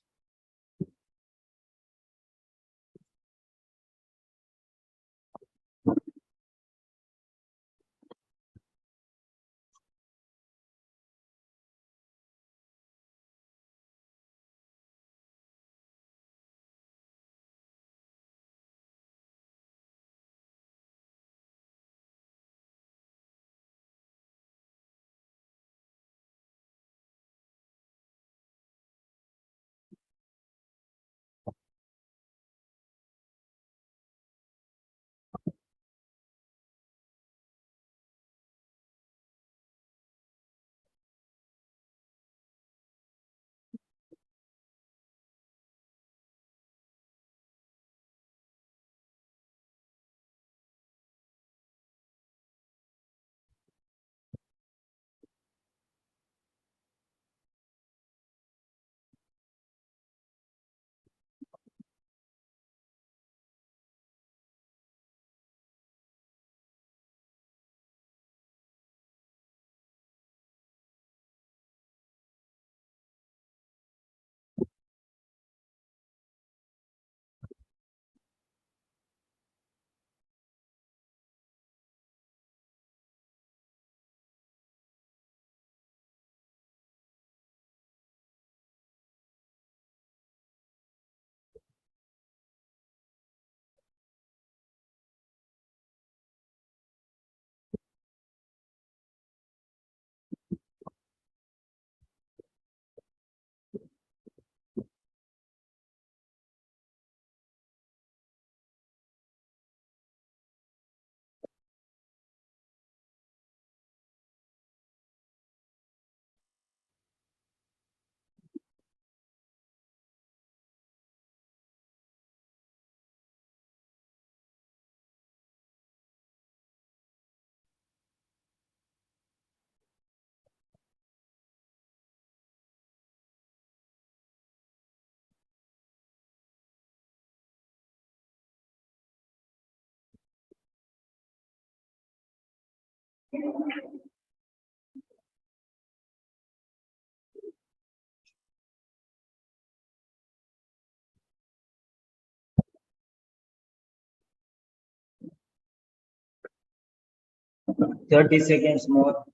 Thirty seconds more.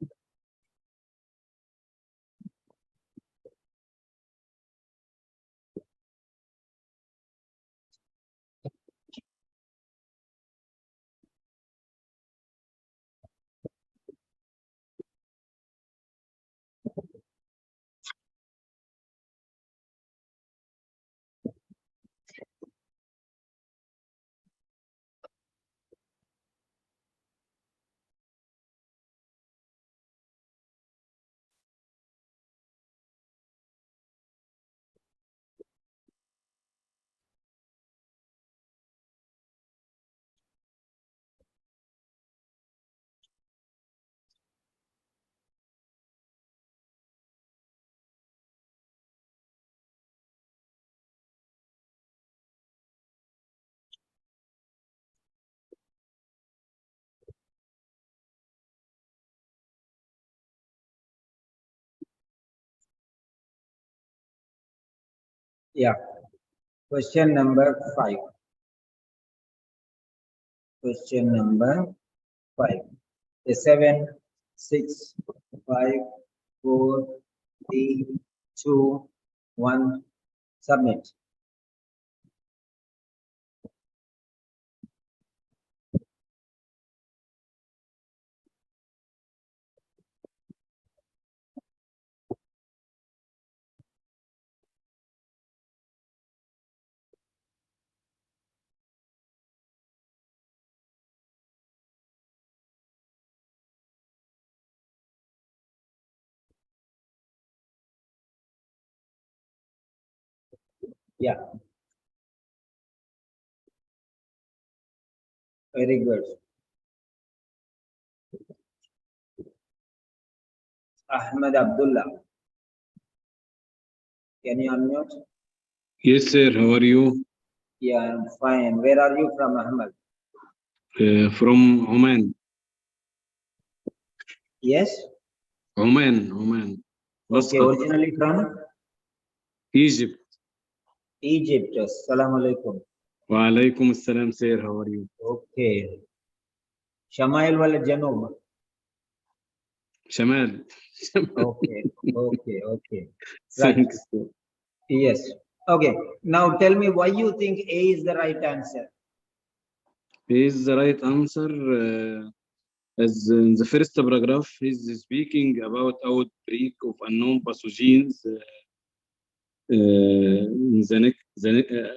Yeah. Question number 5. Question number 5. A 7, 6, 5, 4, 3, 2, 1. Submit. Yeah. Very good. Ahmed Abdullah. Can you unmute? Yes, sir. How are you? Yeah, I'm fine. Where are you from, Ahmed? From Oman. Yes? Oman. Okay, Muscat, originally from Egypt. Egypt. Assalamu alaikum. Wa alaikum assalam, sir. How are you? Okay. Shamail wala Janub. Shamal. Okay, okay. Right. Thanks. Sir. Yes. Okay. Now tell me why you think A is the right answer. Is the right answer. As in the first paragraph, he's speaking about outbreak of unknown pathogens.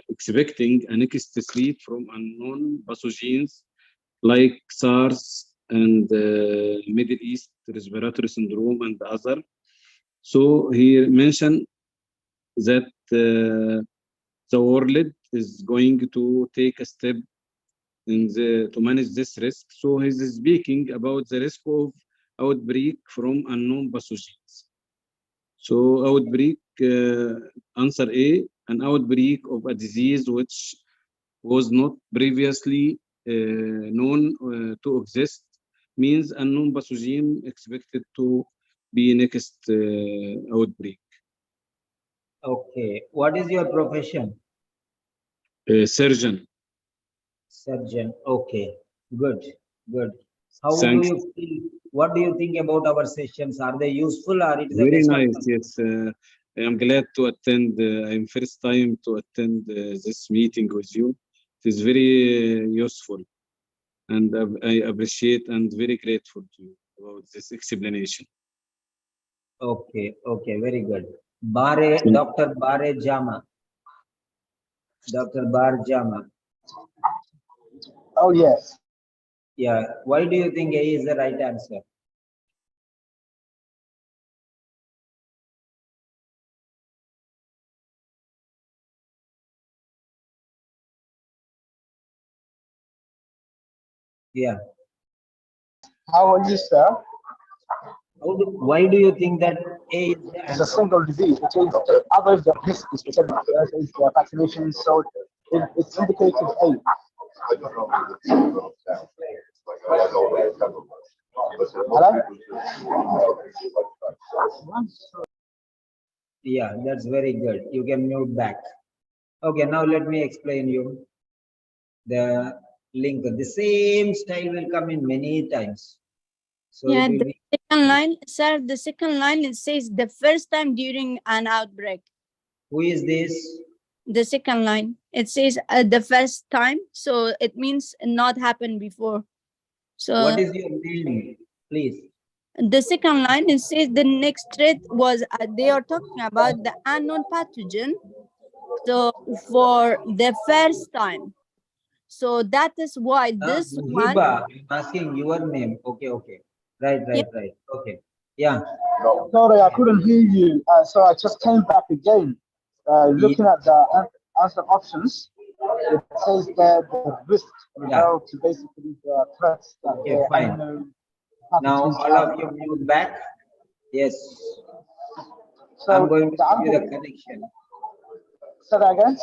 Expecting a next threat from unknown pathogens like SARS and Middle East respiratory syndrome and other. So he mentioned that the world is going to take a step to manage this risk. So he's speaking about the risk of outbreak from unknown pathogens. So outbreak, answer A, an outbreak of a disease which was not previously known to exist, means unknown pathogen expected to be next outbreak. Okay. What is your profession? Surgeon. Surgeon. Okay. Good. Good. How do Thanks. you feel? What do you think about our sessions? Are they useful or it is a Very waste nice. of time? Yes, I am glad to attend. I'm first time to attend this meeting with you. It is very useful, and I appreciate and very grateful to you about this explanation. Okay. Okay. Very good. Bare, Dr. Bare Jama. Dr. Bar Jama. Oh, yes. Yeah. Why do you think A is the right answer? Yeah. How are you, sir? Why do you think that A is the It's a answer? single disease. It is others that risk is specific. That is the vaccination. So it's indicated A. Hello? Yeah, that's very good. You can mute back. Okay, now let me explain you the link. The same style will come in many times. So Yeah, it will the be second line, sir, the second line, it says the first time during an outbreak. who is this? The second line, it says the first time, so it means not happened before. So What is your name, please? the second line, it says the next threat was they are talking about the unknown pathogen. So for the first time, so that is why this one. Muhiba, I'm asking your name. Okay, okay. Right. Okay. Yeah. Sorry, I couldn't hear you. So I just came back again. Looking at the answer options, it says that the risk refer to basically the threats that Okay, fine. Now all of you mute back. Yes. So I'm going to give you the answer, connection. say that again.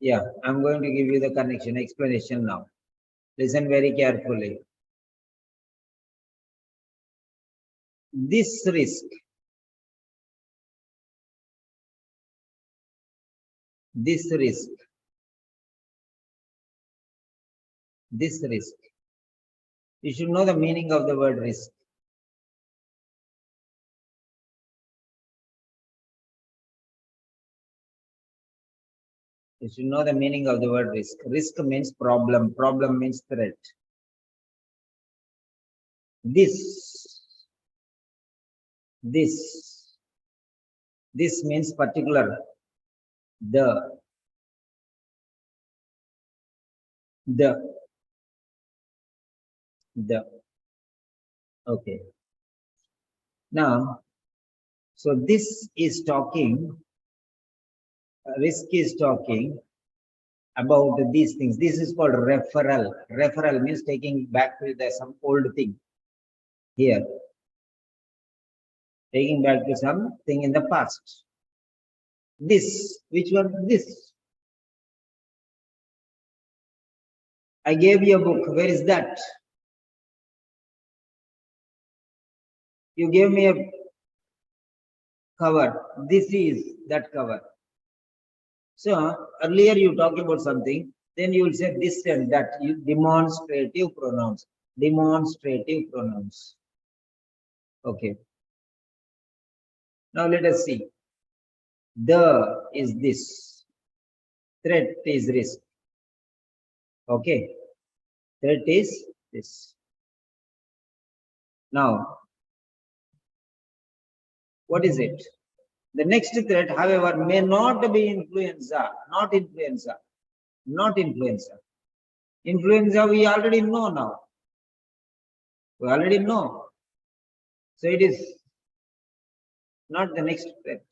Yeah, I'm going to give you the connection explanation now. Listen very carefully. This risk you should know the meaning of the word risk. You should know the meaning of the word risk. Risk means problem. Problem means threat. This means particular. The. Okay. Now, So this is talking, risk is talking about these things. This is called referral. Referral means taking back to some old thing here. Taking back to something in the past. This, which one? This. I gave you a book. Where is that? You gave me a cover. This is that cover. So earlier you talk about something, then you will say this and that. You demonstrative pronouns. Demonstrative pronouns. Okay. Now let us see. The is this. Threat is risk. Okay. Threat is this. Now, what is it? The next threat, however, may not be influenza, not influenza, not influenza. Influenza we already know now. We already know. So it is not the next threat.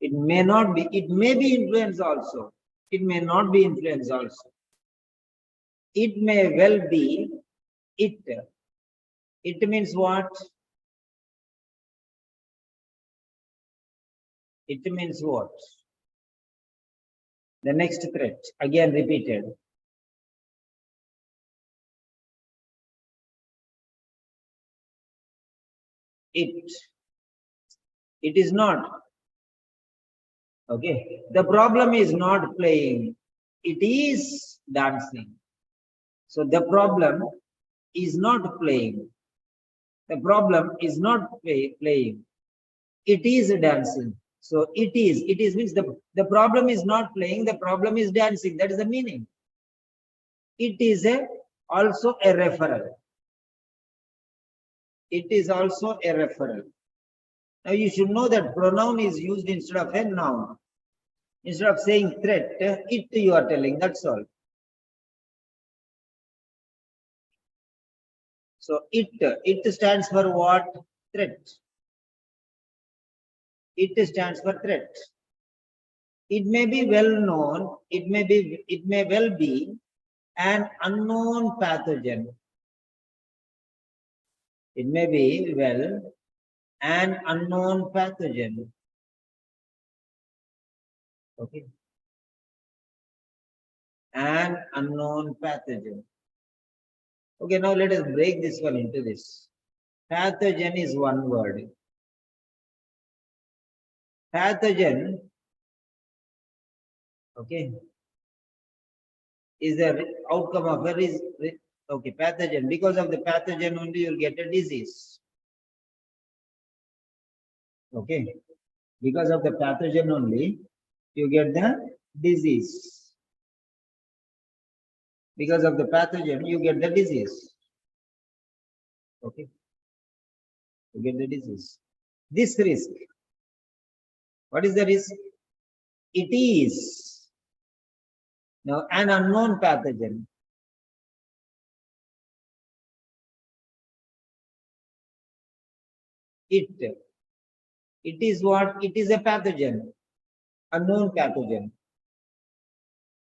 It may not be, it may be influenza also. It may not be influenza also. It may well be it. It means what? It means what? The next threat, again repeated. It is not. Okay. The problem is not playing. It is dancing. So the problem is not playing. The problem is not playing. It is dancing. So it is means the problem is not playing, the problem is dancing. That is the meaning. It is also a referral. It is also a referral. Now you should know that pronoun is used instead of a noun. Instead of saying threat, it you are telling, that's all. So it stands for what? Threat. It stands for threat. It may be well known, it may well be an unknown pathogen. It may be well an unknown pathogen. Okay. An unknown pathogen. Okay, now let us break this one into this. Pathogen is one word. Pathogen, okay, is the outcome of a okay, pathogen. Because of the pathogen only you'll get a disease. Okay. Because of the pathogen only you get the disease. Because of the pathogen you get the disease. Okay. You get the disease. This risk. What is the risk? It is now an unknown pathogen. It is what? It is a pathogen, unknown pathogen.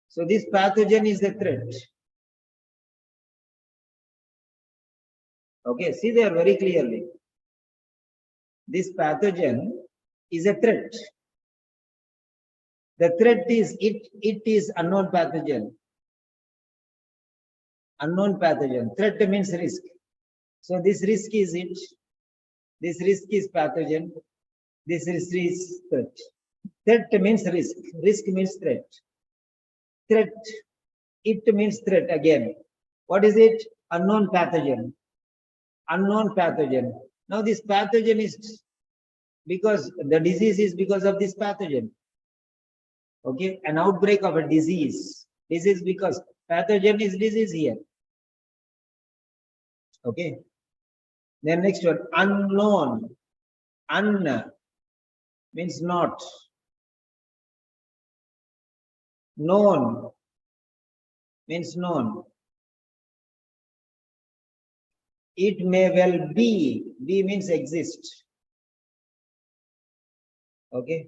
So this pathogen is a threat. Okay, see there very clearly. This pathogen is a threat. The threat is it is unknown pathogen. Unknown pathogen. Threat means risk. So this risk is it. This risk is pathogen. This risk is threat. Threat means risk. Risk means threat. Threat. It means threat again. What is it? Unknown pathogen. Unknown pathogen. Now this pathogen is because the disease is because of this pathogen. Okay, an outbreak of a disease. Disease because pathogen is disease here. Okay. Then next one, unknown. Un means not. Known means known. It may well be. Be means exist. Okay.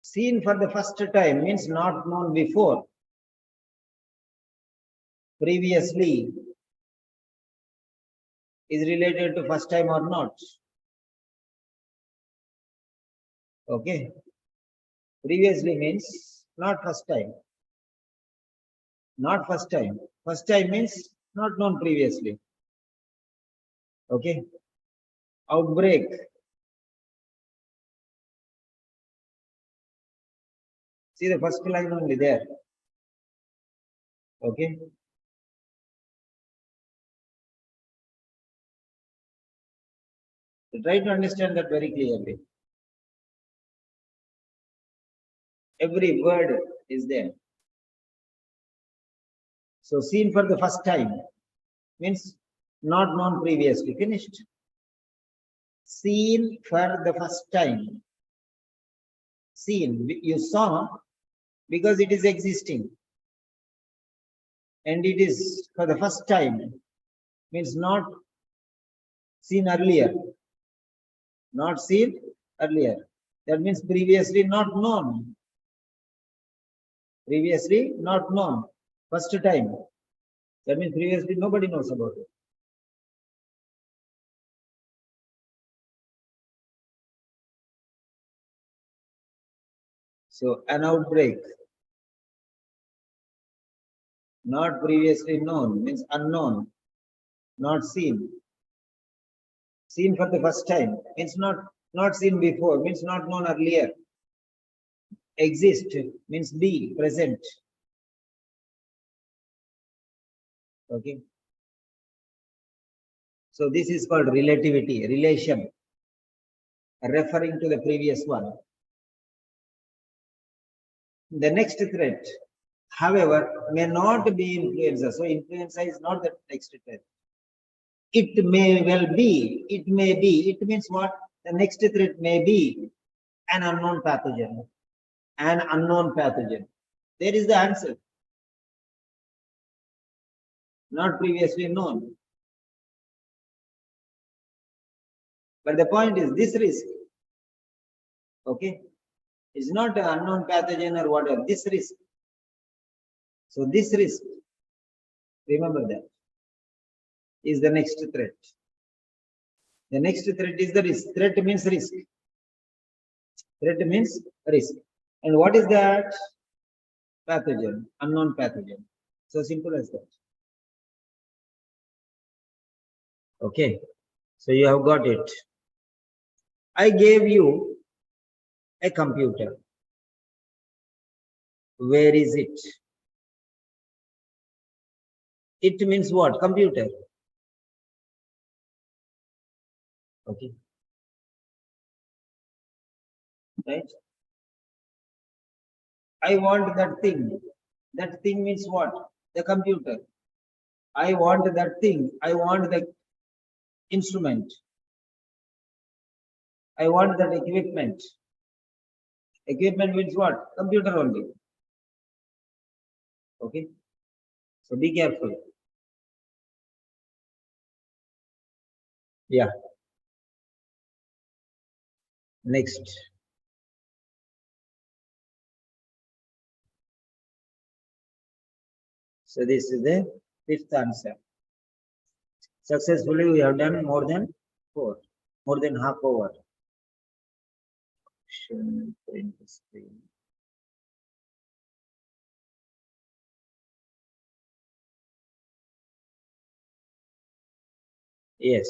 Seen for the first time means not known before. Previously is related to first time or not. Okay. Previously means not first time. Not first time. First time means not known previously. Okay. Outbreak. See the first line only there. Okay. So try to understand that very clearly. Every word is there. So seen for the first time means not known previously. Finished. Seen for the first time. Seen, you saw because it is existing. And it is for the first time means not seen earlier. Not seen earlier. That means previously not known. Previously not known. First time. That means previously nobody knows about it. So an outbreak. Not previously known means unknown. Not seen. Seen for the first time means not seen before, means not known earlier. Exist means be present. Okay. So this is called relativity, relation, referring to the previous one. The next threat, however, may not be influenza. So influenza is not the next threat. It may well be, it may be. It means what? The next threat may be an unknown pathogen. An unknown pathogen. There is the answer. Not previously known. But the point is this risk, okay, is not an unknown pathogen or whatever, this risk. So this risk, remember that, is the next threat. The next threat is the risk. Threat means risk. Threat means risk. And what is that? Pathogen, unknown pathogen. So simple as that. Okay, so you have got it. I gave you a computer. Where is it? It means what? Computer. Okay. Right? I want that thing. That thing means what? The computer. I want that thing. I want the instrument. I want that equipment. Equipment means what? Computer only. Okay. So be careful. Yeah. Next. So this is the fifth answer. Successfully, we have done more than 4, more than half over. Print screen. Yes.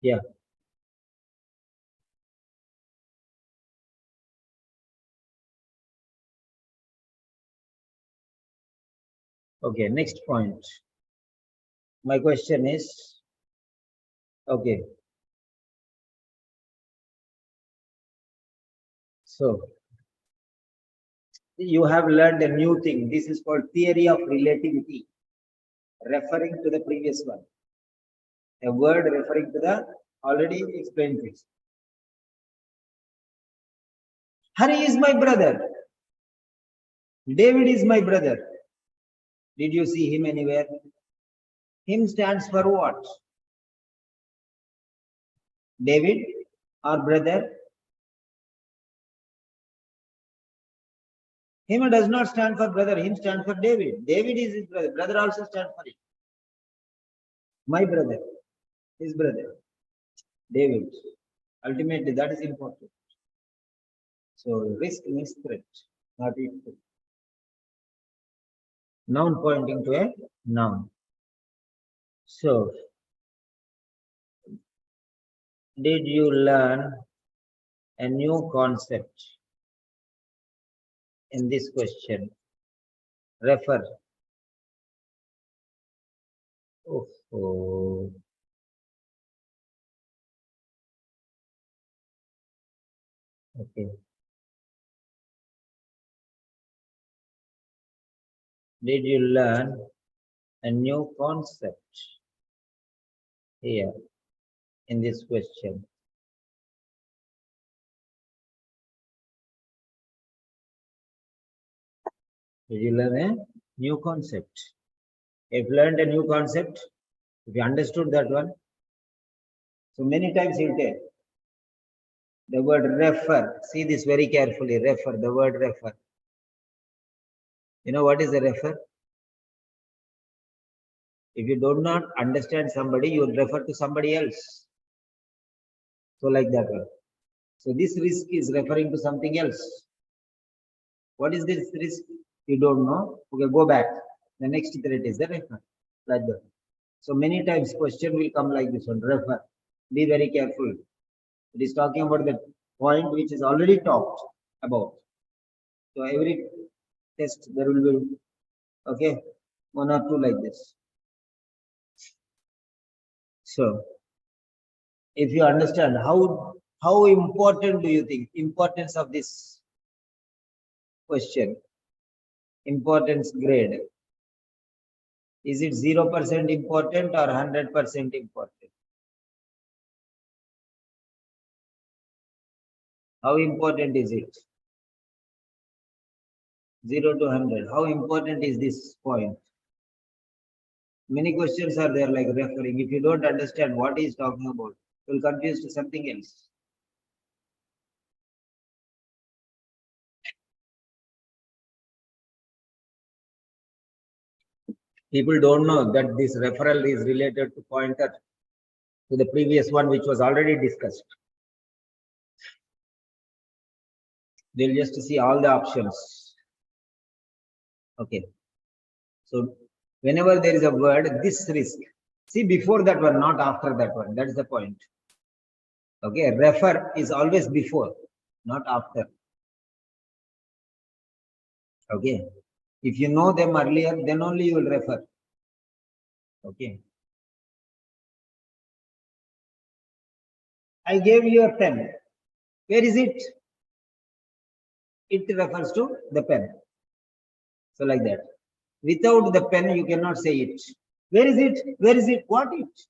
Yeah. Okay, next point. My question is, okay. So, you have learned a new thing. This is called theory of relativity, referring to the previous one. A word referring to the already explained things. Hari is my brother. David is my brother. Did you see him anywhere? Him stands for what? David or brother? Him does not stand for brother, him stands for David. David is his brother. Brother also stands for it. My brother, his brother, David. Ultimately, that is important. So risk means threat, not equal. Noun pointing to a noun. So, did you learn a new concept in this question? Refer. Oh. Okay. Did you learn a new concept here in this question? Did you learn a new concept? If you learned a new concept, if you understood that one, so many times you'll take the word refer. See this very carefully. Refer, the word refer. You know what is a refer? If you do not understand somebody, you will refer to somebody else. So like that one. So this risk is referring to something else. What is this risk? You don't know. Okay, go back. The next threat is the refer. Like that. So many times question will come like this one. Refer. Be very careful. It is talking about the point which is already talked about. So every test there will be, okay, one or two like this. So if you understand how important do you think importance of this question, importance grade, is it 0% important or 100% important? How important is it? 0 to 100. How important is this point? Many questions are there like referring. If you don't understand what he is talking about, you will confuse to something else. People don't know that this referral is related to pointer to the previous one which was already discussed. They'll just see all the options. Okay. So whenever there is a word, this risk, see before that one, not after that one. That's the point. Okay. Refer is always before, not after. Okay. If you know them earlier, then only you will refer. Okay. I gave you a pen. Where is it? It refers to the pen. So like that. Without the pen, you cannot say it. Where is it? Where is it? What it?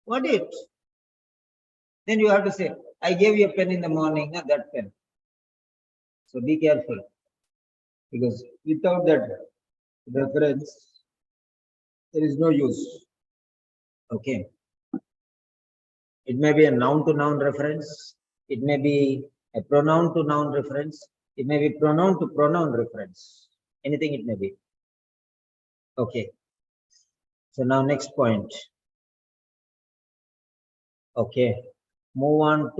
What it? Then you have to say, I gave you a pen in the morning, that pen. So be careful. Because without that reference, there is no use. Okay. It may be a noun to noun reference. It may be a pronoun to noun reference. It may be pronoun to pronoun reference. Anything it may be. Okay. So now next point. Okay. Move on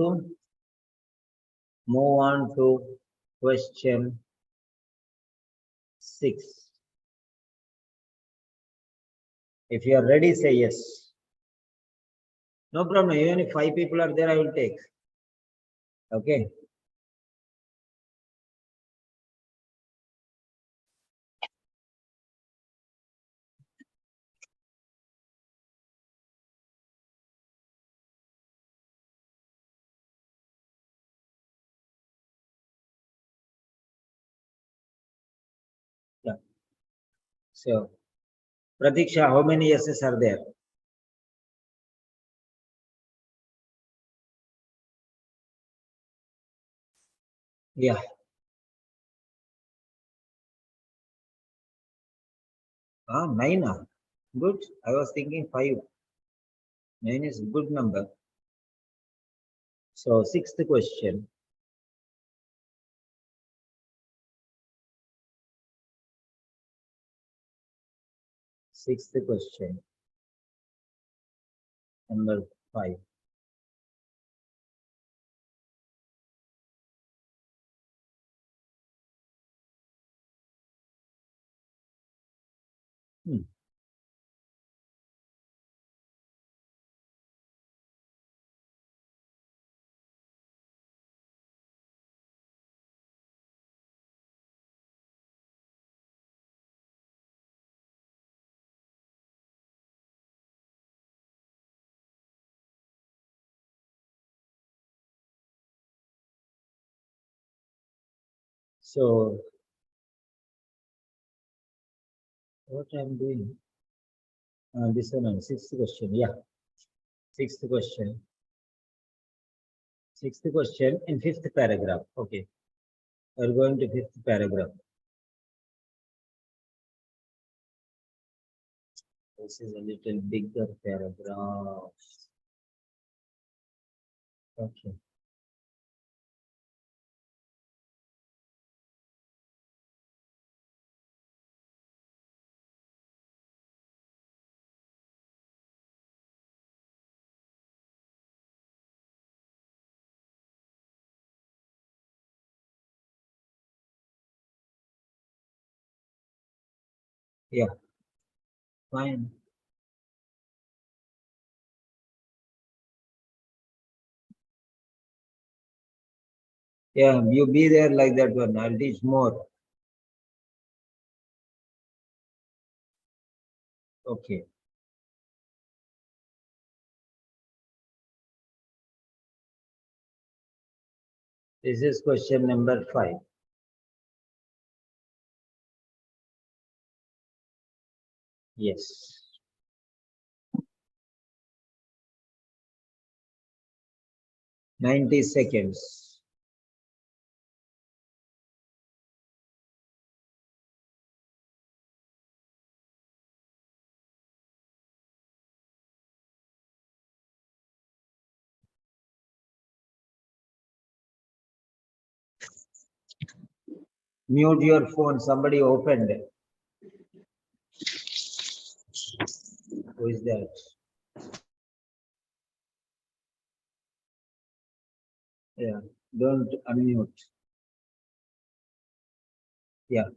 to question 6. If you are ready, say yes. No problem. Even if 5 people are there, I will take. Okay. Yeah. So, Pratiksha, how many yeses are there? Yeah. Ah, 9. Good. I was thinking 5. 9 is a good number. So, sixth question. Sixth question. Number 5. So, what I'm doing? This one, sixth question. Yeah. Sixth question. Sixth question in fifth paragraph. Okay. We're going to fifth paragraph. This is a little bigger paragraph. Okay. Yeah. Fine. Yeah, you be there like that one. I'll teach more. Okay. This is question number 5. Yes. "90 seconds. Mute your phone. Somebody opened it. Who is that? Yeah. Don't unmute. Yeah.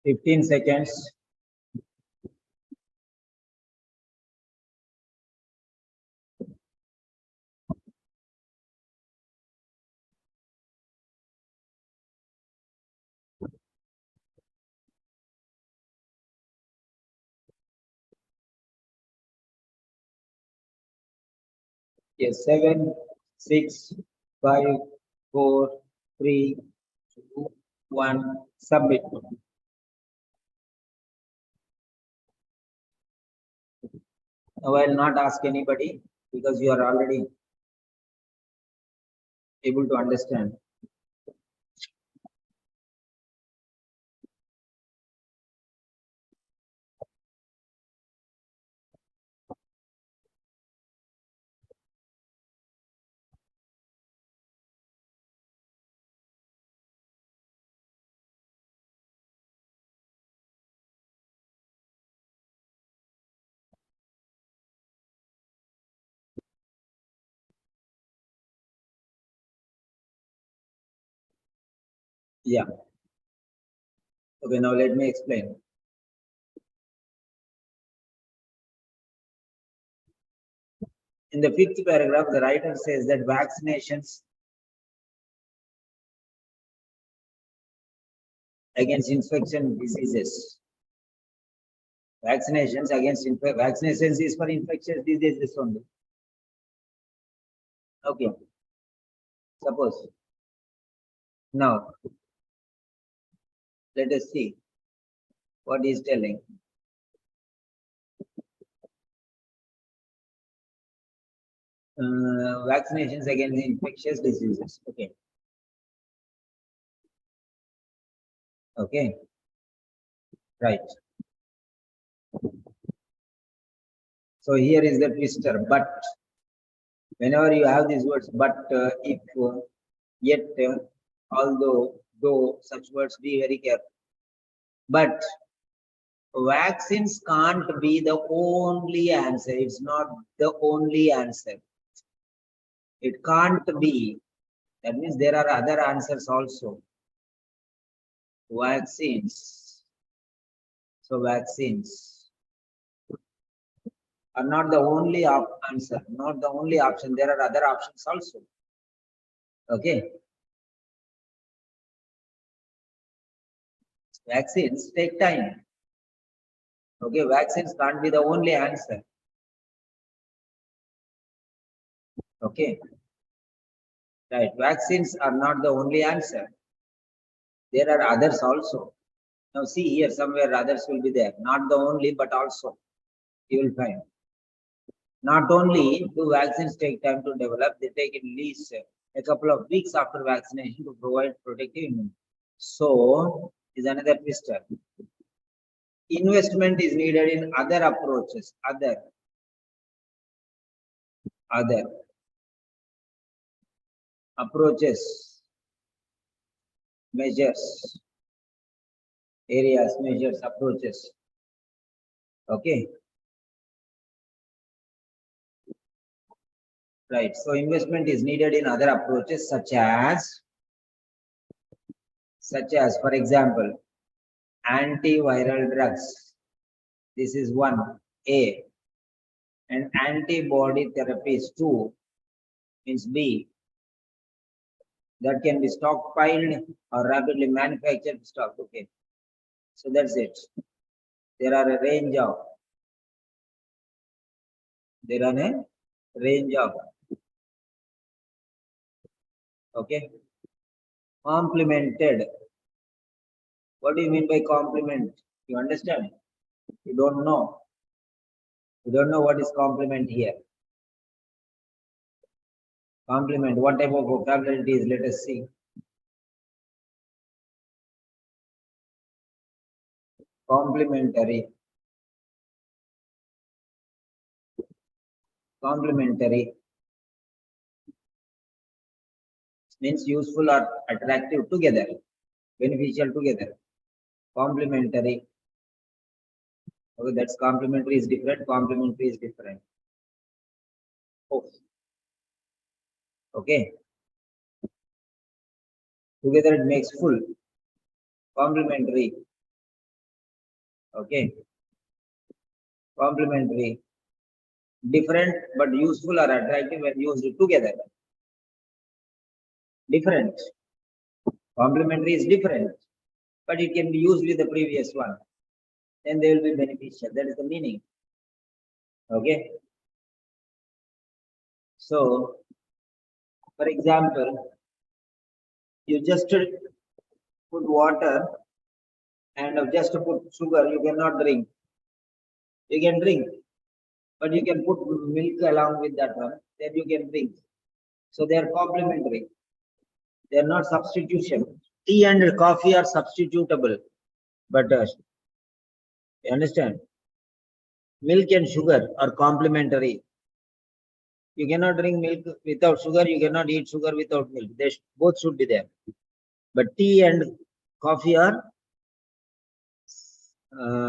15 seconds. Yes, 7, 6, 5, 4, 3, 2, 1. Submit. Now I will not ask anybody because you are already able to understand. Yeah. Okay, now let me explain. In the 5th paragraph, the writer says that vaccinations against infection diseases. Vaccinations against vaccinations is for infectious diseases only. Okay. Suppose. Now, let us see what he is telling. Vaccinations against infectious diseases. Okay. Okay. Right. So here is the twister. But whenever you have these words, but if yet, although, though, such words, be very careful. But vaccines can't be the only answer. It's not the only answer. It can't be. That means there are other answers also. Vaccines. So vaccines are not the only answer, not the only option. There are other options also. Okay. Vaccines take time. Okay, vaccines can't be the only answer. Okay. Right. Vaccines are not the only answer. There are others also. Now see here, somewhere others will be there. Not the only, but also you will find. Not only do vaccines take time to develop, they take at least a couple of weeks after vaccination to provide protective immunity. So is another twister. Investment is needed in other approaches, other approaches, measures, areas, measures, approaches. Okay. Right. So investment is needed in other approaches such as, for example, antiviral drugs. This is one, A. And antibody therapies 2 means B. That can be stockpiled or rapidly manufactured stock. Okay. So that's it. There are a range of okay, complemented. What do you mean by complement? You understand? You don't know. You don't know what is complement here. Complement, what type of vocabulary it is? Let us see. Complementary. Complementary means useful or attractive together, beneficial together. Complementary. Okay, that's complementary is different. Complementary is different. Oh. Okay. Together it makes full. Complementary. Okay. Complementary. Different but useful or attractive when used together. Different. Complementary is different, but it can be used with the previous one. Then they will be beneficial. That is the meaning. Okay. So, for example, you just put water and just put sugar, you cannot drink. You can drink, but you can put milk along with that one, then you can drink. So they are complementary. They are not substitution. Tea and coffee are substitutable, but you understand? Milk and sugar are complementary. You cannot drink milk without sugar. You cannot eat sugar without milk. They both should be there. But tea and coffee are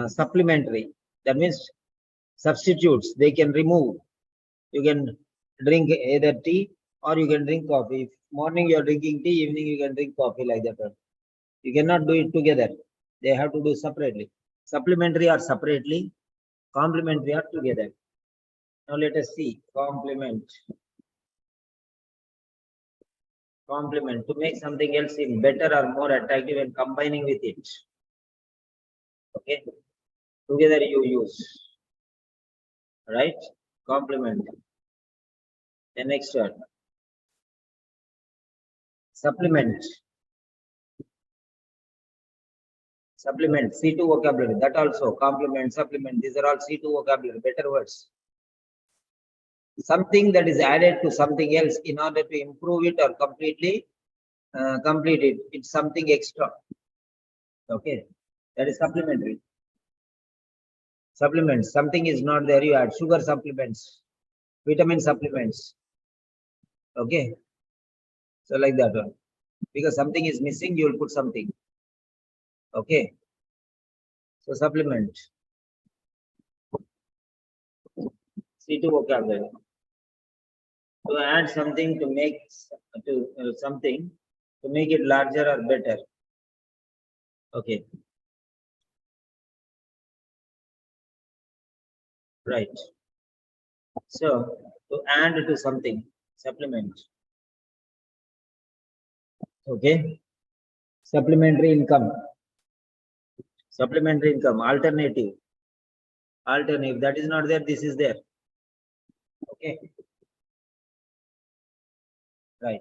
supplementary. That means substitutes. They can remove. You can drink either tea or you can drink coffee. If morning you are drinking tea, evening you can drink coffee, like that. You cannot do it together. They have to do separately. Supplementary are separately. Complementary are together. Now let us see complement. Complement, to make something else seem better or more attractive and combining with it. Okay, together you use, right? Complement. The next one, supplement. Supplement, C2 vocabulary, that also complement, supplement. These are all C2 vocabulary, better words. Something that is added to something else in order to improve it or completely complete it. It's something extra. Okay, that is supplementary. Supplements, something is not there, you add sugar supplements, vitamin supplements. Okay, so like that one, because something is missing, you will put something. Okay, so supplement. C2 vocabulary. To add something to make something to make it larger or better. Okay, right. So to add to something, supplement. Okay, supplementary income. Supplementary income, alternative. Alternative, that is not there, this is there. Okay, right.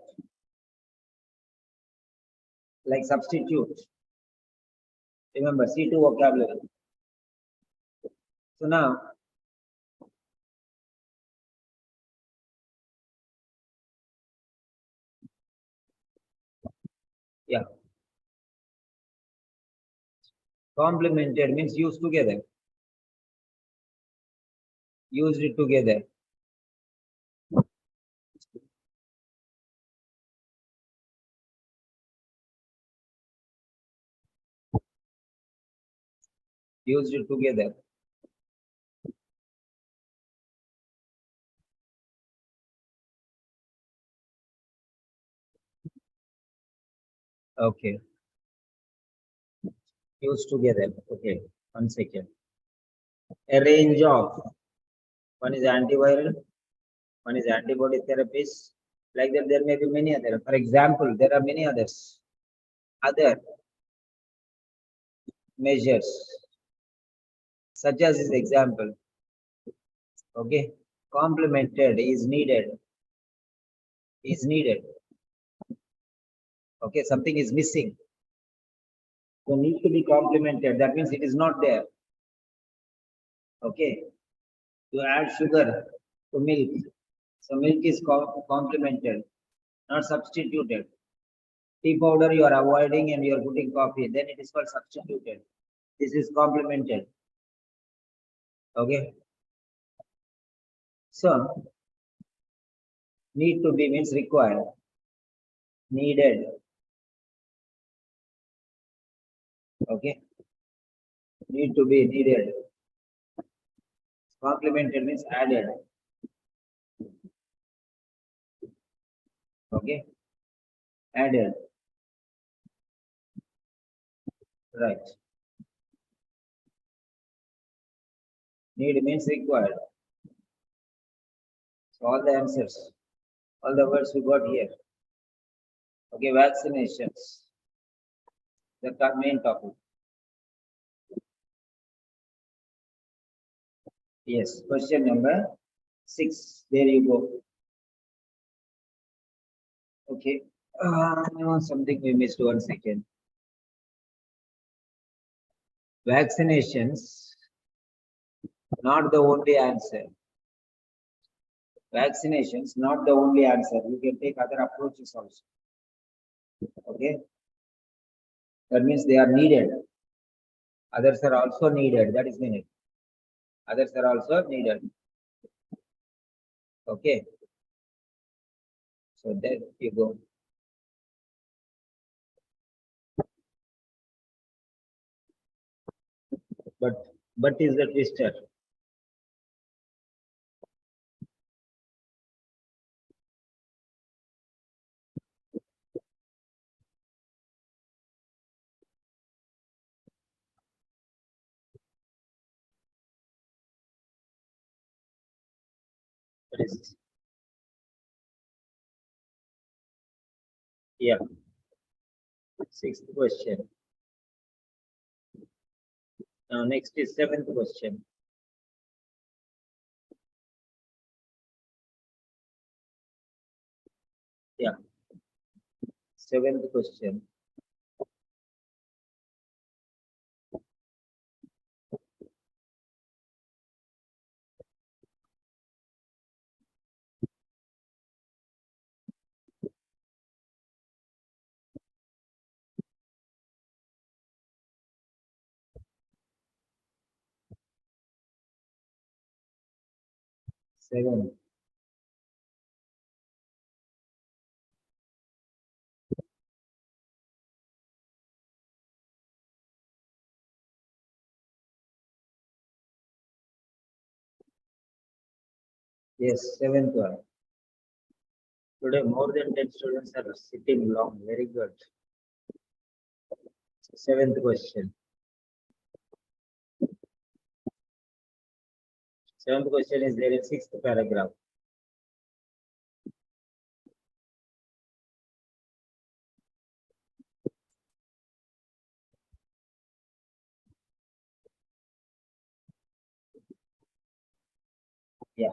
Like substitute. Remember C2 vocabulary. So now yeah, complemented means used together. Used it together. Used it together. Okay. Used together. Okay. 1 second. A range of, one is antiviral, one is antibody therapies. Like that, there may be many other. For example, there are many others. Other measures, such as this example. Okay. Complemented is needed. Is needed. Okay, something is missing. So need to be complemented. That means it is not there. Okay. To add sugar to milk. So milk is complemented, not substituted. Tea powder you are avoiding and you are putting coffee, then it is called substituted. This is complemented. Okay. So need to be means required. Needed. Okay. Need to be needed. Complemented means added. Okay. Added. Right. Need means required. So all the answers, all the words we got here. Okay, vaccinations. The main topic. Yes, question number 6. There you go. Okay. Something we missed 1 second. Vaccinations, not the only answer. Vaccinations, not the only answer. You can take other approaches also. Okay. That means they are needed. Others are also needed. That is meaning. Others are also needed. Okay. So there you go. But is the twister. What is this? Yeah. 6th question. Now next is 7th question. Yeah. 7th question. Seven. Yes, 7th one. Today more than 10 students are sitting long. Very good. 7th question. 7th question is there in 6th paragraph. Yeah.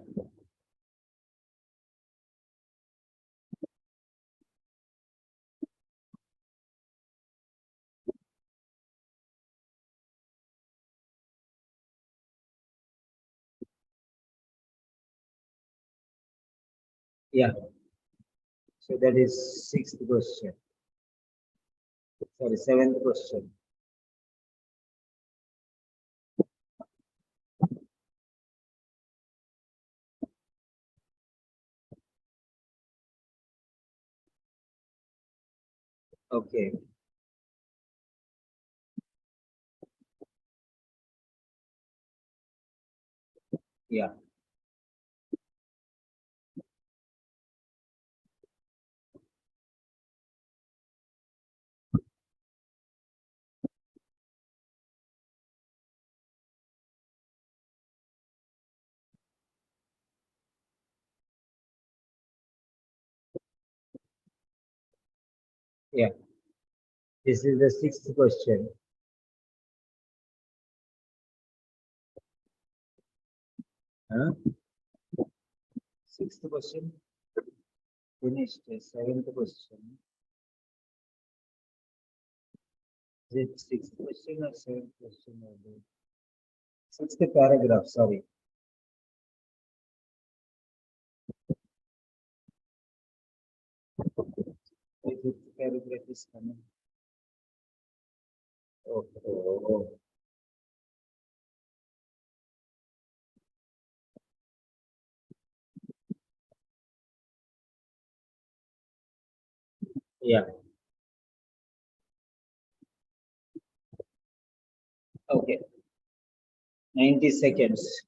Yeah. So that is 6th question. Sorry, 7th question. Okay. Yeah. Yeah. This is the 6th question. Huh? 6th question. Finished. 7th question. Is it 6th question or 7th question? 6th paragraph, sorry. The 5th paragraph is coming. Oh. Yeah. Okay. 90 seconds.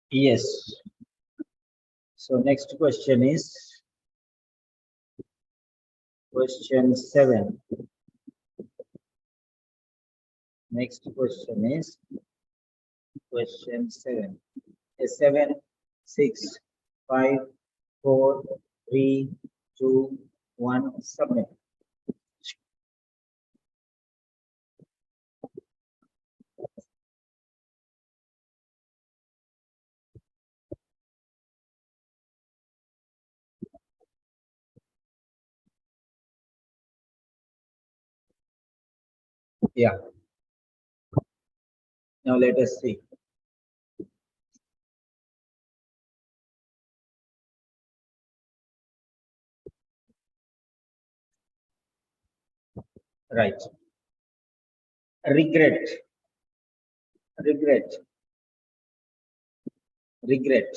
Yes. So next question is question 7. Next question is question 7. 7, 6, 5, 4, 3, 2, 1, submit. Yeah. Now let us see. Right. Regret. Regret. Regret.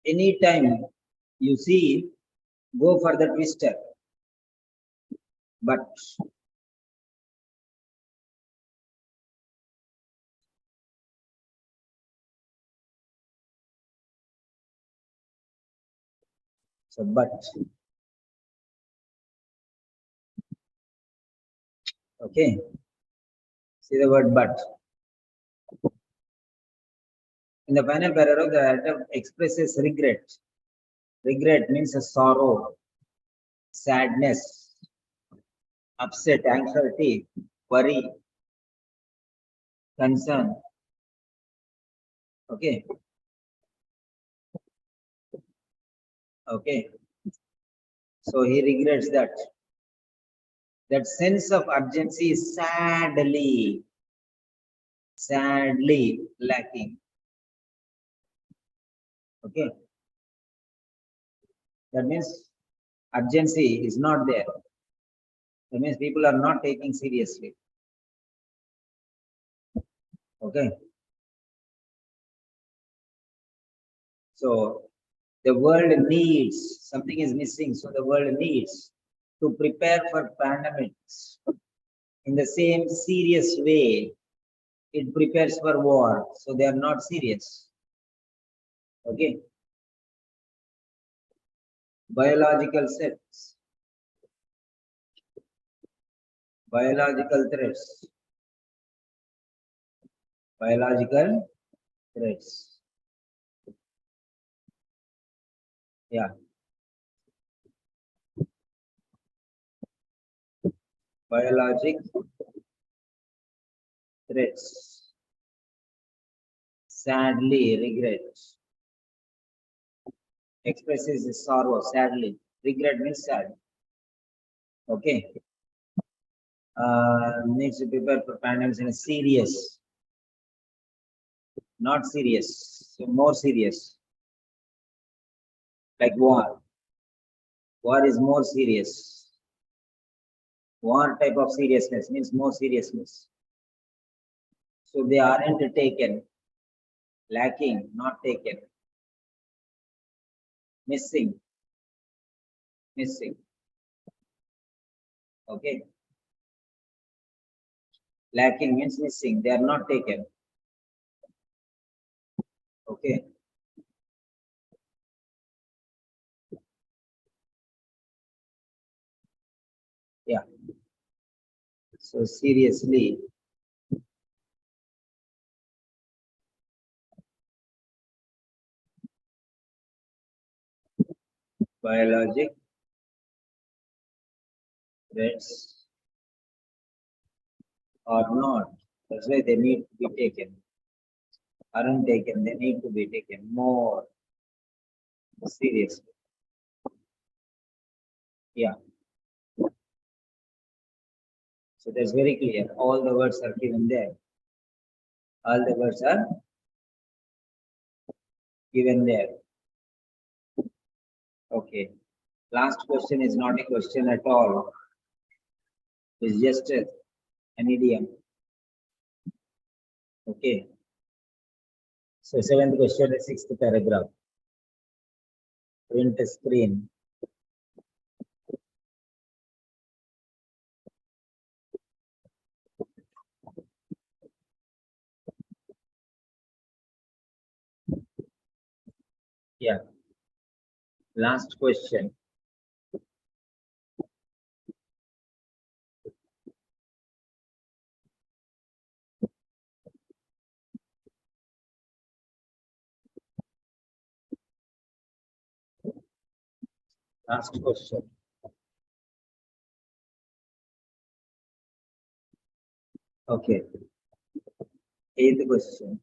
Anytime you see, go for the twister. But so but. Okay. See the word but. In the final paragraph, the writer expresses regret. Regret means a sorrow, sadness, upset, anxiety, worry, concern. Okay. Okay. So he regrets that. That sense of urgency is sadly lacking. Okay. That means urgency is not there. That means people are not taking seriously. Okay. So the world needs, something is missing, so the world needs to prepare for pandemics. In the same serious way, it prepares for war, so they are not serious. Okay. Biological threats. Biological threats. Biological threats. Yeah. Biologic threats. Sadly regret. Expresses sorrow, sadly. Regret means sad. Okay. Needs to prepare for pandemics in a serious, not serious, so more serious. Like war. War is more serious. War type of seriousness means more seriousness. So they aren't taken. Lacking, not taken. Missing. Missing. Okay. Lacking means missing. They are not taken. Okay. Yeah. So seriously. Biologic threats or not. That's why they need to be taken. Aren't taken, they need to be taken more seriously. Yeah. So that's very clear. All the words are given there. All the words are given there. Okay. Last question is not a question at all. It's just an idiom. Okay. So 7th question is 6th paragraph. Print screen. Yeah. Last question. Last question. Okay. Eighth question.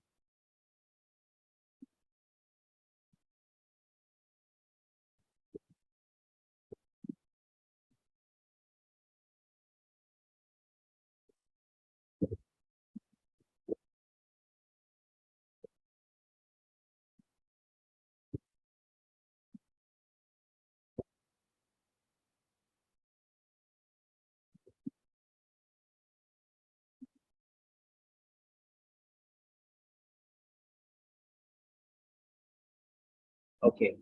Okay.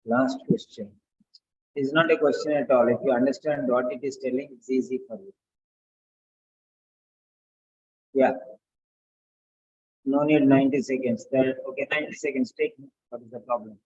Last question. It's not a question at all. If you understand what it is telling, it's easy for you. Yeah. No need 90 seconds. Okay, 90 seconds. Take. What is the problem?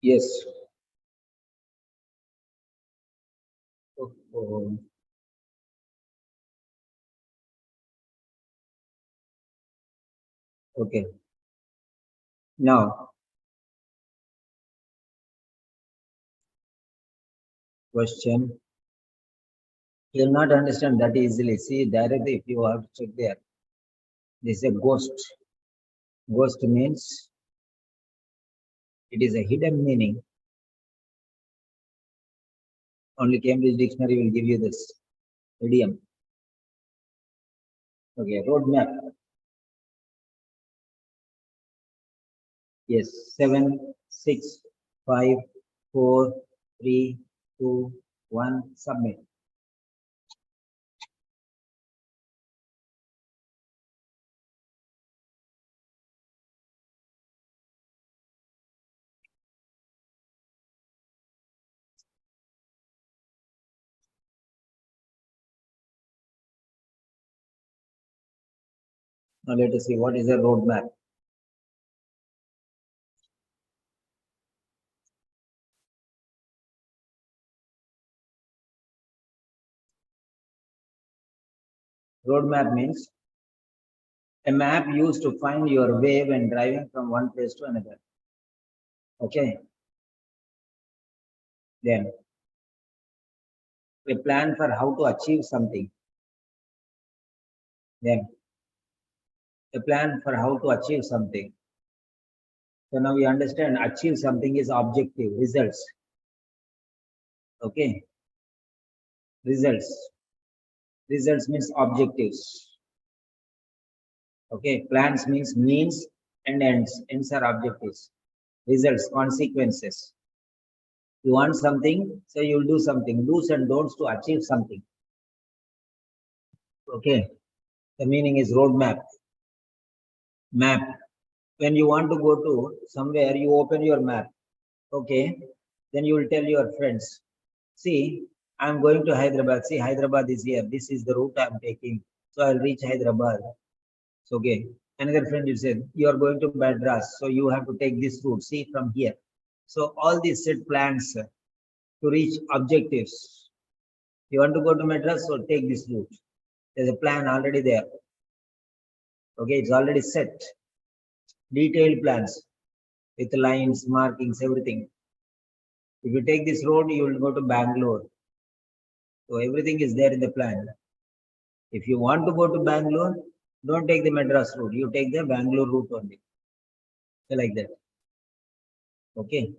Yes. Oh. Okay. Now, question. You'll not understand that easily. See, directly if you have to check there. This is a ghost. Ghost means it is a hidden meaning. Only Cambridge Dictionary will give you this idiom. Okay, roadmap. Yes, 7, 6, 5, 4, 3, 2, 1, submit. Now let us see what is a roadmap. Roadmap means a map used to find your way when driving from one place to another. Okay. Then a plan for how to achieve something. Then a plan for how to achieve something. So now we understand achieve something is objective, results. Okay. Results. Results means objectives. Okay. Plans means means and ends. Ends are objectives. Results, consequences. You want something, so you'll do something. Do's and don'ts to achieve something. Okay. The meaning is roadmap. Map. When you want to go to somewhere, you open your map. Okay. Then you will tell your friends, see, I'm going to Hyderabad. See, Hyderabad is here. This is the route I'm taking. so I'll reach Hyderabad. So, okay. Another friend will say, you are going to Madras, so you have to take this route. See from here. So all these set plans to reach objectives. You want to go to Madras, so take this route. There's a plan already there. Okay, it's already set. Detailed plans with lines, markings, everything. If you take this road, you will go to Bangalore. So everything is there in the plan. If you want to go to Bangalore, don't take the Madras route. You take the Bangalore route only. So like that. Okay.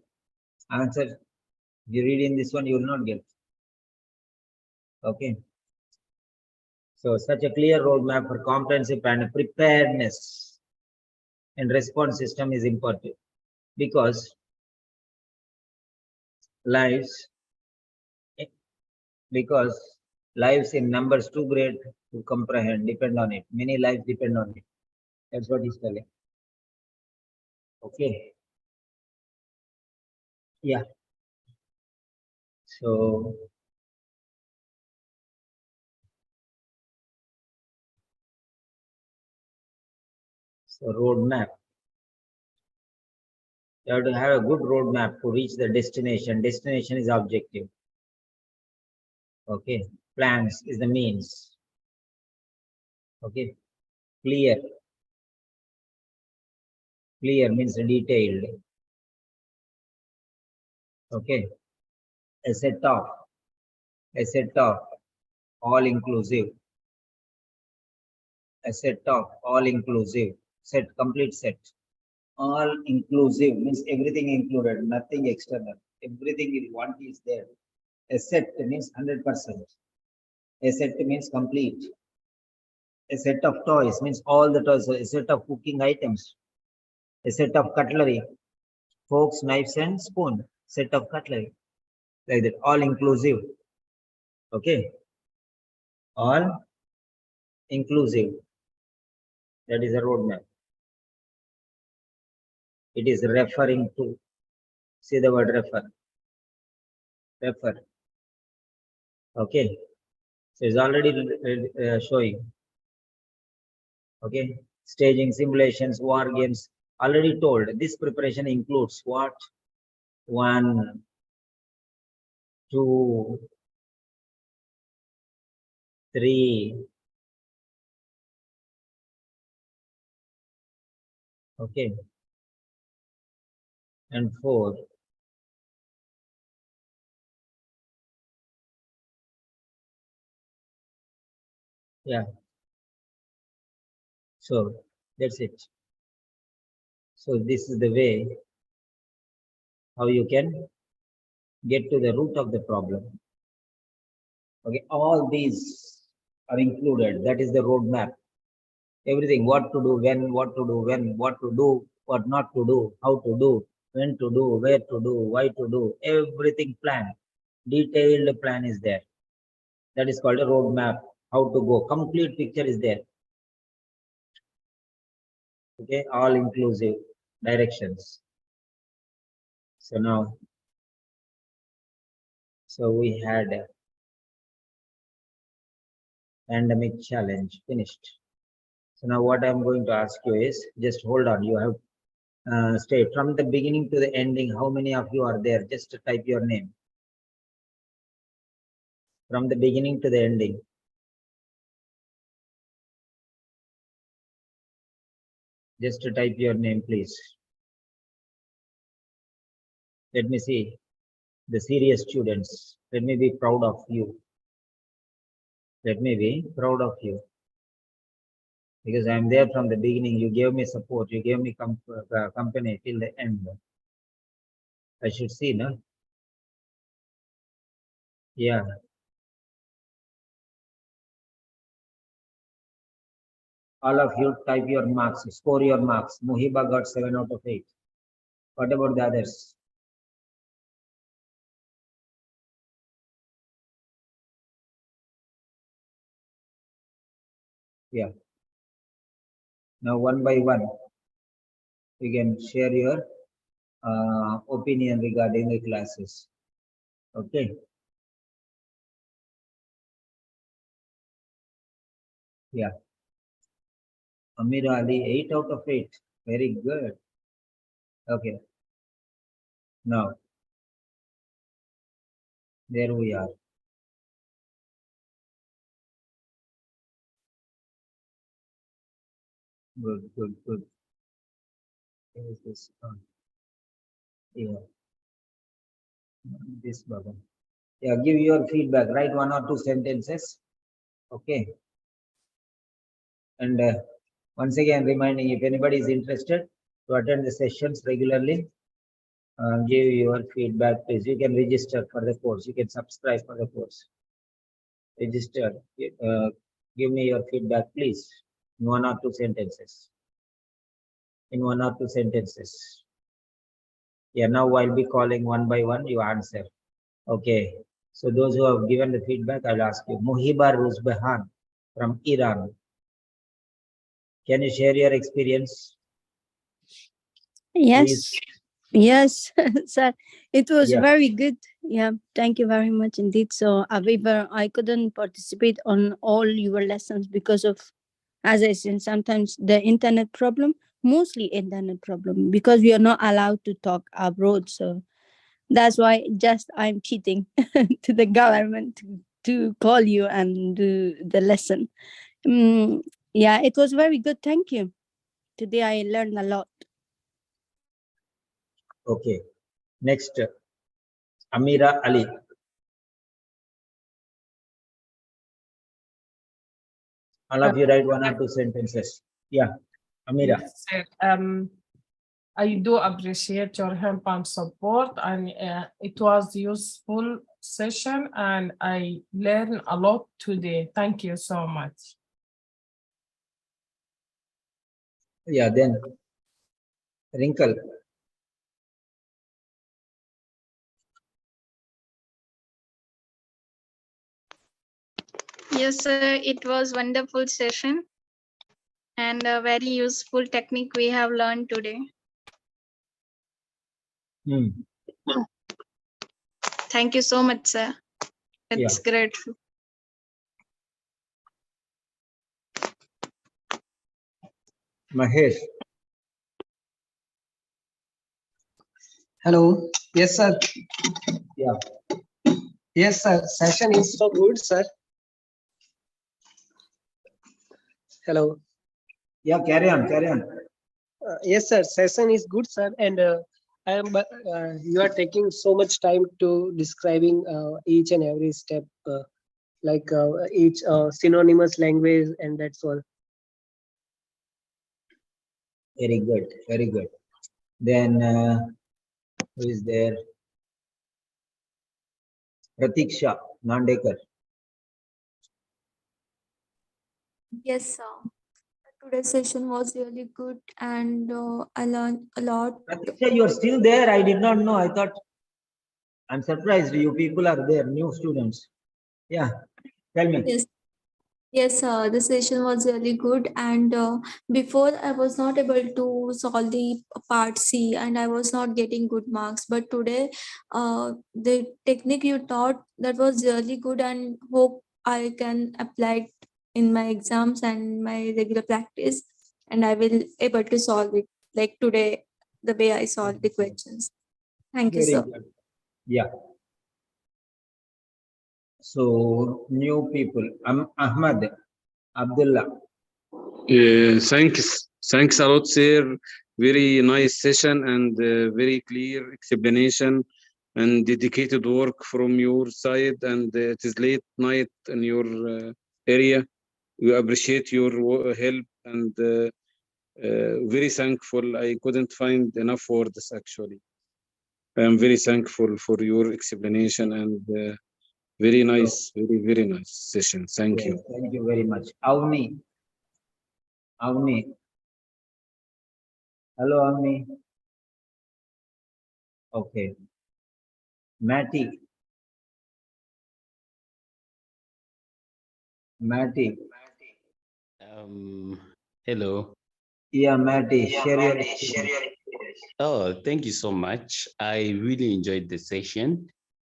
Answer. You read in this one, you will not get. Okay. So such a clear roadmap for comprehensive and preparedness and response system is important because lives in numbers too great to comprehend depend on it. Many lives depend on it. That's what he's telling. Okay. Yeah. So roadmap. You have to have a good roadmap to reach the destination. Destination is objective. Okay. Plans is the means. Okay. Clear. Clear means detailed. Okay. A set of all inclusive. A set of all inclusive. Set, complete set. All inclusive means everything included, nothing external. Everything you want is there. A set means 100%. A set means complete. A set of toys means all the toys. A set of cooking items. A set of cutlery, forks, knives, and spoon. Set of cutlery, like that. All inclusive. Okay. All inclusive. That is a roadmap. It is referring to. See the word refer. Refer. Okay. So it's already showing. Okay. Staging, simulations, war games. Already told. This preparation includes what? 1, 2, 3. Okay. And 4. Yeah. So that's it. So this is the way how you can get to the root of the problem. Okay, all these are included. That is the roadmap. Everything, what to do, when, what to do, when, what to do, what not to do, how to do, when to do, where to do, why to do, everything planned. Detailed plan is there. That is called a roadmap. How to go. Complete picture is there. Okay, all inclusive directions. So now, so we had a pandemic challenge finished. So now what I'm going to ask you is, just hold on. You have stay from the beginning to the ending. How many of you are there? Just type your name. From the beginning to the ending. Just type your name, please. Let me see the serious students. Let me be proud of you. Let me be proud of you. Because I'm there from the beginning. You gave me support. You gave me company till the end. I should see, no? Yeah. All of you type your marks, score your marks. Muhiba got 7 out of 8. What about the others? Yeah. Now one by one, you can share your opinion regarding the classes. Okay. Yeah. Amira Ali, 8 out of 8. Very good. Okay. Now, there we are. Good, good, good. Where is this? Yeah. This button. Yeah, give your feedback. Write 1 or 2 sentences. Okay. And once again, reminding if anybody is interested to attend the sessions regularly, give your feedback, please. You can register for the course. You can subscribe for the course. Register. Give me your feedback, please. In 1 or 2 sentences. In 1 or 2 sentences. Yeah, now I'll be calling one by one. You answer. Okay. So those who have given the feedback, I'll ask you. Muhiba Ruzbehan from Iran. Can you share your experience? Yes. Please. Yes, sir. It was Yeah. very good. Yeah, thank you very much indeed. So, however, I couldn't participate on all your lessons because of, as I said, sometimes the internet problem, mostly internet problem, because we are not allowed to talk abroad. So that's why just I'm cheating to the government to call you and do the lesson. Yeah, it was very good. Thank you. Today I learned a lot. Okay. Next, Amira Ali. All of you write 1 or 2 sentences. Yeah, Amira. Yes, sir. I do appreciate your help and support, and it was useful session, and I learned a lot today. Thank you so much. Yeah, then Wrinkle. Yes, sir. It was wonderful session and a very useful technique we have learned today. Thank you so much, sir. It's great. Mahesh. Hello. Yes, sir. Yeah. Yes, sir. Session is so good, sir. Hello. Yeah, carry on, carry on. Yes, sir. Session is good, sir. And you are taking so much time to describing each and every step, like each synonymous language, and that's all. Very good, very good. Then who is there? Pratiksha Nandekar. Yes, sir. Today's session was really good and I learned a lot. Pratiksha, you are still there? I did not know. I thought, I'm surprised you people are there, new students. Yeah, tell me. Yes. Yes, the session was really good, and before I was not able to solve the part C, and I was not getting good marks. But today, the technique you taught, that was really good, and hope I can apply it in my exams and my regular practice, and I will able to solve it like today, the way I solved the questions. Thank you, Very sir. good. Yeah. So new people. Ahmad Abdullah. Thanks a lot, sir. Very nice session and very clear explanation and dedicated work from your side. And it is late night in your area. We appreciate your help and very thankful. I couldn't find enough words actually. I am very thankful for your explanation and very nice, very nice session. Thank you. Thank you very much. Avni. Avni. Hello, Avni. Okay. Matty. Matty. Hello. Yeah, Matty. Share your experience. Oh, thank you so much. I really enjoyed the session.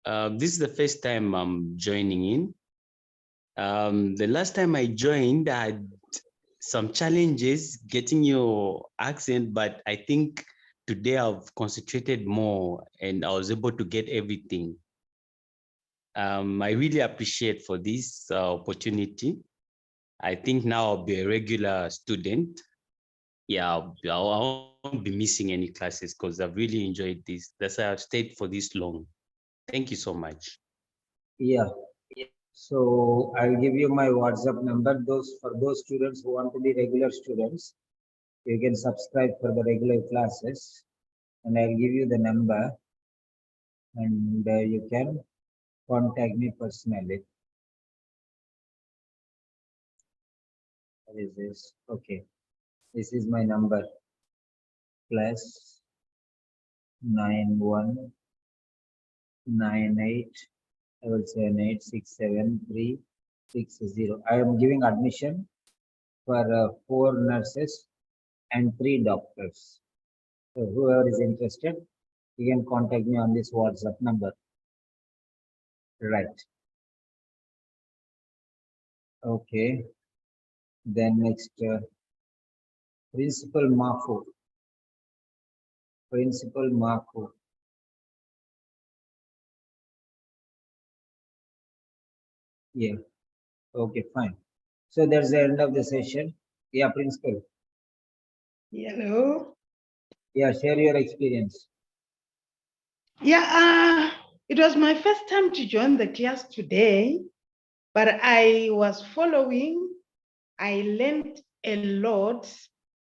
This is the first time I'm joining in. The last time I joined, I had some challenges getting your accent, but I think today I've concentrated more and I was able to get everything. I really appreciate for this opportunity. I think now I'll be a regular student. Yeah, I won't be missing any classes because I've really enjoyed this. That's why I've stayed for this long. Thank you so much. Yeah. So I'll give you my WhatsApp number. For those students who want to be regular students, you can subscribe for the regular classes, and I'll give you the number, and you can contact me personally. What is this? Okay, this is my number. +9198. I will say 8673660. I am giving admission for 4 nurses and 3 doctors. So whoever is interested, you can contact me on this WhatsApp number. Right. Okay. Then next, Principal Mafu. Principal Mafu. Yeah. Okay, fine. So that's the end of the session. Yeah, Principal. Hello. Yeah, share your experience. Yeah, it was my first time to join the class today, but I was following. I learned a lot,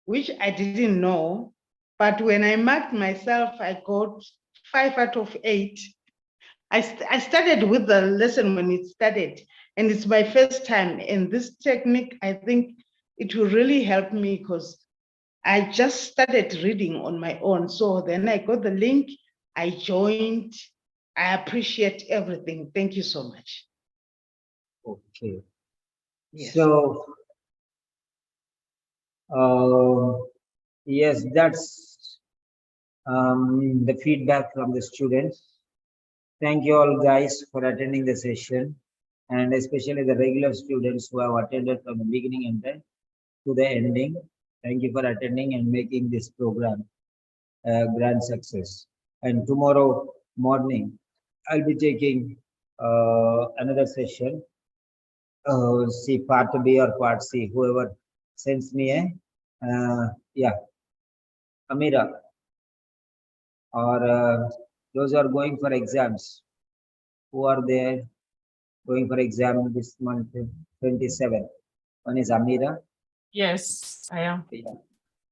which I didn't know. But when I marked myself, I got 5 out of 8. I started with the lesson when it started, and it's my first time. And this technique, I think it will really help me because I just started reading on my own. So then I got the link, I joined. I appreciate everything. Thank you so much. Okay. Yes. So, yes, that's the feedback from the students. Thank you all guys for attending the session, and especially the regular students who have attended from the beginning and then to the ending. Thank you for attending and making this program a grand success. And tomorrow morning, I'll be taking another session. See part B or part C, whoever sends me a yeah, Amira, or those who are going for exams, who are there going for exam this month 27. One is Amira. Yes, I am.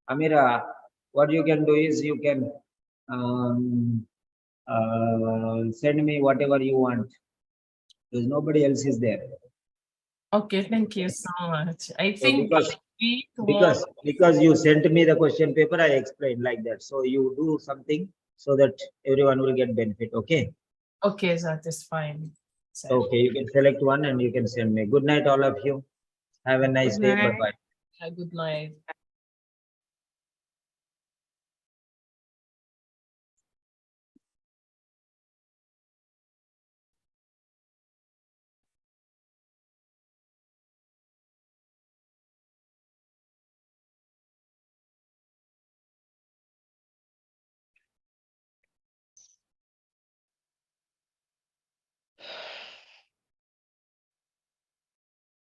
Amira, what you can do is you can send me whatever you want, because nobody else is there. Okay, thank you so much. I So think because you sent me the question paper, I explained like that. So you do something so that everyone will get benefit. Okay. Okay, that is fine. So, Okay, you can select one and you can send me. Good night, all of you. Have a nice day. Bye bye. good night.